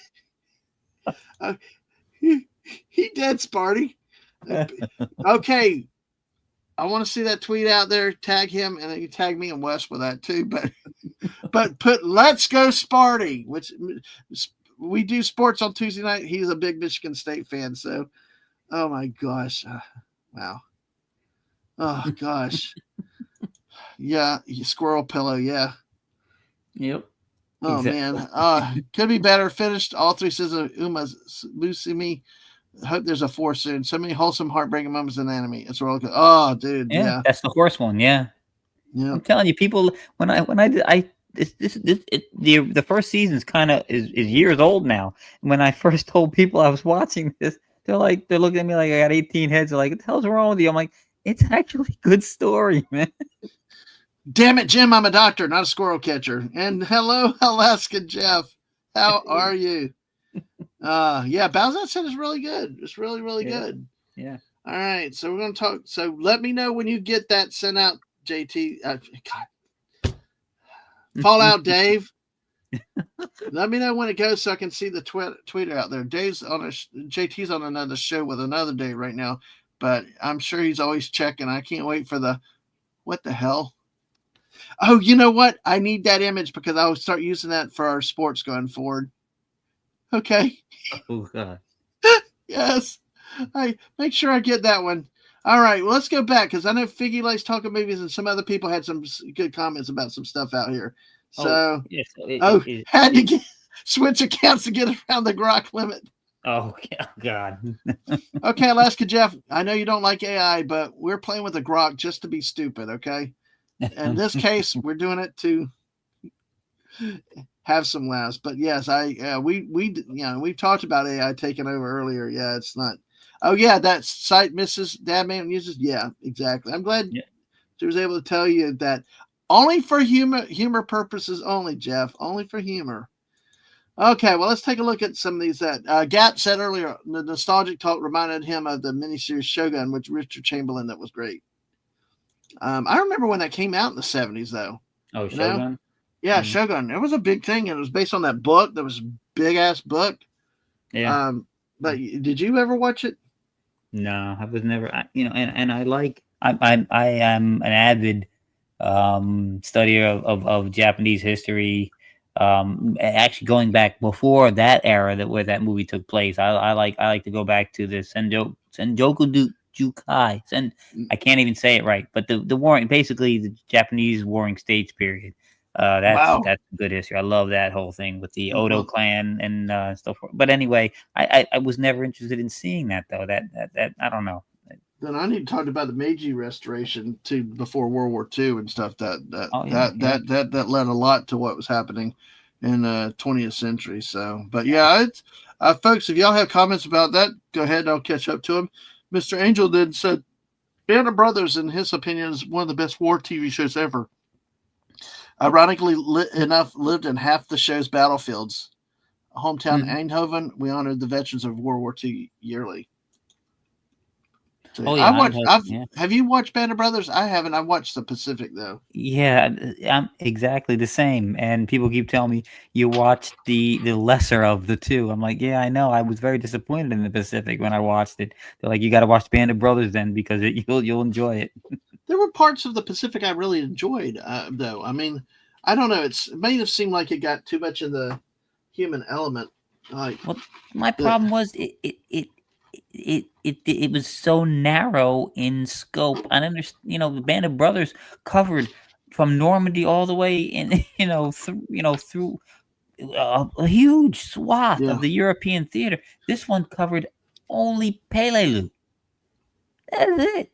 He dead, Sparty. Okay. I want to see that tweet out there. Tag him, and then you tag me and Wes with that too. But put "Let's go Sparty," which we do sports on Tuesday night. He's a big Michigan State fan, so oh my gosh, wow, oh gosh, yeah, squirrel pillow, yeah, yep. Oh man, could be better. Finished all 3 seasons of Uma's Lucimi. Hope there's a 4 soon. So many wholesome, heartbreaking moments in the anime. It's real good. Oh, dude, yeah. That's the horse one. Yeah. I'm telling you, people. When I did, the first season's kind of is years old now. When I first told people I was watching this, they're looking at me like I got 18 heads. They're like, "What the hell's wrong with you?" I'm like, "It's actually a good story, man." Damn it, Jim! I'm a doctor, not a squirrel catcher. And hello, Alaska Jeff. How are you? Yeah, Bowsette said it's really good. It's really, really good. Yeah. All right, so we're gonna talk. So let me know when you get that sent out, JT. God, Fallout Dave. Let me know when it goes so I can see the tweeter out there. Dave's JT's on another show with another day right now, but I'm sure he's always checking. I can't wait for what the hell. Oh, you know what? I need that image because I will start using that for our sports going forward. Okay. Oh God. Yes. I make sure I get that one. All right. Well, let's go back because I know Figgy likes talking movies, and some other people had some good comments about some stuff out here. So, yes. had to switch accounts to get around the grok limit. Oh, God. Okay, Alaska Jeff, I know you don't like AI, but we're playing with a grok just to be stupid, okay? In this case, we're doing it to have some laughs. But yes, we've talked about AI taking over earlier. Yeah, it's not. Oh yeah, that site Mrs. Dadman uses. Yeah, exactly. I'm glad Yeah. she was able to tell you that only for humor purposes only, Jeff. Only for humor. Okay, well, let's take a look at some of these. That Gap said earlier, the nostalgic talk reminded him of the miniseries Shogun, which Richard Chamberlain. That was great. I remember when that came out in the 70s, though. Oh, You know? Shogun. Yeah, Shogun. It was a big thing, and it was based on that book. That was a big ass book. Yeah. But did you ever watch it? No, I was never. And I like. I am an avid studier of Japanese history. Actually, going back before that era where that movie took place, I like to go back to the Senjoku Jukai. I can't even say it right, but the warring, basically the Japanese warring states period. Wow. That's good history. I love that whole thing with the Odo Well, clan and stuff. But anyway, I was never interested in seeing that though. That I don't know. then I need to talk about the Meiji Restoration too, before World War II and stuff. Oh yeah, That led a lot to what was happening in the 20th century. So, but yeah, it's folks. If y'all have comments about that, go ahead and I'll catch up to them. Mr. Angel then said, "Band of Brothers, in his opinion, is one of the best war TV shows ever. Ironically enough, lived in half the show's battlefields. Hometown Eindhoven, we honored the veterans of World War II yearly." So Oh yeah, have you watched Band of Brothers? I haven't. I watched the Pacific though. Yeah, I'm exactly the same. And people keep telling me you watched the lesser of the two. I'm like, yeah, I know. I was very disappointed in the Pacific when I watched it. They're like, you got to watch Band of Brothers then because you'll enjoy it. There were parts of the Pacific I really enjoyed, though. I mean, I don't know. It made it seem like it got too much of the human element. Like, Well, my problem was it was so narrow in scope. I understand, the Band of Brothers covered from Normandy all the way in, through a huge swath yeah, of the European theater. This one covered only Peleliu. That's it.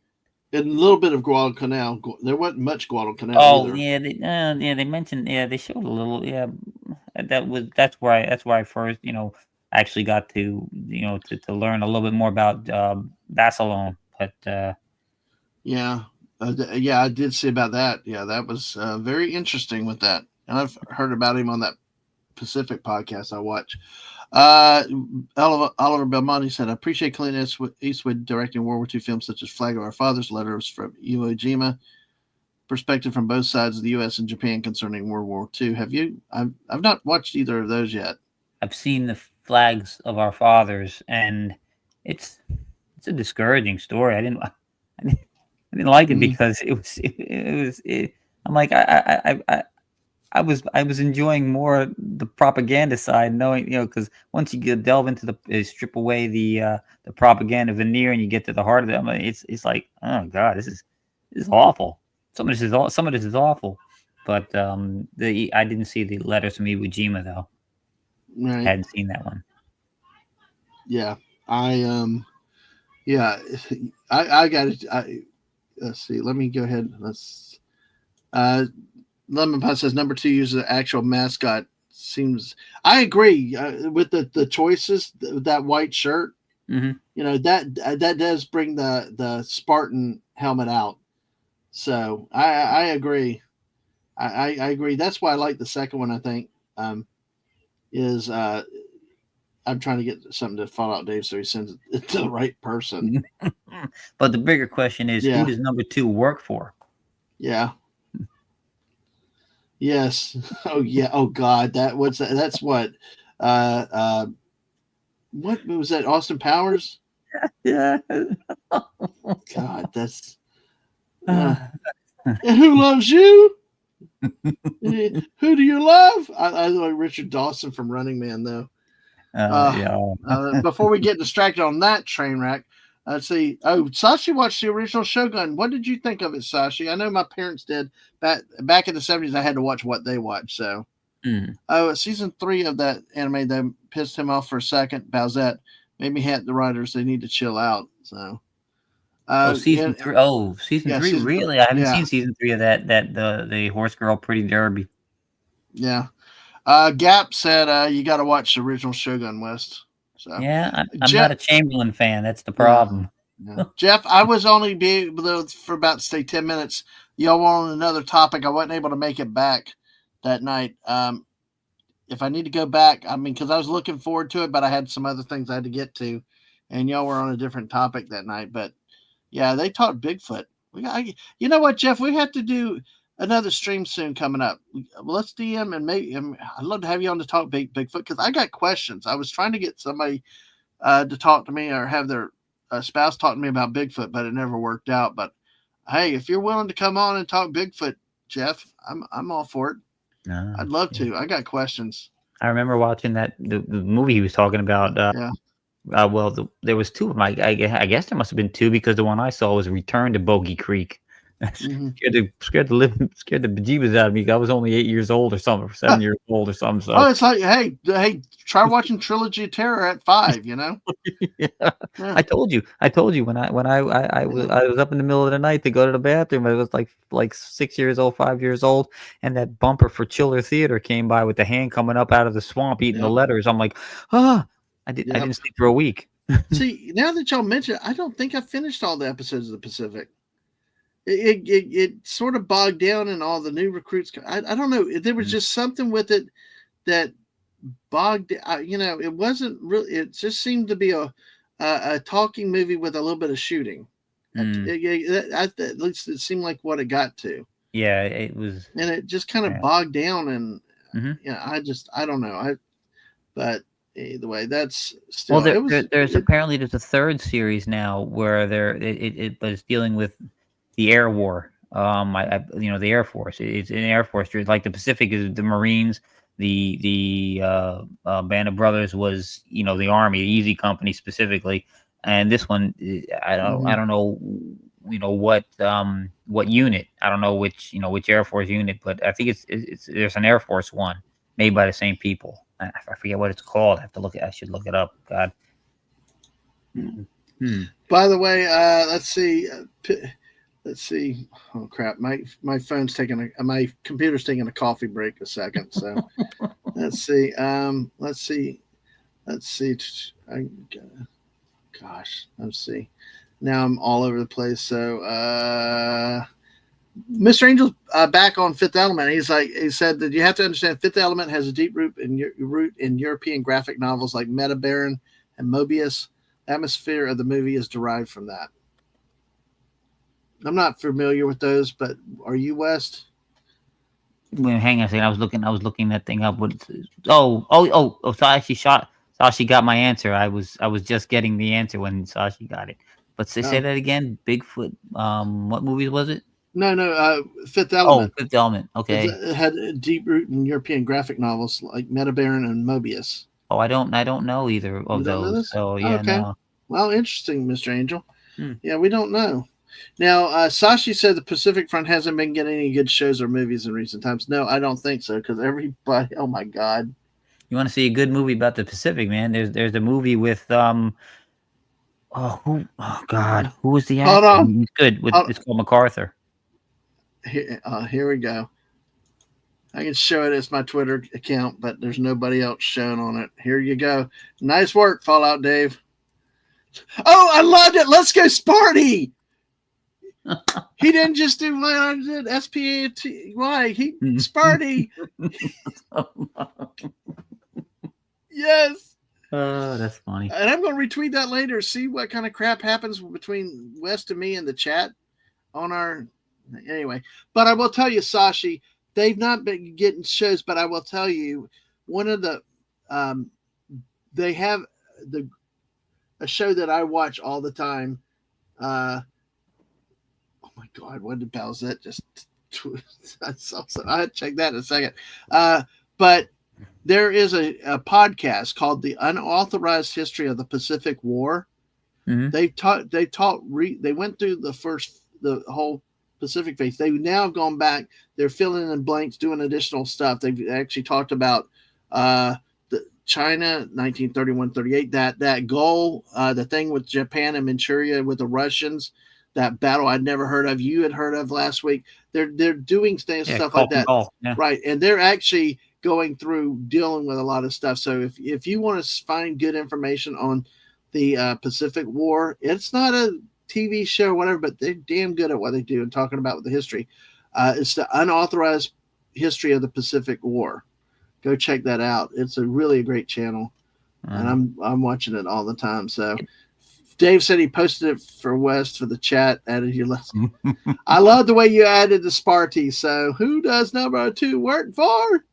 and a little bit of Guadalcanal. There wasn't much Guadalcanal Oh either. yeah, they mentioned, they showed a little, that's where I first actually got to to learn a little bit more about Barcelona, but Yeah, yeah, I did see about that. Yeah, that was very interesting with that, and I've heard about him on that Pacific podcast I watch. Oliver Belmonte said, "I appreciate Clint Eastwood directing World War II films such as Flag of Our Fathers, Letters from Iwo Jima, perspective from both sides of the U.S. and Japan concerning World War II. Have you? I've not watched either of those yet. I've seen the Flags of Our Fathers, and it's a discouraging story. I didn't like it because I'm like I was enjoying more the propaganda side, knowing because once you delve into strip away the propaganda veneer and you get to the heart of it, I mean, it's like, oh god, this is awful. Some of this is awful, but I didn't see the Letters from Iwo Jima though. I Right? hadn't seen that one. Yeah, yeah, I got it. Let's see. Let me go ahead. Lemon Pie says number 2 uses an actual mascot. Seems I agree with the choices. That white shirt, that does bring the Spartan helmet out. So I agree. I agree. That's why I like the second one. I think is I'm trying to get something to follow out Dave so he sends it to the right person. But the bigger question is, who does number 2 work for? Yeah. Yes. Oh yeah. Oh God. What's that? That's what. What was that? Austin Powers. Yeah. God, that's. And who loves you? Who do you love? I like Richard Dawson from Running Man though. Before we get distracted on that train wreck, let's see. Oh, Sashi watched the original Shogun. What did you think of it, Sashi? I know my parents did. Back in the 70s, I had to watch what they watched. So, season 3 of that anime, though, pissed him off for a second. Bowsette made me hate the writers. They need to chill out. So. Season 3. Oh, season 3. Season Really? 3. I haven't seen season 3 of that. The Horse Girl Pretty Derby. Yeah. Gap said you got to watch the original Shogun, West. So yeah, I'm not a Chamberlain fan. That's the problem. Yeah. Jeff, I was only be able to, for about to stay 10 minutes. Y'all were on another topic. I wasn't able to make it back that night. If I need to go back, I mean, because I was looking forward to it, but I had some other things I had to get to, and y'all were on a different topic that night. But yeah, they talked Bigfoot. You know what, Jeff? We have to do another stream soon coming up. Let's DM and maybe I'd love to have you on to talk Bigfoot because I got questions. I was trying to get somebody to talk to me or have their spouse talk to me about Bigfoot, but it never worked out. But hey, if you're willing to come on and talk Bigfoot, Jeff, I'm all for it. No, I'd love to. I got questions. I remember watching the movie he was talking about. There was 2 of them. I guess there must have been 2 because the one I saw was Return to Bogey Creek. Scared the bejeebus out of me. I was only 8 years old or something, or 7 years old or something. So. Oh, it's like, hey, try watching Trilogy of Terror at 5. You know. Yeah. I told you when I was up in the middle of the night to go to the bathroom. I was like 6 years old, 5 years old, and that bumper for Chiller Theater came by with the hand coming up out of the swamp eating the letters. I'm like, I didn't sleep for a week. See, now that y'all mention it, I don't think I finished all the episodes of the Pacific. It sort of bogged down in all the new recruits. I don't know. There was just something with it that bogged. It wasn't really. It just seemed to be a talking movie with a little bit of shooting. At least it seemed like what it got to. Yeah, it was, and it just kind of bogged down. And I don't know. But either way, that's still. There's apparently a 3rd series now where it was dealing with the air war. The Air Force. It's an Air Force. Like the Pacific is the Marines. The Band of Brothers was the Army, the Easy Company specifically, and this one I don't know what unit. I don't know which Air Force unit, but I think it's there's an Air Force one made by the same people. I forget what it's called. I should look it up. God. By the way, let's see. Oh crap! My phone's my computer's taking a coffee break a second. So let's see. Let's see. Let's see. Now I'm all over the place. So Mr. Angel's back on Fifth Element. He said that you have to understand Fifth Element has a deep root in European graphic novels like Meta Baron and Mobius. The atmosphere of the movie is derived from that. I'm not familiar with those, but are you, West? Wait, hang on a second. I was looking that thing up. So Sashi got my answer. I was just getting the answer when Sashi got it. But say that again. Bigfoot. What movies was it? No. Fifth Element. Oh, Fifth Element. Okay. It had a deep root in European graphic novels like Meta Baron and Mobius. Oh, I don't know either of those. So yeah. Okay. No. Well, interesting, Mr. Angel. Yeah, we don't know. Now, Sashi said the Pacific Front hasn't been getting any good shows or movies in recent times. No, I don't think so, because everybody, oh my God. You want to see a good movie about the Pacific, man? There's a movie with who was the actor? Hold on. He's good. It's called MacArthur. Here we go. I can show it as my Twitter account, but there's nobody else shown on it. Here you go. Nice work, Fallout Dave. Oh, I loved it. Let's go, Sparty. He didn't just do SPATY. He Sparty. Yes. Oh, that's funny. And I'm going to retweet that later. See what kind of crap happens between West and me in the chat on our. Anyway, but I will tell you, Sashi, they've not been getting shows, but I will tell you, one of the they have a show that I watch all the time. Oh my God, what did Bowsette just? I had to check that in a second. But there is a podcast called The Unauthorized History of the Pacific War. Mm-hmm. They went through the whole Pacific phase. They've now gone back. They're filling in blanks, doing additional stuff. They've actually talked about China, 1931-38. That goal, the thing with Japan and Manchuria with the Russians, that battle I'd never heard of, you had heard of last week. They're doing stuff like that, yeah. right? And they're actually going through dealing with a lot of stuff. So if you want to find good information on the Pacific War, it's not a TV show or whatever, but they're damn good at what they do and talking about the history. It's the unauthorized history of the Pacific War. Go check that out. It's a really great channel, and I'm watching it all the time. So Dave said he posted it for West for the chat. Added your lesson. I love the way you added the Sparty. So who does number 2 work for?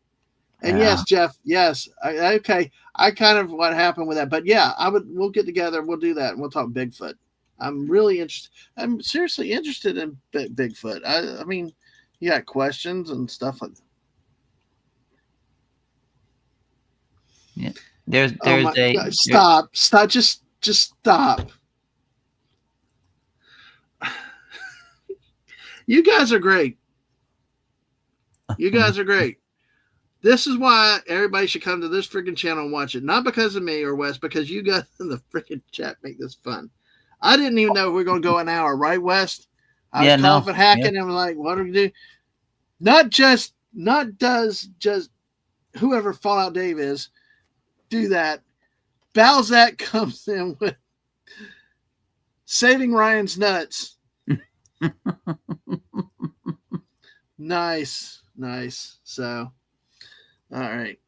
And yes, Jeff. Yes. Okay. I kind of what happened with that, but yeah, we'll get together. We'll do that, and we'll talk Bigfoot. I'm really interested. I'm seriously interested in Bigfoot. I mean, you got questions and stuff like that. Yeah. There's God. Stop. Just stop. You guys are great. You guys are great. This is why everybody should come to this freaking channel and watch it. Not because of me or Wes, because you guys in the freaking chat make this fun. I didn't even know we were going to go an hour, right, Wes? I was coughing, hacking, and I'm like, what do we do? Not does whoever Fallout Dave is do that. Balzac comes in with saving Ryan's nuts. Nice. So, all right.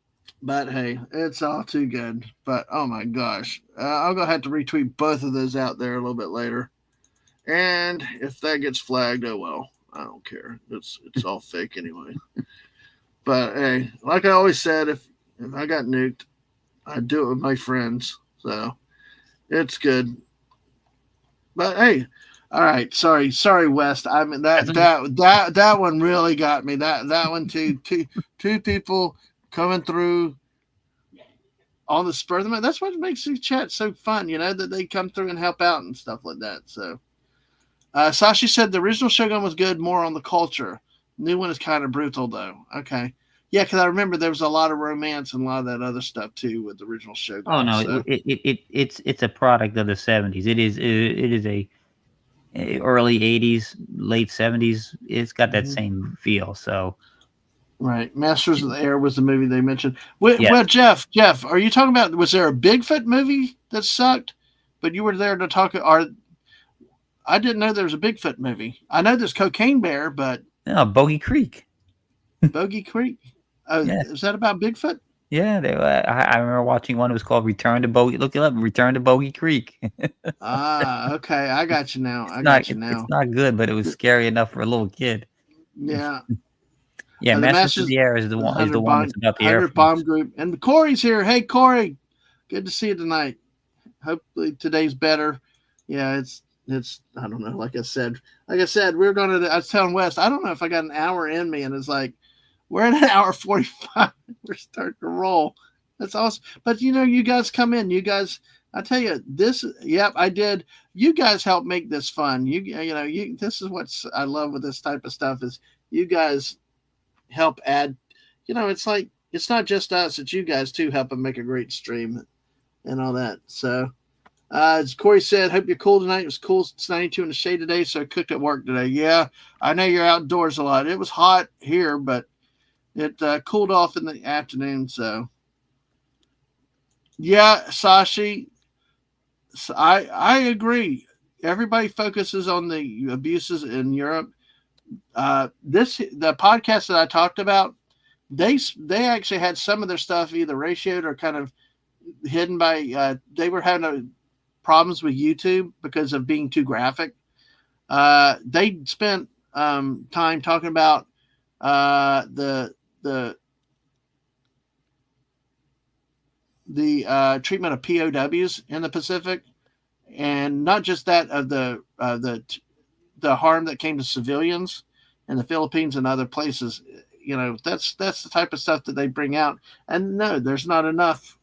But hey, it's all too good. But oh my gosh, I'm gonna have to retweet both of those out there a little bit later. And if that gets flagged, oh well, I don't care. It's all fake anyway. But hey, like I always said, if I got nuked, I'd do it with my friends. So it's good. But hey, all right. Sorry, West. I mean that one really got me. That one too. Two people coming through on the spur of the moment. That's what makes the chat so fun, that they come through and help out and stuff like that. So Sashi said the original Shogun was good, more on the culture. New one is kind of brutal though. Okay. Yeah, because I remember there was a lot of romance and a lot of that other stuff too with the original Shogun. Oh no, so. It's a product of the 70s. It is a early 80s, late 70s. It's got that same feel. So right, Masters of the Air was the movie they mentioned. Well, Jeff, are you talking about? Was there a Bigfoot movie that sucked? But you were there to talk. Or I didn't know there was a Bigfoot movie. I know there's Cocaine Bear, but no, Bogey Creek. Bogey Creek. Oh, yeah. Is that about Bigfoot? Yeah, I remember watching one. It was called Return to Bogey. Look it up. Return to Bogey Creek. Okay. I got you now. It's not good, but it was scary enough for a little kid. Yeah. Yeah, Masters of the Air is the one that's about the Air Bomb Group. And Corey's here. Hey, Corey. Good to see you tonight. Hopefully today's better. Yeah, it's I don't know. Like I said, I was telling Wes, I don't know if I got an hour in me, and it's like, we're at an hour 45. We're starting to roll. That's awesome. But you guys come in. You guys, I tell you, this. Yep, I did. You guys help make this fun. This is what I love with this type of stuff is you guys help add. It's like it's not just us. It's you guys too helping make a great stream and all that. So, as Corey said, hope you're cool tonight. It was cool. It's 92 in the shade today, so I cooked at work today. Yeah, I know you're outdoors a lot. It was hot here, but it cooled off in the afternoon, so yeah, Sashi, I agree. Everybody focuses on the abuses in Europe. The podcast that I talked about, they actually had some of their stuff either ratioed or kind of hidden by. They were having problems with YouTube because of being too graphic. They spent time talking about the treatment of POWs in the Pacific, and not just that of the harm that came to civilians in the Philippines and other places. That's the type of stuff that they bring out. And no, there's not enough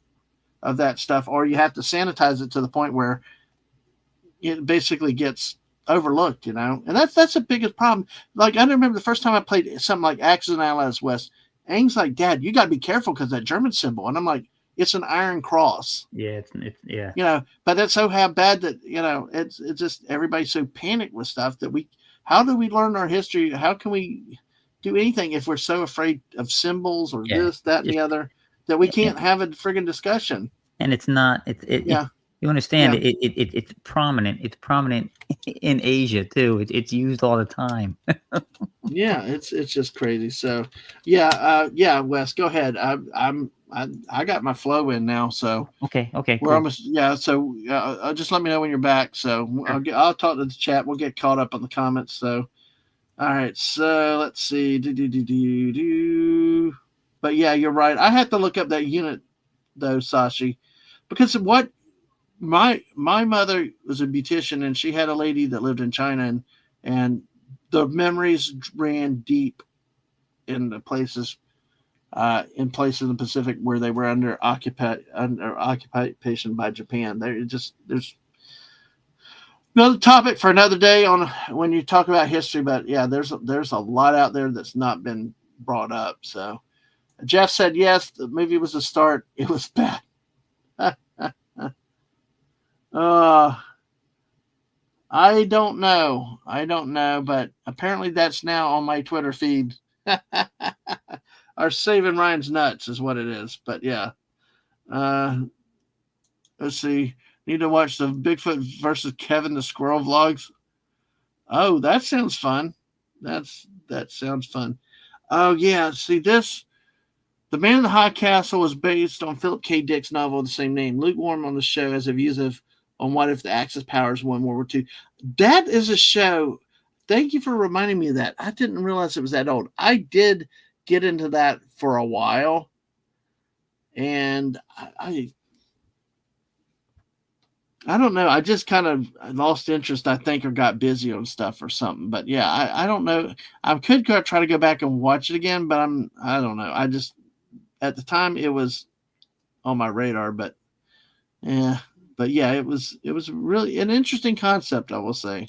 of that stuff, or you have to sanitize it to the point where it basically gets overlooked, and that's the biggest problem. Like, I remember the first time I played something like Axis and Allies West, Aang's like, Dad, you got to be careful because that German symbol. And I'm like, it's an iron cross. Yeah, it's yeah. You know, but that's so bad that, you know, it's just everybody's so panicked with stuff that how do we learn our history? How can we do anything if we're so afraid of symbols or this, that, and the other, that we can't have a friggin' discussion? And it's not. Yeah. You understand? Yeah. It's prominent. It's prominent in Asia too. It's used all the time. Yeah, it's just crazy. So, yeah, Wes, go ahead. I got my flow in now, so Okay, we're cool. almost So just let me know when you're back. So I'll talk to the chat. We'll get caught up on the comments. So, all right. So let's see. But yeah, you're right. I had to look up that unit though, Sashi, because what my mother was a beautician, and she had a lady that lived in China, and the memories ran deep in the places in the Pacific where they were under occupation by Japan. There's another topic for another day on when you talk about history, but yeah, there's a lot out there that's not been brought up. So Jeff said yes, the movie was a start. It was bad. I don't know, but apparently that's now on my Twitter feed. Our Saving Ryan's Nuts is what it is. But yeah, let's see. Need to watch the Bigfoot versus Kevin the Squirrel vlogs. Oh, that sounds fun. That sounds fun. Oh yeah, see this. The Man in the High Castle was based on Philip K. Dick's novel of the same name. Lukewarm on the show as a views on what if the Axis powers won World War II. That is a show. Thank you for reminding me of that. I didn't realize it was that old. I did get into that for a while, and I don't know. I just kind of lost interest, I think, or got busy on stuff or something. But yeah, I don't know. I could try to go back and watch it again, but I don't know. I just at the time it was on my radar, but yeah. But yeah, it was really an interesting concept, I will say.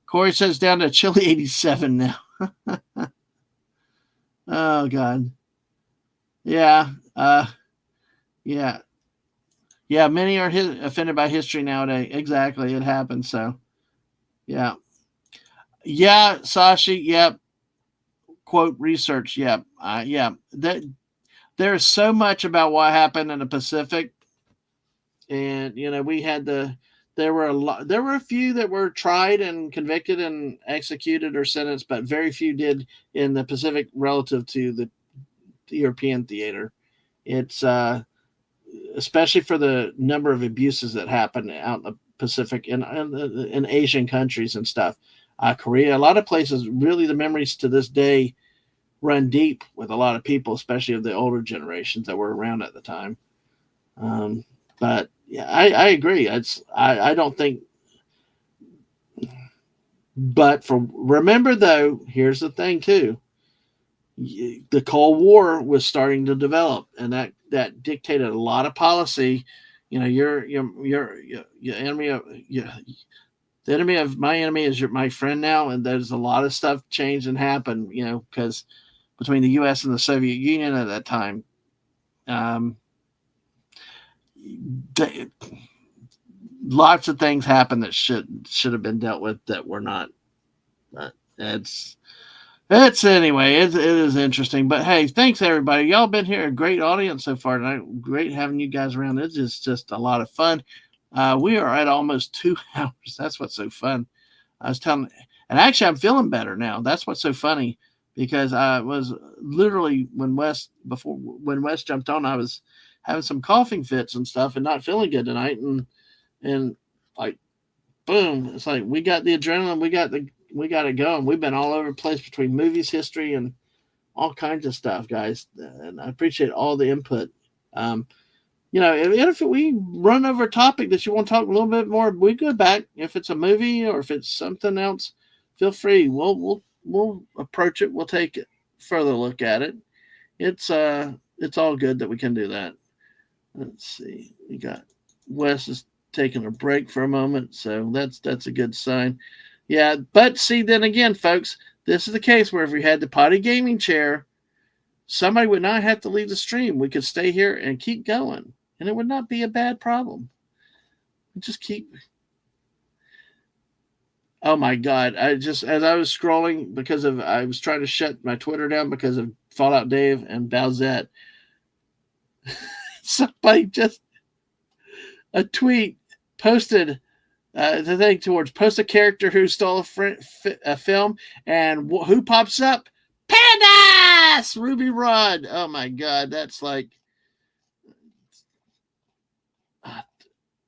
Corey says down to chilly 87 now. Oh God. Yeah. Yeah. Yeah. Many are offended by history nowadays. Exactly. It happens. So yeah. Yeah. Sashi. Yep. Quote research. Yep. Yeah. There is so much about what happened in the Pacific. And, you know, there were a few that were tried and convicted and executed or sentenced, but very few did in the Pacific relative to the European theater. It's, especially for the number of abuses that happened out in the Pacific and in Asian countries and stuff. Korea, a lot of places, really the memories to this day run deep with a lot of people, especially of the older generations that were around at the time. But yeah, I agree. I don't think. But remember though, here's the thing too. The Cold War was starting to develop, and that dictated a lot of policy. You know, your enemy of the enemy of my enemy is my friend now, and there's a lot of stuff changed and happened. You know, because between the U.S. and the Soviet Union at that time. Lots of things happened that should have been dealt with that were not. But it's anyway. It is interesting. But hey, thanks everybody. Y'all been here a great audience so far tonight. Great having you guys around. It's just a lot of fun. We are at almost 2 hours. That's what's so fun. I was telling, and actually I'm feeling better now. That's what's so funny, because I was literally when Wes jumped on, I was having some coughing fits and stuff and not feeling good tonight. And like, boom, it's like, we got the adrenaline, we got it going. We've been all over the place between movies, history, and all kinds of stuff, guys. And I appreciate all the input. You know, if we run over a topic that you want to talk a little bit more, we go back. If it's a movie or if it's something else, feel free. We'll approach it. We'll take a further look at it. It's all good that we can do that. Let's see. We got Wes is taking a break for a moment, so that's a good sign. Yeah, but see, then again, folks, this is the case where if we had the potty gaming chair, somebody would not have to leave the stream. We could stay here and keep going, and it would not be a bad problem. Just keep. Oh my God! As I was scrolling I was trying to shut my Twitter down because of Fallout Dave and Bowsette. Somebody just a tweet posted the thing towards post a character who stole a film, and who pops up? Pandas! Ruby Rod. Oh my God, that's like.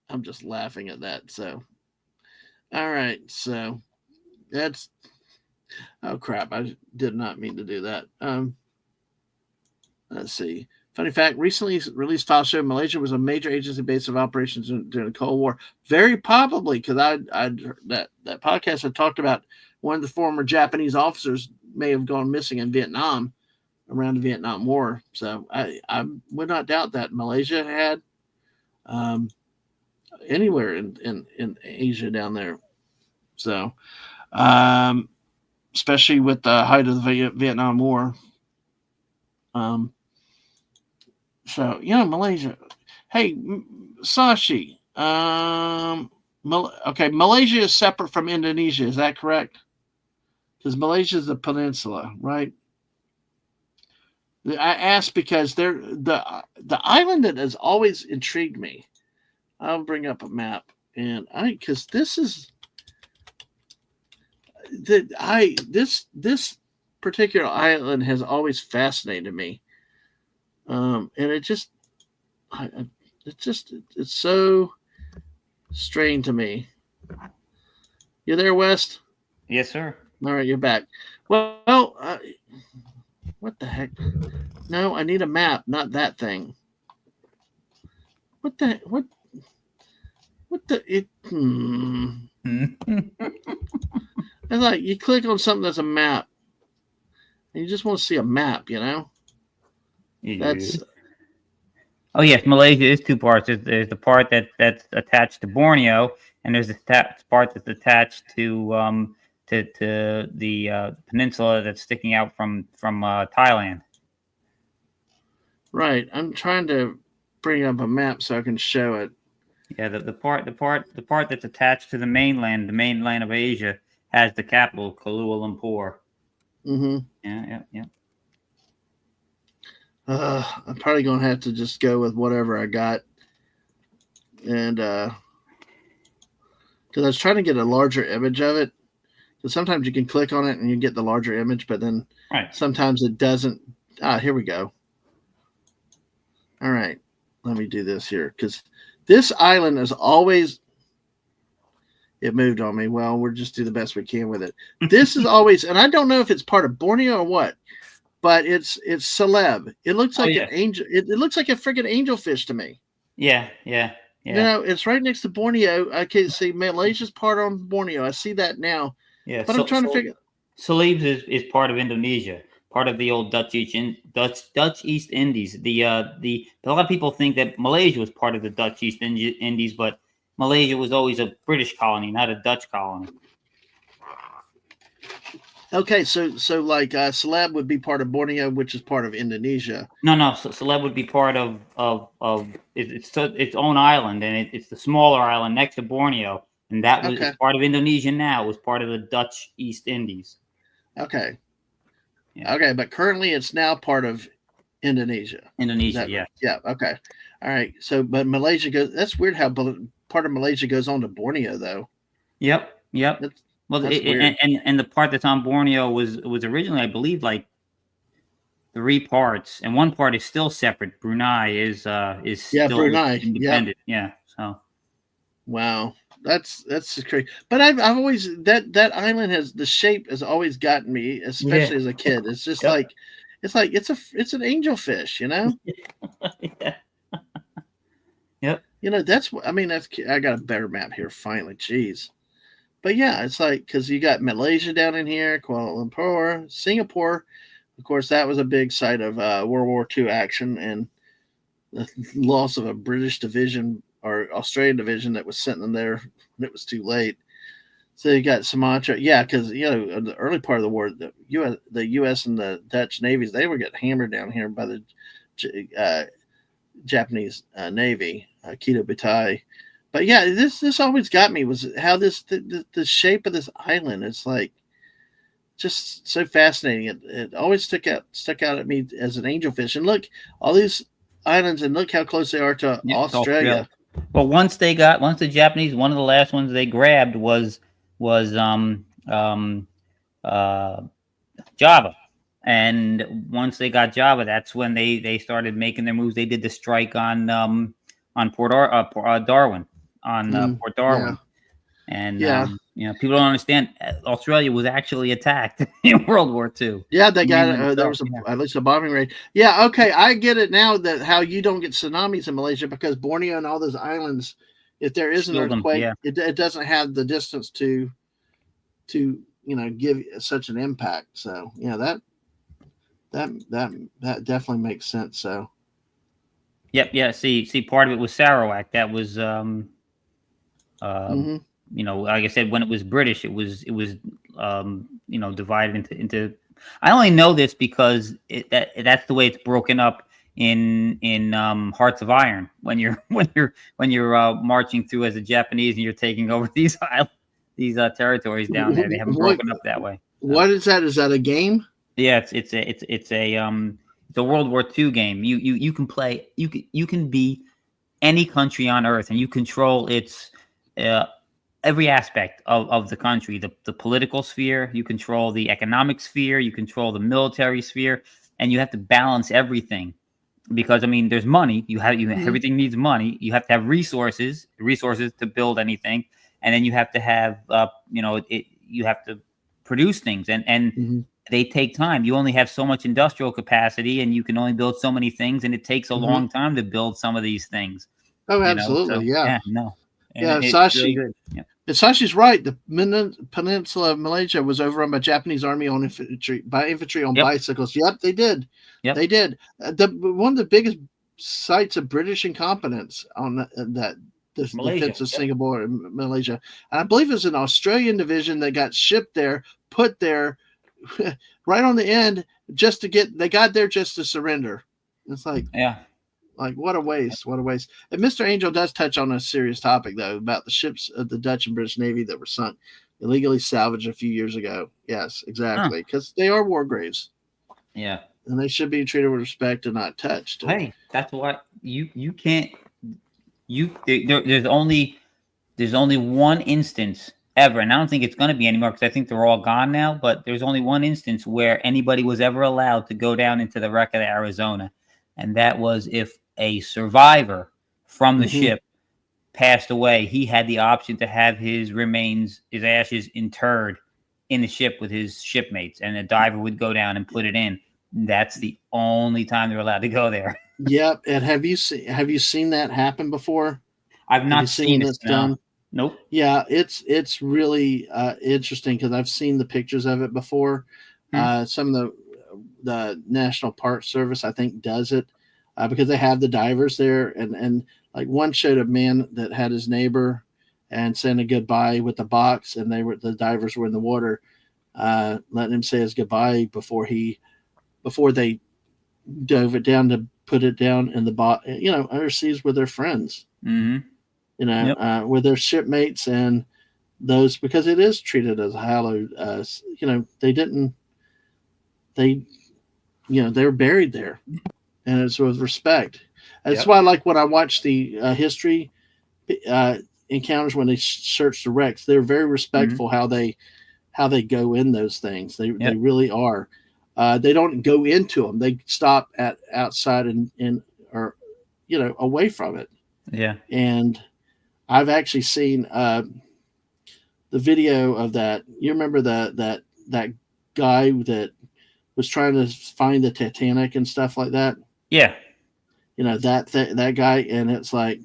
I'm just laughing at that. So, all right. So, that's. Oh crap! I did not mean to do that. Let's see. Funny fact: recently released file show Malaysia was a major agency base of operations during the Cold War. Very probably, because that podcast had talked about one of the former Japanese officers may have gone missing in Vietnam around the Vietnam War. So I would not doubt that Malaysia had anywhere in Asia down there. So, especially with the height of the Vietnam War. So, Malaysia. Hey, Sashi. Okay, Malaysia is separate from Indonesia. Is that correct? Because Malaysia is a peninsula, right? I asked because they're the island that has always intrigued me. I'll bring up a map, and because this is this particular island has always fascinated me. And it's so strange to me. You there, West? Yes, sir. All right, you're back. Well, what the heck? No, I need a map, not that thing. What the? It? It's like you click on something that's a map, and you just want to see a map, Yeah. That's. Oh yes, Malaysia is two parts. There's the part that's attached to Borneo, and there's the part that's attached to the peninsula that's sticking out from Thailand. Right. I'm trying to bring up a map so I can show it. Yeah, the part that's attached to the mainland of Asia, has the capital, Kuala Lumpur. Mm-hmm. Yeah. I'm probably gonna have to just go with whatever I got, and because I was trying to get a larger image of it. Because sometimes you can click on it and you get the larger image, but then sometimes it doesn't. Here we go. All right, let me do this here because this island is always. It moved on me. Well, we'll just do the best we can with it. This is always, and I don't know if it's part of Borneo or what. But it's celeb. It looks like an angel. It looks like a freaking angelfish to me. Yeah. It's right next to Borneo. I can see Malaysia's part on Borneo. I see that now. Yeah, but I'm trying to figure. Celebes is part of Indonesia, part of the old Dutch East Indies. A lot of people think that Malaysia was part of the Dutch East Indies, but Malaysia was always a British colony, not a Dutch colony. Okay, so like Celeb would be part of Borneo, which is part of Indonesia. No. Celeb would be part of its own island, and it's the smaller island next to Borneo, and that was part of Indonesia. Now it was part of the Dutch East Indies. Okay. Yeah. Okay, but currently it's now part of Indonesia. Yeah. Yeah. Okay. All right. So, but Malaysia goes. That's weird how part of Malaysia goes on to Borneo, though. Yep. Well, and the part that's on Borneo was originally, I believe, like 3 parts, and one part is still separate. Brunei is still Brunei independent. Yeah. So. Wow, that's crazy. But I've always that island the shape has always gotten me, especially as a kid. It's just like it's an angelfish, Yeah. Yep. That's I got a better map here finally. Jeez. But yeah, it's like because you got Malaysia down in here, Kuala Lumpur, Singapore. Of course, that was a big site of World War II action and the loss of a British division or Australian division that was sent in there when it was too late. So you got Sumatra, yeah, because in the early part of the war, the U.S. and the Dutch navies, they were getting hammered down here by the uh, Japanese Navy, Kido Butai. But yeah, this always got me was how the shape of this island is like just so fascinating. It always stuck out at me as an angelfish. And look, all these islands, and look how close they are to Australia. Well, once the Japanese, one of the last ones they grabbed was Java. And once they got Java, that's when they started making their moves. They did the strike on Port Darwin, Port Darwin. Yeah. And people don't understand. Australia was actually attacked in World War II. Yeah, they got there was at least a bombing raid. Yeah, okay, I get it now that how you don't get tsunamis in Malaysia because Borneo and all those islands, if there is an earthquake, it doesn't have the distance to give such an impact. So that definitely makes sense. So. Yep. Yeah. See, part of it was Sarawak. That was like I said, when it was British, it was divided into. I only know this because that's the way it's broken up in Hearts of Iron when you're marching through as a Japanese and you're taking over these territories down there. They haven't broken up that way. What is that? Is that a game? Yeah, it's a World War II game. You can play. You can be any country on Earth, and you control its every aspect of the country. The political sphere, you control the economic sphere, you control the military sphere, and you have to balance everything. Because there's money. Everything needs money. You have to have resources to build anything, and then you have to have you have to produce things, and they take time. You only have so much industrial capacity, and you can only build so many things, and it takes a long time to build some of these things. Oh, absolutely, yeah. And Sashi. really good. Sashi's right. The peninsula of Malaysia was overrun by Japanese army on infantry on bicycles. Yep, they did. Yep. They did. One of the biggest sites of British incompetence on the defense of Singapore and Malaysia. And I believe it was an Australian division that got shipped there, put there right on the end they got there just to surrender. It's like, what a waste. What a waste. And Mr. Angel does touch on a serious topic, though, about the ships of the Dutch and British Navy that were sunk, illegally salvaged a few years ago. Yes, exactly. Because they are war graves. Yeah. And they should be treated with respect and not touched. Hey, that's why you can't. There's only one instance ever, and I don't think it's going to be anymore because I think they're all gone now. But there's only one instance where anybody was ever allowed to go down into the wreck of the Arizona, and that was if a survivor from the ship passed away. He had the option to have his ashes interred in the ship with his shipmates, and a diver would go down and put it in. That's the only time they're allowed to go there. Yep. And have you seen that happen before? I've not seen this done. Nope. Yeah, it's really interesting because I've seen the pictures of it before. Some of the National Park Service, I think, does it because they have the divers there, and like one showed a man that had his neighbor and saying a goodbye with the box, and the divers were in the water, letting him say his goodbye before they dove it down to put it down in the underseas with their friends. With their shipmates and those, because it is treated as hallowed. They were buried there, and it's with respect. That's why, like when I watched the history encounters when they search the wrecks, they're very respectful how they go in those things. They really are. They don't go into them. They stop outside and away from it. Yeah. And I've actually seen the video of that. You remember that guy that was trying to find the Titanic and stuff like that? Yeah. That guy, and it's like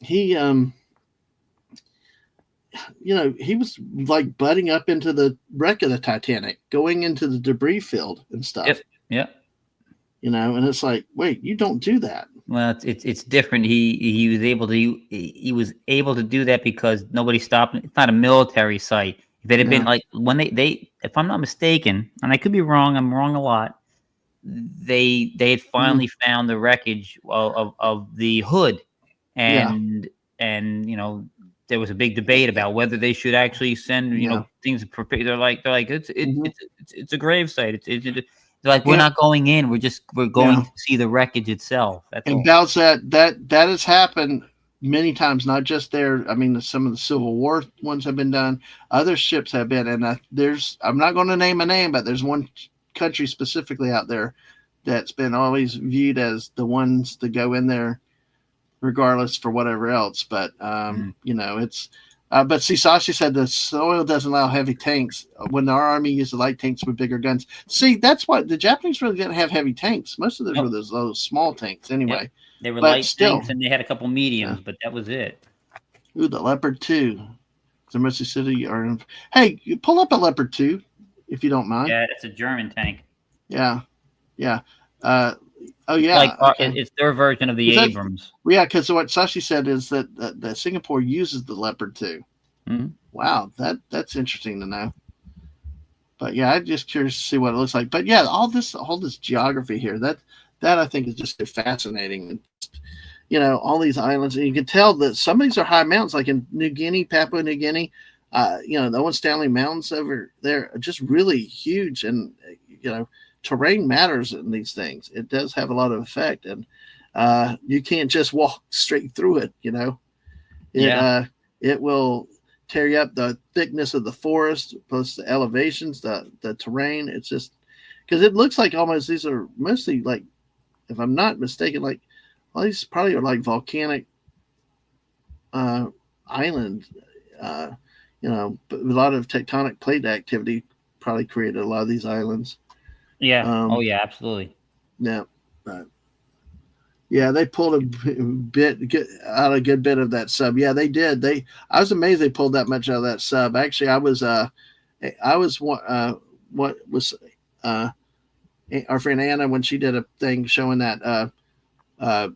he was like butting up into the wreck of the Titanic, going into the debris field and stuff. Yep. And it's like, wait, you don't do that. Well, it's different. He was able to do that because nobody stopped him. It's not a military site. If it had been No. like when they if I'm not mistaken, and I could be wrong, I'm wrong a lot. They had finally found the wreckage of the hood, Yeah. and there was a big debate about whether they should actually send Yeah. things. They're like Mhm. it's a grave site. They're like, we're Yeah. not going in. We're going Yeah. to see the wreckage itself. That's And all. Bow's that has happened many times, not just there. I mean, some of the Civil War ones have been done. Other ships have been, and I'm not going to name a name, but there's one country specifically out there that's been always viewed as the ones that go in there regardless for whatever else. But it's. But see, Sashi said the soil doesn't allow heavy tanks. When our army uses light tanks with bigger guns. See, that's what the Japanese really didn't have heavy tanks. Most of those were those small tanks anyway. Yep. They were But light still, tanks, and they had a couple mediums, but that was it. Ooh, the Leopard 2. The Mercy City are. Hey, you pull up a Leopard 2 if you don't mind. Yeah, it's a German tank. Yeah. Oh yeah, it's their version of the Abrams. Yeah, because what Sashi said is that Singapore uses the Leopard 2. Mm-hmm. Wow, that's interesting to know. But yeah, I'm just curious to see what it looks like. But yeah, all this geography here, that I think is just fascinating. All these islands, and you can tell that some of these are high mountains, like in New Guinea, Papua New Guinea. The Owen Stanley Mountains over there are just really huge, and terrain matters in these things. It does have a lot of effect, and you can't just walk straight through it. It will tear you up. The thickness of the forest, plus the elevations, the terrain. It's just because it looks like almost these are mostly like, if I'm not mistaken, like all these probably are like volcanic island. But a lot of tectonic plate activity probably created a lot of these islands. Yeah. Yeah, absolutely. Yeah. But yeah, they pulled a good bit of that sub. Yeah, they did. I was amazed they pulled that much out of that sub. Actually, I was what was our friend Anna, when she did a thing showing that a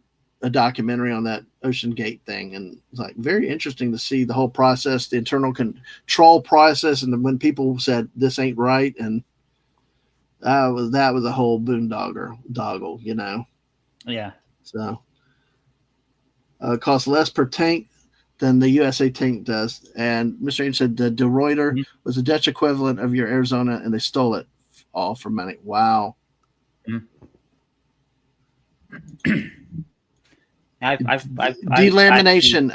documentary on that Ocean Gate thing, and it's like very interesting to see the whole process, the internal control process, and when people said this ain't right, and that was a whole boondoggle, Yeah. So costs less per tank than the USA tank does. And Mr. Ames said the De Ruyter was the Dutch equivalent of your Arizona, and they stole it all for money. Wow. Delamination.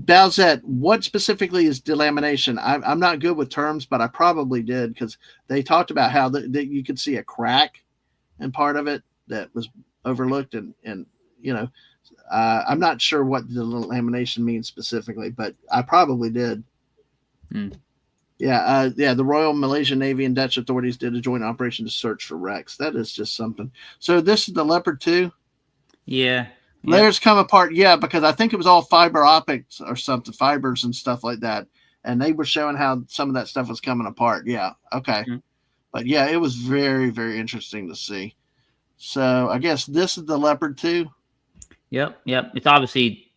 Bowsette, what specifically is delamination? I'm not good with terms, but I probably did, because they talked about how that you could see a crack in part of it that was overlooked, and I'm not sure what delamination means specifically, but I probably did. Yeah, the Royal Malaysian Navy and Dutch authorities did a joint operation to search for wrecks. That is just something. So this is the Leopard 2? Yeah. Layers come apart, because I think it was all fiber optics or something, fibers and stuff like that. And they were showing how some of that stuff was coming apart. Yeah, okay. But yeah, it was very, very interesting to see. So I guess this is the Leopard 2? Yep. It's obviously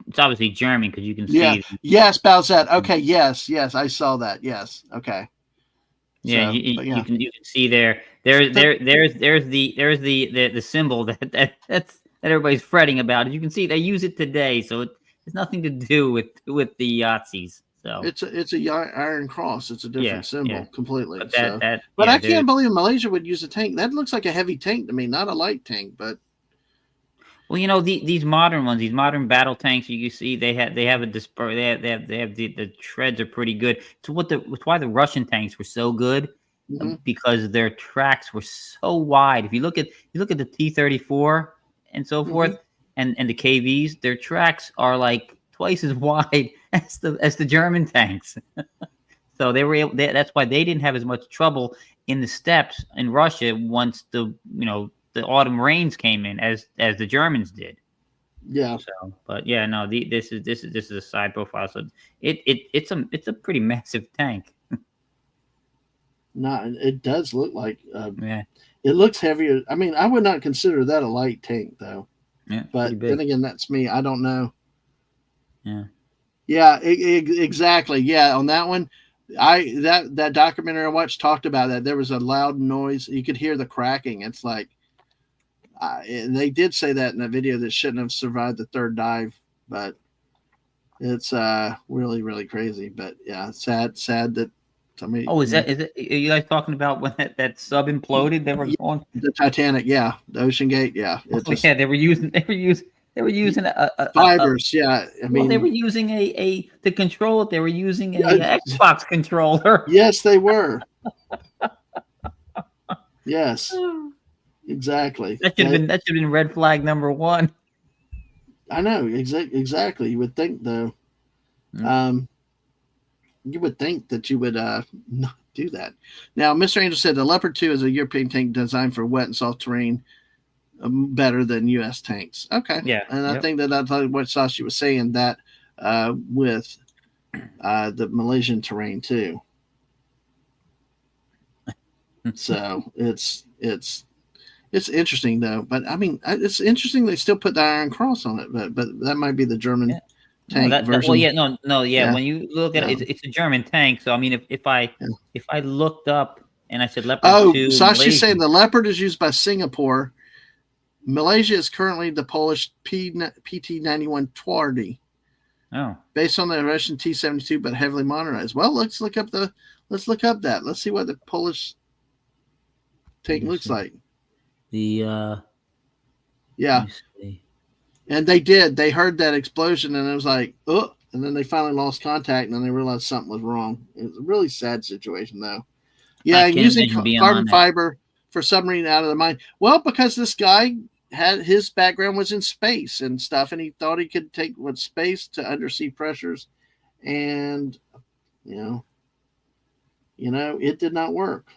German, because you can see. Yeah. Yes, Bowsette. Okay. Yes. I saw that. Yes. Okay. Yeah, so, you can see there's the symbol that's everybody's fretting about. As you can see, they use it today, so it's nothing to do with the Yahtzees. So it's a iron cross. It's a different symbol completely. But I can't believe Malaysia would use a tank. That looks like a heavy tank to me, not a light tank. But well, these modern ones, these modern battle tanks, you see they have the treads are pretty good. It's why the Russian tanks were so good, because their tracks were so wide. If you look at the T-34 and so forth, and the KVs, their tracks are like twice as wide as the German tanks. So they were able. That's why they didn't have as much trouble in the steppes in Russia once the autumn rains came in as the Germans did. Yeah. So, but yeah, no. This is a side profile. So it's a pretty massive tank. not. It does look like. Yeah. It looks heavier. I mean, I would not consider that a light tank though. Yeah. But then again, that's me. I don't know. Yeah. Yeah, exactly. Yeah, on that one, that documentary I watched talked about that. There was a loud noise. You could hear the cracking. It's like, and they did say that in the video that shouldn't have survived the third dive, but it's really really crazy. But yeah, sad that. Somebody, Oh, is it? Are you guys talking about when that sub imploded? They were going the Titanic, yeah, the Ocean Gate, yeah. Yeah, they were using fibers, yeah. I mean, they were using a to control it. They were using a Xbox controller. Yes, they were. Yes, exactly. That should have been red flag number 1. I know exactly. You would think though. You would think that you would not do that. Now, Mr. Angel said the Leopard 2 is a European tank designed for wet and soft terrain, better than U.S. tanks. Okay. Yeah. And I think that's what Sashi was saying, that with the Malaysian terrain too. So it's interesting though. But I mean, it's interesting they still put the Iron Cross on it, but that might be the German tank version. When you look at it, it's a German tank. So I mean, if I looked up and I said Leopard 2, Sashi's saying the Leopard is used by Singapore. Malaysia is currently the Polish PT-91 Twardy. Oh, based on the Russian T-72, but heavily modernized. Well, let's look up that. Let's see what the Polish tank looks like. Yeah. And they heard that explosion and it was like, oh, and then they finally lost contact and then they realized something was wrong. It was a really sad situation though. Yeah, using carbon fiber for submarine out of the mine. Well, because this guy had his background was in space and stuff, and he thought he could take space to undersea pressures, and you know, it did not work.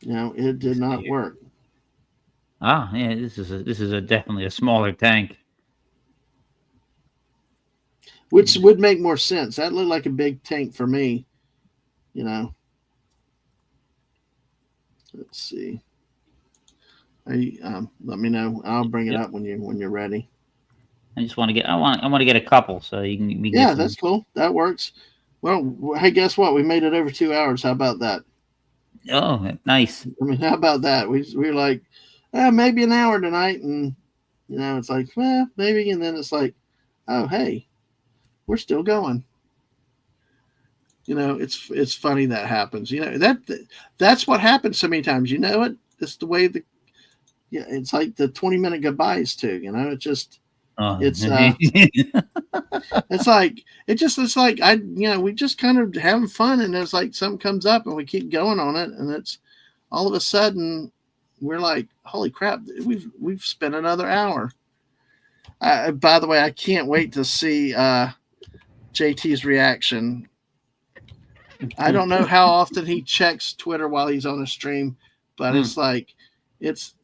It did not work. Ah, yeah, this is definitely a smaller tank. Which would make more sense. That looked like a big tank for me. Let's see. Let me know. I'll bring it up when you're ready. I just want to get. I want to get a couple, so you can. Yeah, that's cool. That works. Well, hey, guess what? We made it over 2 hours. How about that? Oh, nice. I mean, how about that? We're like, maybe an hour tonight, and it's like, well, maybe, and then it's like, oh, hey, we're still going. It's funny that happens. That's what happens so many times. It's the way it's like the 20-minute goodbyes too. It's just. It's it's like we just kind of having fun, and there's like something comes up and we keep going on it, and it's all of a sudden we're like, holy crap, we've spent another hour. By the way, I can't wait to see JT's reaction. I don't know how often he checks Twitter while he's on a stream, but it's like it's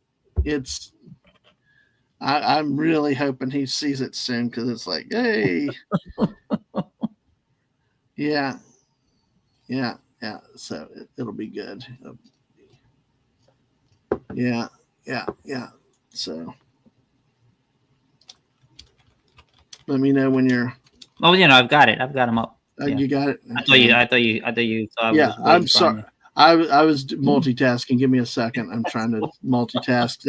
I'm really hoping he sees it soon, because it's like, hey, yeah. So it'll be good. Yeah. So let me know when you're. Oh, I've got it. I've got them up. You got it. I thought you. Yeah, I'm sorry. I was multitasking. Give me a second. I'm trying to multitask.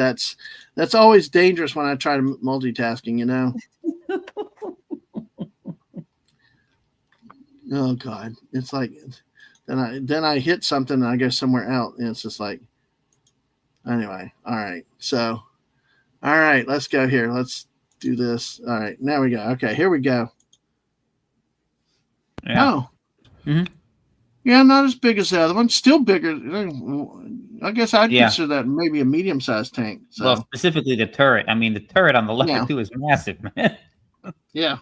That's always dangerous when I try to multitasking, Oh God. It's like then I hit something and I go somewhere else, and it's just like, anyway. All right. So all right, let's go here. Let's do this. All right, now we go. Okay, here we go. Yeah. Oh. Mm-hmm. Yeah, not as big as the other one. Still bigger. I guess I'd consider that maybe a medium-sized tank. So. Well, specifically the turret. I mean, the turret on the Leopard 2 is massive, man. Yeah.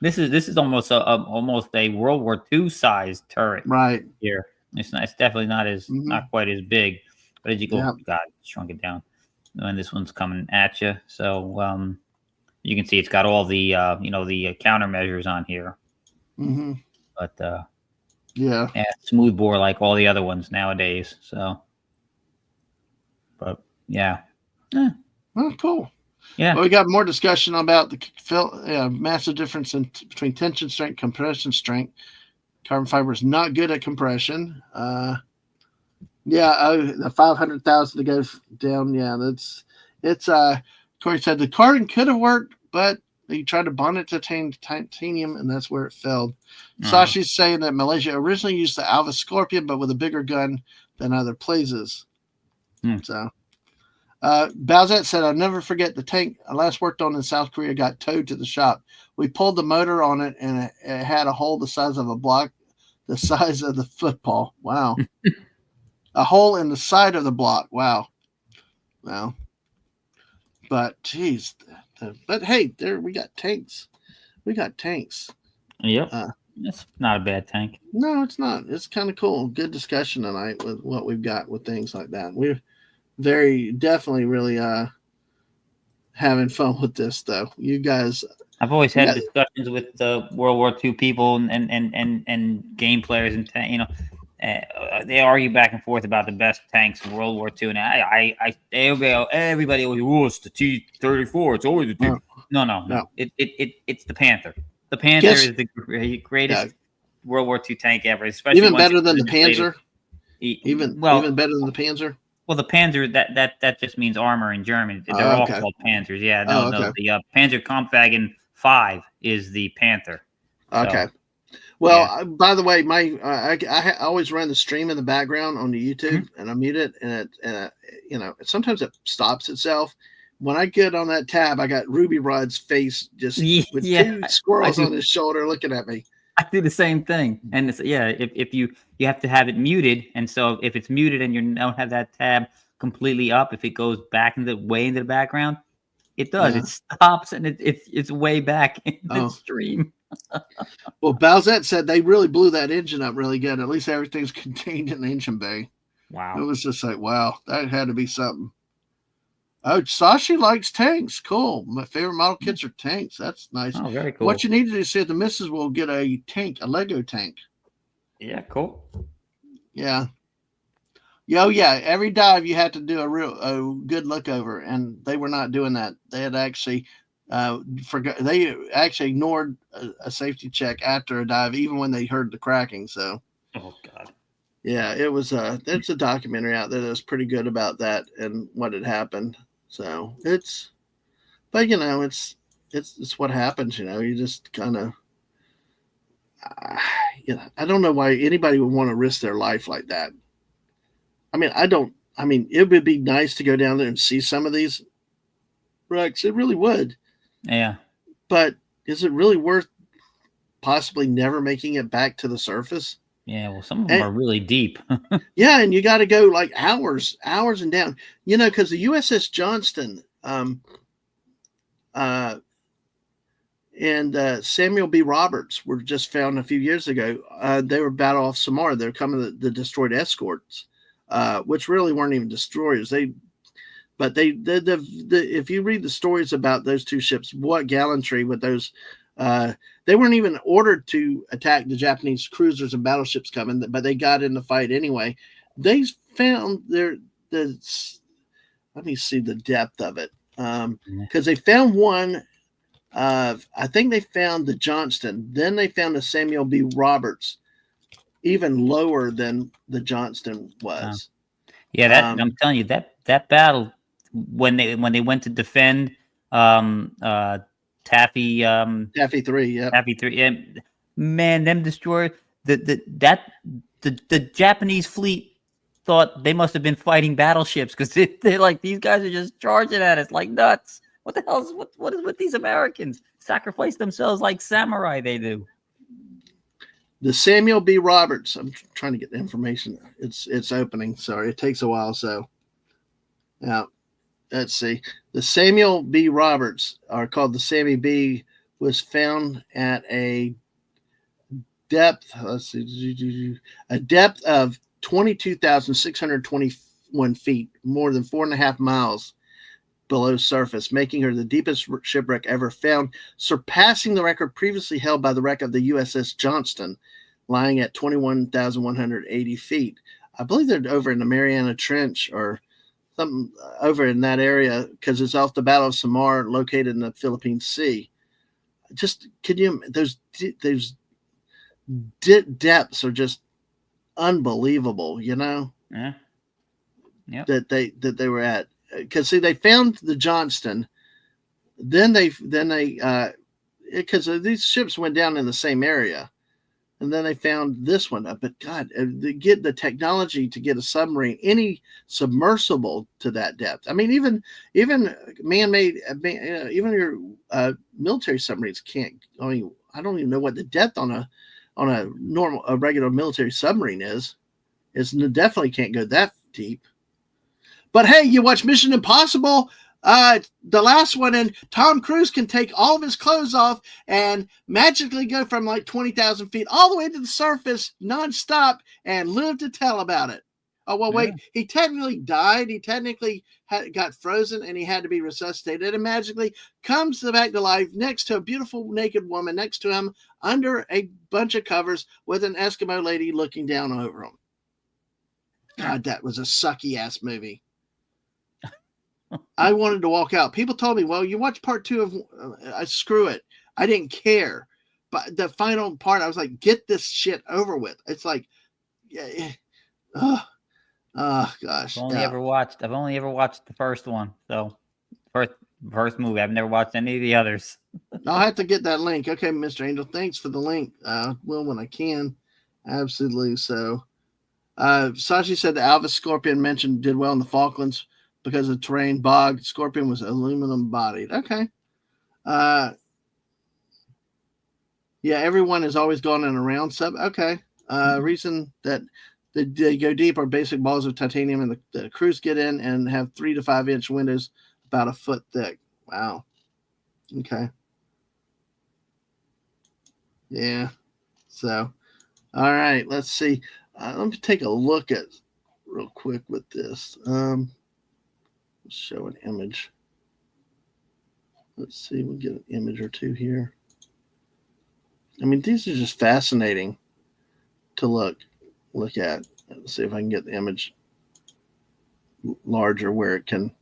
This is almost a World War II sized turret. Right. Here. It's definitely not quite as big. But as you go, God, shrunk it down. And this one's coming at you. So you can see it's got all the the countermeasures on here. Mm-hmm. But Yeah. Yeah, smooth bore like all the other ones nowadays. So, but yeah. Oh, cool. Yeah. Well, we got more discussion about the massive difference between tension strength, compression strength. Carbon fiber is not good at compression. The 500,000 to go down. Yeah, it's. Corey said the carbon could have worked, but he tried to bond it to titanium, and that's where it failed. Sashi's saying that Malaysia originally used the Alva Scorpion, but with a bigger gun than other places. So. Bowsette said, I'll never forget the tank I last worked on in South Korea got towed to the shop. We pulled the motor on it, and it had a hole the size of a block, the size of the football. Wow. A hole in the side of the block. Wow. But, geez. But, hey, there we got tanks. Yep. It's not a bad tank. No, it's not. It's kind of cool. Good discussion tonight with what we've got with things like that. We're definitely really having fun with this, though. You guys, I've always had discussions with the World War II people and game players, and they argue back and forth about the best tanks in World War II. And everybody always, it's the T-34. It's always the T. No. It's the Panther. The Panther is the greatest World War II tank ever. Especially even better than the Panzer. Even better than the Panzer. Well, the Panzer, that just means armor in German. They're all called Panzers. Yeah, no. The Panzer Kampfwagen 5 is the Panther. Okay. So, well, by the way, I always run the stream in the background on the YouTube, and I mute it, and sometimes it stops itself. When I get on that tab, I got Ruby Rod's face just with two squirrels on his shoulder looking at me. I do the same thing, and it's, if you have to have it muted, and so if it's muted and you don't have that tab completely up, if it goes back into the background, it does. It stops and it's way back in the stream. Well, Bowsette said they really blew that engine up really good. At least everything's contained in the engine bay. Wow, it was just like, wow, that had to be something. Oh, Sashi likes tanks. Cool. My favorite model kits are tanks. That's nice. Oh, very cool. What you need to do is see if the missus will get a Lego tank. Yeah, cool. Yeah. Every dive you had to do a good look over, and they were not doing that. They had actually they actually ignored a safety check after a dive, even when they heard the cracking. So, oh god. Yeah, it was. There's a documentary out there that's pretty good about that and what had happened. So it's what happens. You just kind of. I don't know why anybody would want to risk their life like that. I mean, it would be nice to go down there and see some of these wrecks. It really would. Yeah. But is it really worth possibly never making it back to the surface? Yeah, well, some of them are really deep. Yeah, and you got to go like hours and down. Because the USS Johnston and Samuel B. Roberts were just found a few years ago. They were battled off Samar. They're coming the destroyed escorts, which really weren't even destroyers. If you read the stories about those two ships, what gallantry with those. They weren't even ordered to attack the Japanese cruisers and battleships coming, but they got in the fight anyway. They found let me see the depth of it. Because they found one, I think they found the Johnston, then they found the Samuel B. Roberts, even lower than the Johnston was. Yeah, I'm telling you, that battle, when they went to defend Taffy 3, yeah. Taffy 3. Yeah, man, them destroyers. The Japanese fleet thought they must have been fighting battleships because they're like, these guys are just charging at us like nuts. What the hell what is with these Americans? Sacrifice themselves like samurai they do. The Samuel B. Roberts. I'm trying to get the information. It's opening. Sorry, it takes a while. So, now. Let's see. The Samuel B. Roberts, are called the Sammy B, was found at a depth. Let's see, a depth of 22,621 feet, more than 4.5 miles below surface, making her the deepest shipwreck ever found, surpassing the record previously held by the wreck of the USS Johnston, lying at 21,180 feet. I believe they're over in the Mariana Trench or something over in that area because it's off the Battle of Samar, located in the Philippine Sea. Just can you those depths are just unbelievable, you know. Yeah. Yep. That they were at, because see, they found the Johnston, then they because these ships went down in the same area, and then they found this one. But God, they get the technology to get a submarine, any submersible to that depth. I mean, even man-made, even your military submarines can't. I mean, I don't even know what the depth on a regular military submarine is. It's definitely can't go that deep. But hey, you watch Mission Impossible, the last one, and Tom Cruise can take all of his clothes off and magically go from like 20,000 feet all the way to the surface nonstop and live to tell about it. Oh, well, wait, he technically died. He technically got frozen and he had to be resuscitated, and magically comes back to life next to a beautiful naked woman next to him under a bunch of covers with an Eskimo lady looking down over him. God, that was a sucky ass movie. I wanted to walk out. People told me, well, you watch part 2 of screw it. I didn't care. But the final part, I was like, get this shit over with. It's like, gosh. I've only ever watched the first one. So first movie. I've never watched any of the others. I'll have to get that link. Okay, Mr. Angel, thanks for the link. Will, when I can. Absolutely. So Sashi said the Alvis Scorpion mentioned did well in the Falklands because of terrain. Bog Scorpion was aluminum bodied. Okay. Yeah, everyone has always gone in a round sub. Okay. Reason that they go deep are basic balls of titanium, and the crews get in and have 3 to 5 inch windows about a foot thick. Wow. Okay. Yeah. So, all right, let's see. Let me take a look at real quick with this. Show an image. Let's see. We'll get an image or two here. I mean, these are just fascinating to look at. Let's see if I can get the image larger where it can.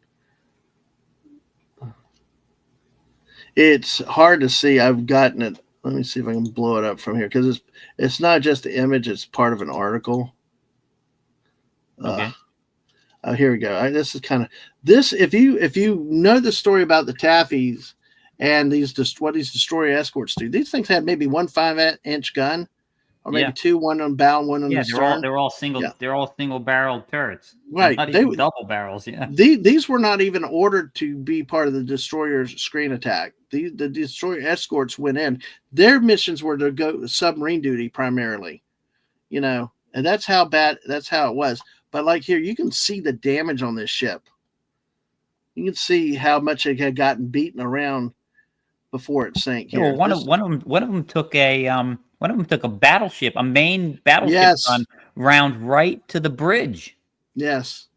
It's hard to see. I've gotten it. Let me see if I can blow it up from here, because it's not just the image; it's part of an article. Okay. Here we go. This is kind of this. If you know the story about the Taffies and what these destroyer escorts do, these things had maybe 1 5-inch gun, or maybe 2, one on bow, one on the stern. They're all single. Yeah. They're all single-barreled turrets. Right. Not even double barrels. Yeah. These were not even ordered to be part of the destroyer's screen attack. The destroyer escorts went in. Their missions were to go submarine duty primarily, you know, and that's how it was. But like here, you can see the damage on this ship. You can see how much it had gotten beaten around before it sank. Here. Well, one of them took a battleship, a main battleship gun, round right to the bridge. Yes.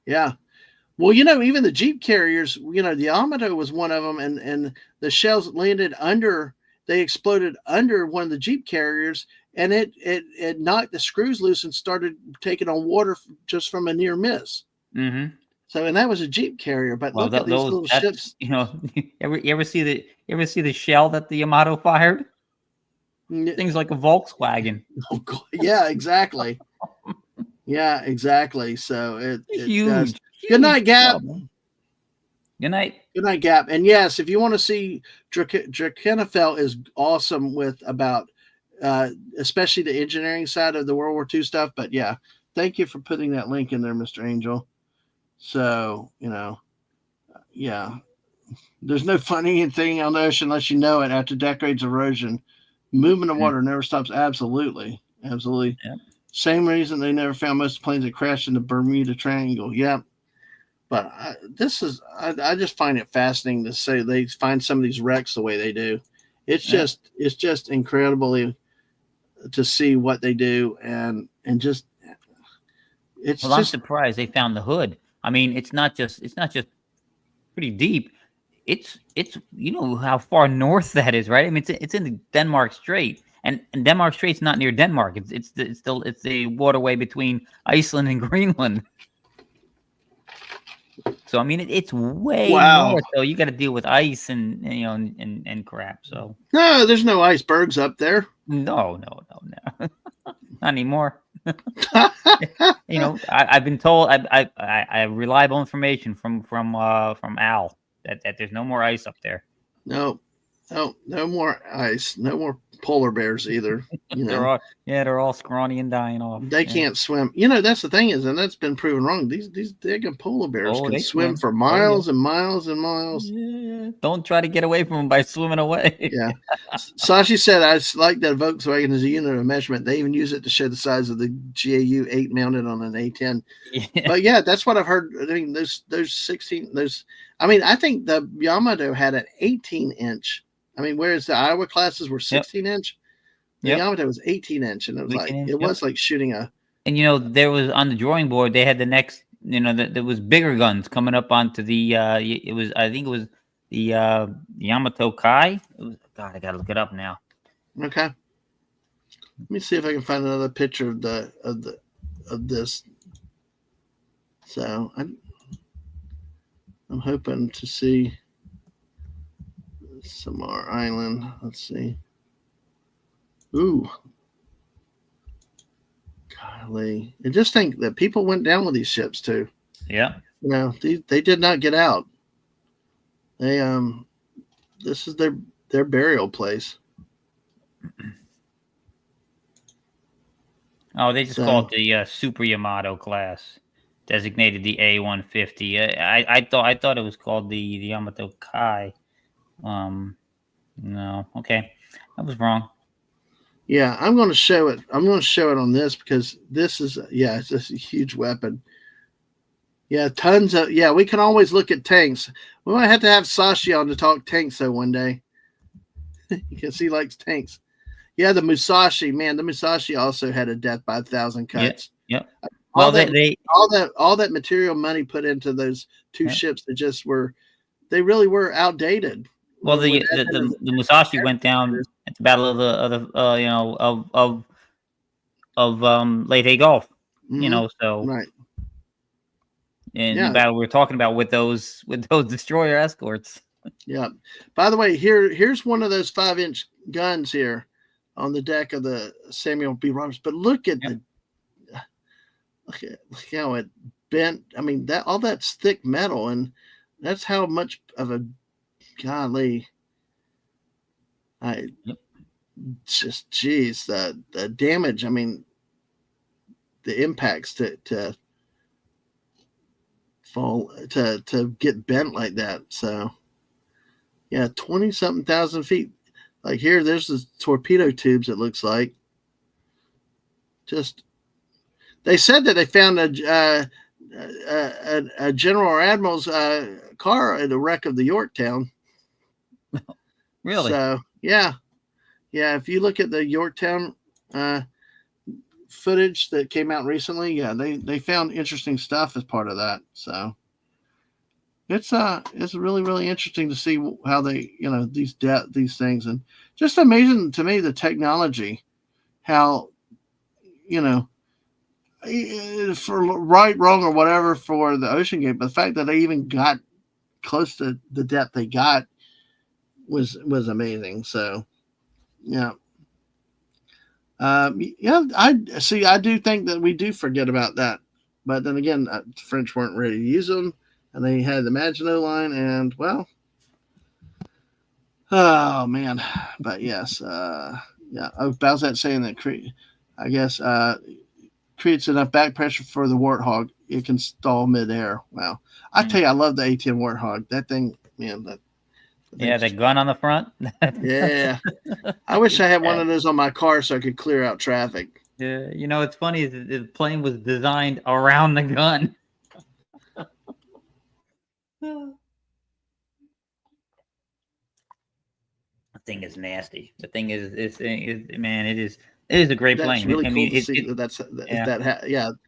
Yeah. Well, you know, even the Jeep carriers, you know, the Yamato was one of them, and the shells landed they exploded under one of the Jeep carriers, and it knocked the screws loose and started taking on water just from a near miss. Mm-hmm. So, and that was a Jeep carrier, but look at these little ships. You know, you ever see the shell that the Yamato fired? Things like a Volkswagen. Oh, God. Yeah, exactly. Yeah, exactly. So it's huge. Good night, Gap. Good night. Good night, Gap. And yes, if you want to see Drakenfell is awesome with about especially the engineering side of the World War II stuff. But yeah, thank you for putting that link in there, Mr. Angel. So, you know, yeah, there's no funny thing on the ocean unless you know it. After decades of erosion, movement of water never stops. Absolutely. Yeah. Same reason they never found most of the planes that crashed in the Bermuda Triangle. Yeah. But I just find it fascinating to say they find some of these wrecks the way they do. It's just incredible to see what they do, and just it's. Well, I'm surprised they found the hood. I mean, it's not just pretty deep. It's you know how far north that is, right? I mean, it's in the Denmark Strait, and Denmark Strait's not near Denmark. It's the waterway between Iceland and Greenland. So I mean, it's way north. So you got to deal with ice and and crap. So no, there's no icebergs up there. No, not anymore. I've been told. I have reliable information from Al that there's no more ice up there. No more ice. No more polar bears either. They're all scrawny and dying off. They can't swim. That's the thing is, and that's been proven wrong. These daggone polar bears can swim for miles and miles and miles. Yeah. Don't try to get away from them by swimming away. Yeah. Sashi said, I like that Volkswagen as a unit of measurement. They even use it to show the size of the GAU 8 mounted on an A10. Yeah. But yeah, that's what I've heard. I mean, those 16, I think the Yamato had an 18-inch. I mean, whereas the Iowa classes were 16-inch, the Yamato was 18-inch, and it was was like shooting a. And there was on the drawing board they had the next. There was bigger guns coming up onto the. I think it was the Yamato Kai. God, I gotta look it up now. Okay. Let me see if I can find another picture of this. So I'm hoping to see. Samar Island. Let's see. Ooh. Golly. I just think that people went down with these ships too. Yeah. They did not get out. They this is their burial place. Oh, they just called it the Super Yamato class, designated the A150. I thought it was called the Yamato Kai. No, okay, I was wrong. Yeah, I'm going to show it. I'm going to show it on this because this is it's just a huge weapon. Yeah, tons of we can always look at tanks. We might have to have Sashi on to talk tanks though one day. Because he likes tanks. Yeah, the Musashi, man, the Musashi also had a death by 1,000 cuts. Yep. All that material money put into those two ships that just were, they really were outdated. Well, the Musashi went down at the Battle of Leyte Gulf. Mm-hmm. So right. And the battle we were talking about with those destroyer escorts. Yeah. By the way, here's one of those 5-inch guns here on the deck of the Samuel B. Roberts. But look at look how it bent. I mean, all that's thick metal, and that's how much of a golly. Just geez, the damage. I mean, the impacts to fall to get bent like that. So yeah, 20-something thousand feet. Like here, there's the torpedo tubes. It looks like. Just they said that they found a general or admiral's car at the wreck of the Yorktown. Really? So yeah. If you look at the Yorktown footage that came out recently, they found interesting stuff as part of that. So it's really, really interesting to see how they these things, and just amazing to me the technology, how for right, wrong, or whatever for the Ocean Gate, but the fact that they even got close to the depth they got was amazing. So I do think that we do forget about that, but then again, the French weren't ready to use them, and they had the Maginot Line, and well, oh man, but yes, Balzat saying that creates enough back pressure for the Warthog, it can stall midair. Wow, I tell you, I love the A-10 Warthog. That thing, man, the gun on the front. Yeah. I wish I had one of those on my car so I could clear out traffic. Yeah, it's funny. The plane was designed around the gun. The thing is nasty. The thing is man, it is a great plane. Really cool to see that.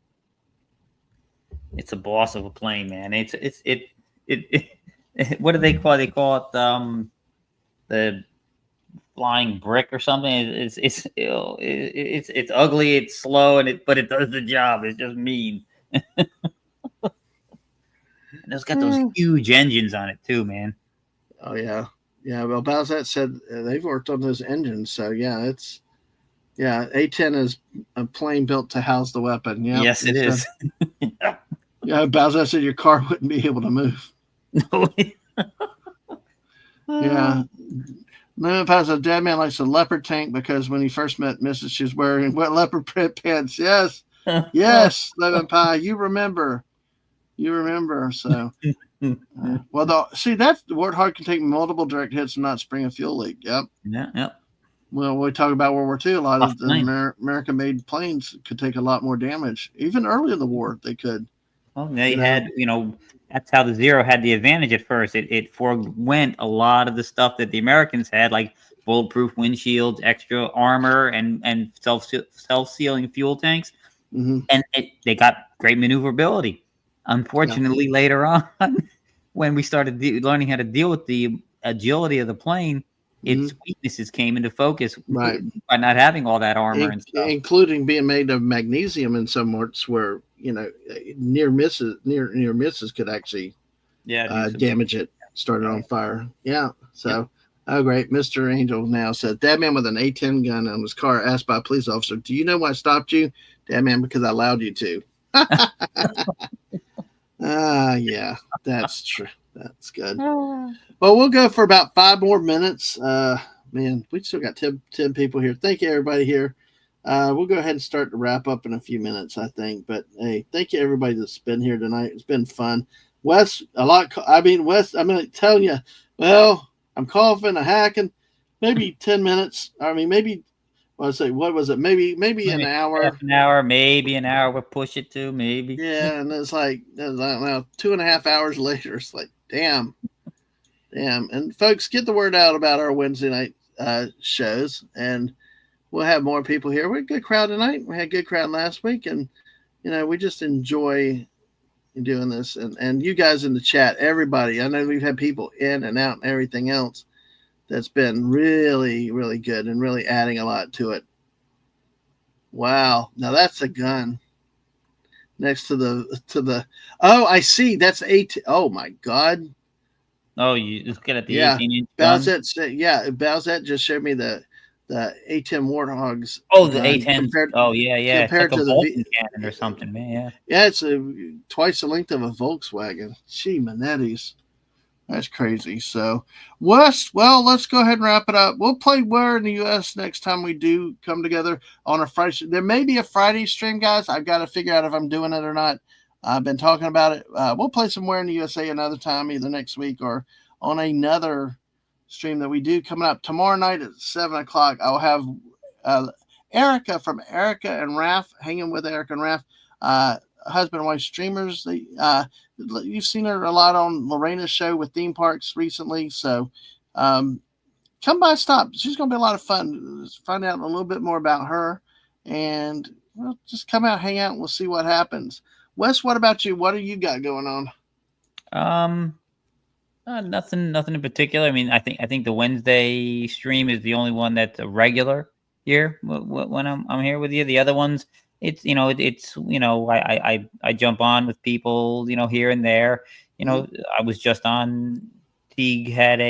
It's a boss of a plane, man. It what do they call it? They call it the flying brick or something. It's it's ugly, it's slow, but it does the job. It's just mean. And it's got those huge engines on it too, man. Oh yeah, yeah. Well, Bowsette said they've worked on those engines, so yeah, it's A10 is a plane built to house the weapon. Yeah, Yes, it is. Yeah, Bowsette said your car wouldn't be able to move. No. Yeah. No, Pastor Dadman likes a leopard tank because when he first met Mrs., she was wearing wet leopard print pants. Yes, yes, Lemon Pie, you remember. So, see, that's the Warthog can take multiple direct hits and not spring a fuel leak. Yep. Yeah. Well, we talk about World War II. A lot of the American-made planes could take a lot more damage. Even early in the war, they could. Well, they had, that's how the Zero had the advantage at first. It forewent a lot of the stuff that the Americans had, like bulletproof windshields, extra armor, and self-sealing fuel tanks. Mm-hmm. And they got great maneuverability. Unfortunately, later on, when we started learning how to deal with the agility of the plane, its weaknesses came into focus by not having all that armor and stuff, including being made of magnesium in some parts where near misses could actually damage it, start it on fire. Yeah. So, oh great, Mr. Angel now said, "Dadman with an A10 gun on his car asked by a police officer, 'Do you know why I stopped you?' Dadman, because I allowed you to." Yeah, that's true. That's good. Well, we'll go for about 5 more minutes. Man, we still got 10 people here. Thank you, everybody here. We'll go ahead and start to wrap up in a few minutes, I think. But hey, thank you, everybody that's been here tonight. It's been fun. Wes, Wes, I'm telling you, well, I'm coughing, I'm hacking, maybe 10 minutes. I mean, maybe, what was it? Maybe an hour. Half an hour, maybe an hour. We'll push it to maybe. Yeah, and it's like, now 2.5 hours later, it's like, damn. And folks, get the word out about our Wednesday night shows, and we'll have more people here. We're a good crowd tonight. We had a good crowd last week, and we just enjoy doing this. And you guys in the chat, everybody, I know we've had people in and out and everything else. That's been really, really good and really adding a lot to it. Wow. Now that's a gun next to the oh, I see. That's 8. Oh my God. Oh, you just get at the 18-inch gun? Bowsette just showed me the A10 Warthogs. Oh, the A10. Compared to the Vulcan cannon or something, man. Yeah, it's twice the length of a Volkswagen. Gee, Manettis. That's crazy. So, Wes, well, let's go ahead and wrap it up. We'll play Where in the U.S. next time we do come together on a Friday. There may be a Friday stream, guys. I've got to figure out if I'm doing it or not. I've been talking about it. We'll play some Where in the USA another time, either next week or on another stream that we do coming up tomorrow night at 7 o'clock. I'll have Erica from Erica and Raph, hanging with Erica and Raph. Husband and wife streamers. You've seen her a lot on Lorena's show with theme parks recently. So come by, stop. She's going to be a lot of fun. Let's find out a little bit more about her, and just come out, hang out, and we'll see what happens. Wes, what about you? What do you got going on? Nothing in particular. I mean, I think the Wednesday stream is the only one that's a regular here when I'm here with you. The other ones, it's I jump on with people, here and there. I was just on. Teague had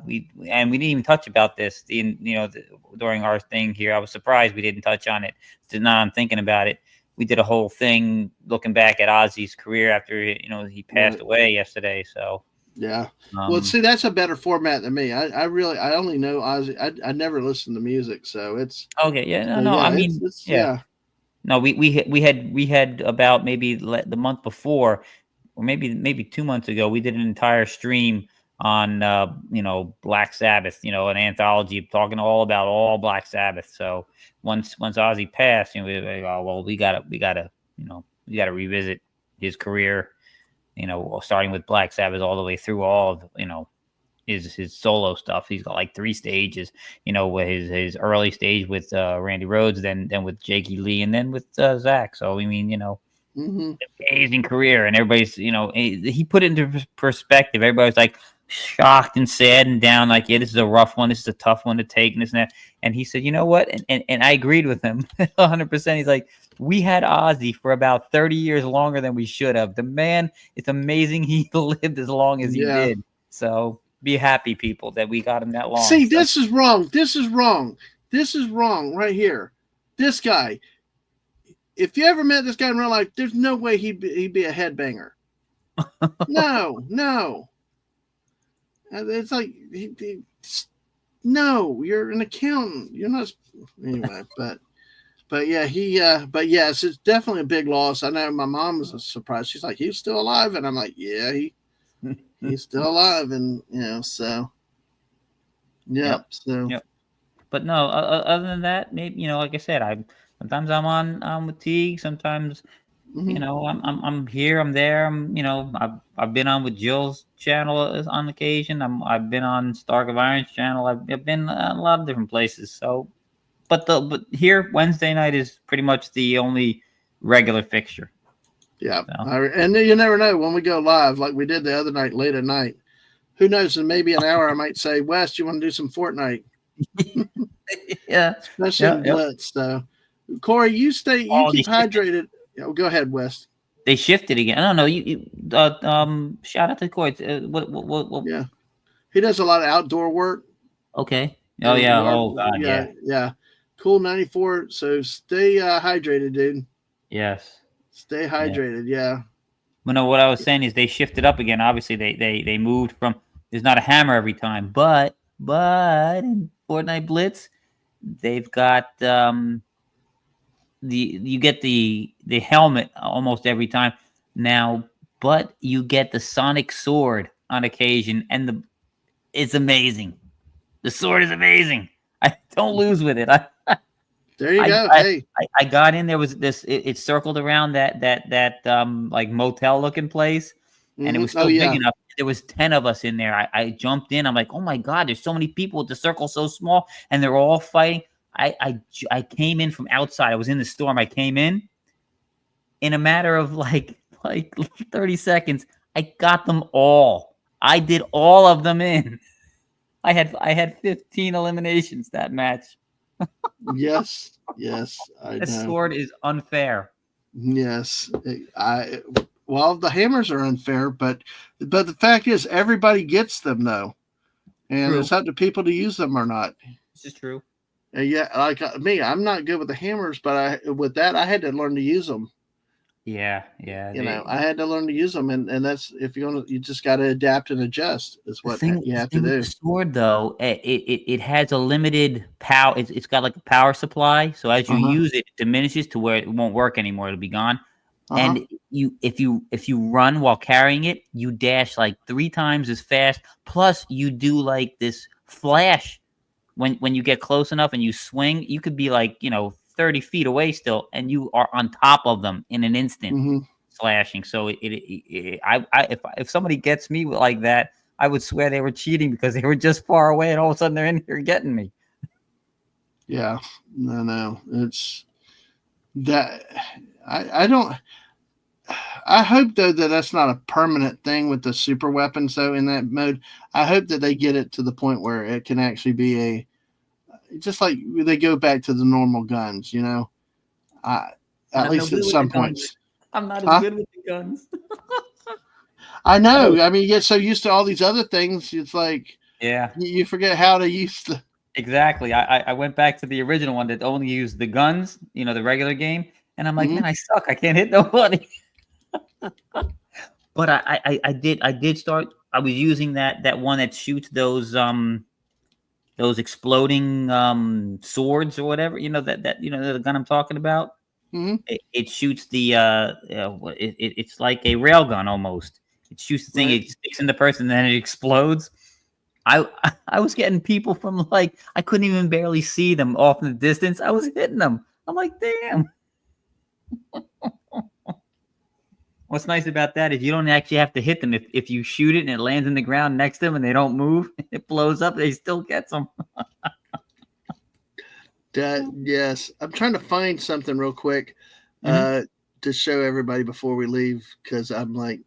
we didn't even touch about this. During our thing here, I was surprised we didn't touch on it. So now I'm thinking about it. We did a whole thing looking back at Ozzy's career after he passed away yesterday. So yeah, well, see, that's a better format than me. I only know Ozzy. I never listened to music, so it's okay. Yeah, no. I mean, yeah. No, we had about maybe the month before, or maybe 2 months ago, we did an entire stream on Black Sabbath, an anthology talking all about all Black Sabbath. So once Ozzy passed, we were like, oh well, we gotta revisit his career, starting with Black Sabbath all the way through all of his solo stuff. He's got like 3 stages, with his early stage with Randy Rhoads, then with Jakey Lee, and then with Zach. So I mean, amazing career, and everybody's he put it into perspective. Everybody's like, shocked and sad and down, like, yeah, this is a rough one, this is a tough one to take, and this and that. And he said, you know what? And I agreed with him 100%. He's like, we had Ozzy for about 30 years longer than we should have. The man, it's amazing he lived as long as he Yeah. did. So be happy, people, that we got him that long. See, this is wrong. This is wrong. This is wrong right here. This guy. If you ever met this guy in real life, there's no way he'd be a headbanger. No. It's like no, you're an accountant. You're not anyway. But yeah, but yes, it's definitely a big loss. I know my mom was surprised. She's like, he's still alive, and I'm like, yeah, he's still alive, and so Yep. But no, other than that, maybe like I said, sometimes I'm on with Teague. Sometimes I'm here, I'm there. I've been on with Jill's channel on occasion. I've been on Stark of Iron's channel. I've been a lot of different places. So, but here Wednesday night is pretty much the only regular fixture. Yeah, so. And you never know when we go live, like we did the other night, late at night. Who knows? In maybe an hour, I might say, Wes, you want to do some Fortnite? Yeah, especially in Blitz. So, Corey, you keep hydrated. Go ahead, Wes. They shifted again. I don't know. You shout out to Corey. What? Yeah, he does a lot of outdoor work. Okay. Oh yeah. Oh God. Yeah. Cool 94. So stay hydrated, dude. Yes. Stay hydrated. Yeah. Well, no, what I was saying is they shifted up again. Obviously, they moved from. There's not a hammer every time, but in Fortnite Blitz, they've got you get the helmet almost every time now, but you get the sonic sword on occasion, and it's amazing. The sword is amazing. I don't lose with it. There you go. I got in. There was this. It circled around that like motel looking place, and it was still big enough. There was 10 of us in there. I jumped in. I'm like, oh my God, there's so many people with the circle so small, and they're all fighting. I came in from outside. I was in the storm. I came in a matter of like 30 seconds. I got them all. I did all of them in. I had 15 eliminations that match. Yes. I know. Sword is unfair. Yes, well, the hammers are unfair, but the fact is, everybody gets them though, and It's up to people to use them or not. This is true. Yeah, like me, I'm not good with the hammers, but with that, I had to learn to use them. Yeah. I had to learn to use them, and that's if you just got to adapt and adjust. Is what you have to do. The sword, though, it has a limited power. It's got like a power supply, so as you use it, it diminishes to where it won't work anymore. It'll be gone. And if you run while carrying it, you dash like 3 times as fast. Plus, you do like this flash when you get close enough and you swing. You could be like 30 feet away still, and you are on top of them in an instant, slashing. So if somebody gets me like that, I would swear they were cheating because they were just far away, and all of a sudden they're in here getting me. Yeah, no, it's that I don't. I hope though that that's not a permanent thing with the super weapons though in that mode. I hope that they get it to the point where it can actually be just like they go back to the normal guns, at least at some points. I'm not as good with the guns. I know. I mean, you get so used to all these other things. It's like, you forget how to use the. Exactly. I went back to the original one that only used the guns, the regular game. And I'm like, man, I suck. I can't hit nobody. But I did start. I was using that one that shoots those exploding swords or whatever. The gun I'm talking about. It shoots the it's like a rail gun almost. It shoots the thing. It sticks in the person, and then it explodes. I was getting people from like I couldn't even barely see them off in the distance. I was hitting them. I'm like, damn. What's nice about that is you don't actually have to hit them. If you shoot it and it lands in the ground next to them and they don't move, it blows up. They still get them. Yes, I'm trying to find something real quick to show everybody before we leave because I'm like,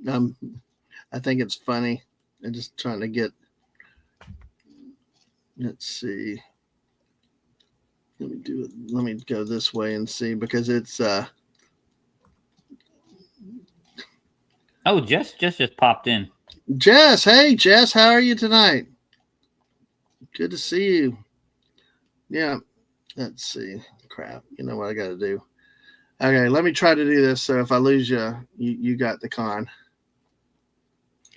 I think it's funny. I'm just trying to get. Let's see. Let me do it. Let me go this way and see because it's. Oh, Jess just popped in. Jess, hey Jess, how are you tonight? Good to see you. Yeah. Let's see. Crap. You know what I got to do. Okay, let me try to do this. So if I lose you, you got the con.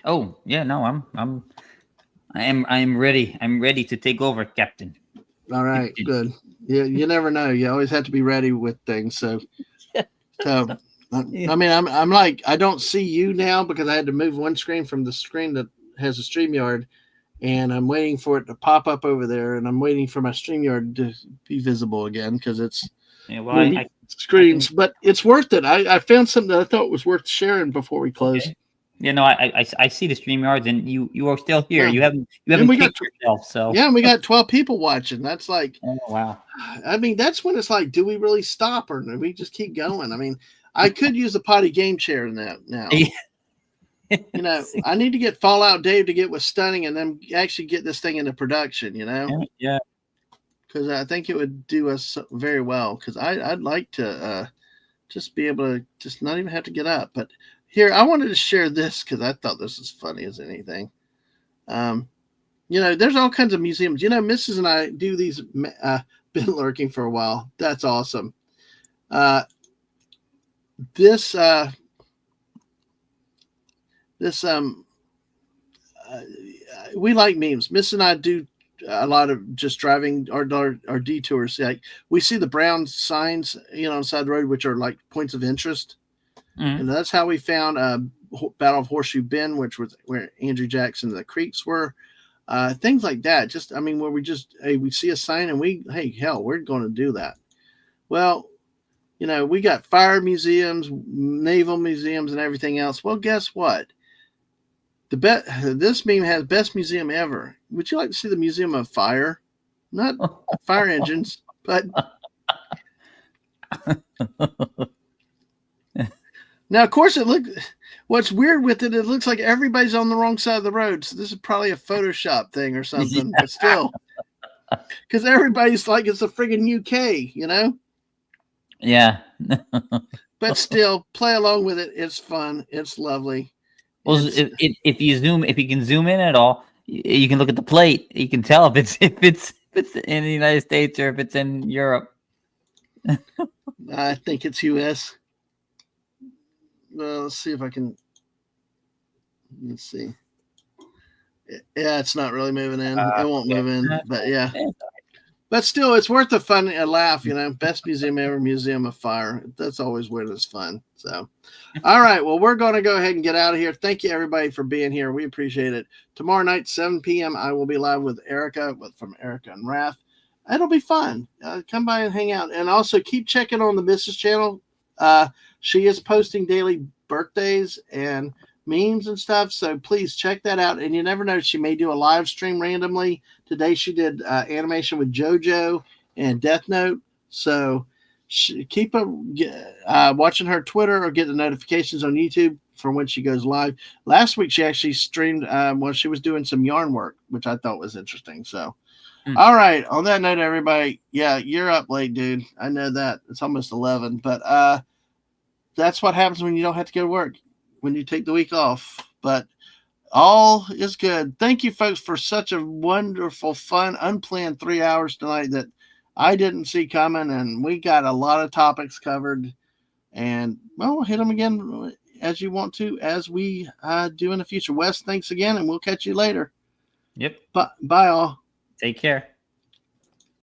Oh yeah, no, I am ready. I'm ready to take over, Captain. All right, good. You never know. You always have to be ready with things. So I mean, I'm like, I don't see you now because I had to move one screen from the screen that has a StreamYard, and I'm waiting for it to pop up over there, and I'm waiting for my StreamYard to be visible again because it's screens. But it's worth it. I found something that I thought was worth sharing before we close. Okay. Yeah, no, I see the StreamYards, and you are still here. Yeah. You haven't kicked yourself. So yeah, we got 12 people watching. That's like, oh wow. I mean, that's when it's like, do we really stop or do we just keep going? I mean, I could use a potty game chair in that now. You know, I need to get Fallout Dave to get with Stunning and then actually get this thing into production, you know? Yeah. Because I think it would do us very well. Because I'd like to just be able to just not even have to get up. But here, I wanted to share this because I thought this was funny as anything. You know, there's all kinds of museums. You know, Mrs. and I do these, been lurking for a while. That's awesome. We like memes. Miss and I do a lot of just driving our detours. Like we see the brown signs, you know, on the side of the road, which are like points of interest. Mm-hmm. And that's how we found Battle of Horseshoe Bend, which was where Andrew Jackson and the Creeks were. Things like that. Just, I mean, where we see a sign and we're going to do that. Well, you know, we got fire museums, naval museums, and everything else. Well, guess what? This meme has best museum ever. Would you like to see the Museum of Fire? Not fire engines, but now, of course, what's weird with it, it looks like everybody's on the wrong side of the road. So this is probably a Photoshop thing or something, but still, because everybody's like, it's a friggin' UK, you know? Yeah. But still, play along with it. It's fun. It's lovely. Well, if you can zoom in at all, you can look at the plate. You can tell if it's in the United States or if it's in Europe. I think it's US. Well, let's see if I can. Let's see. Yeah, it's not really moving in. It won't move in, but yeah. But still, it's worth a laugh, you know. Best museum ever, Museum of Fire. That's always where it's fun. So, all right. Well, we're going to go ahead and get out of here. Thank you, everybody, for being here. We appreciate it. Tomorrow night, 7 p.m., I will be live with Erica, from Erica and Wrath. It'll be fun. Come by and hang out. And also keep checking on the business channel. She is posting daily birthdays and memes and stuff, so please check that out. And you never know, she may do a live stream randomly. Today she did animation with JoJo and Death Note, so keep watching her Twitter or get the notifications on YouTube for when she goes live. Last week she actually streamed while she was doing some yarn work, which I thought was interesting. So all right, on that note, everybody, yeah, you're up late, dude. I know that. It's almost 11, but that's what happens when you don't have to go to work, when you take the week off. But all is good. Thank you, folks, for such a wonderful, fun, unplanned 3 hours tonight that I didn't see coming, and we got a lot of topics covered. And, well, we'll hit them again as you want to, as we do in the future. Wes, thanks again, and we'll catch you later. Yep. Bye all. Take care.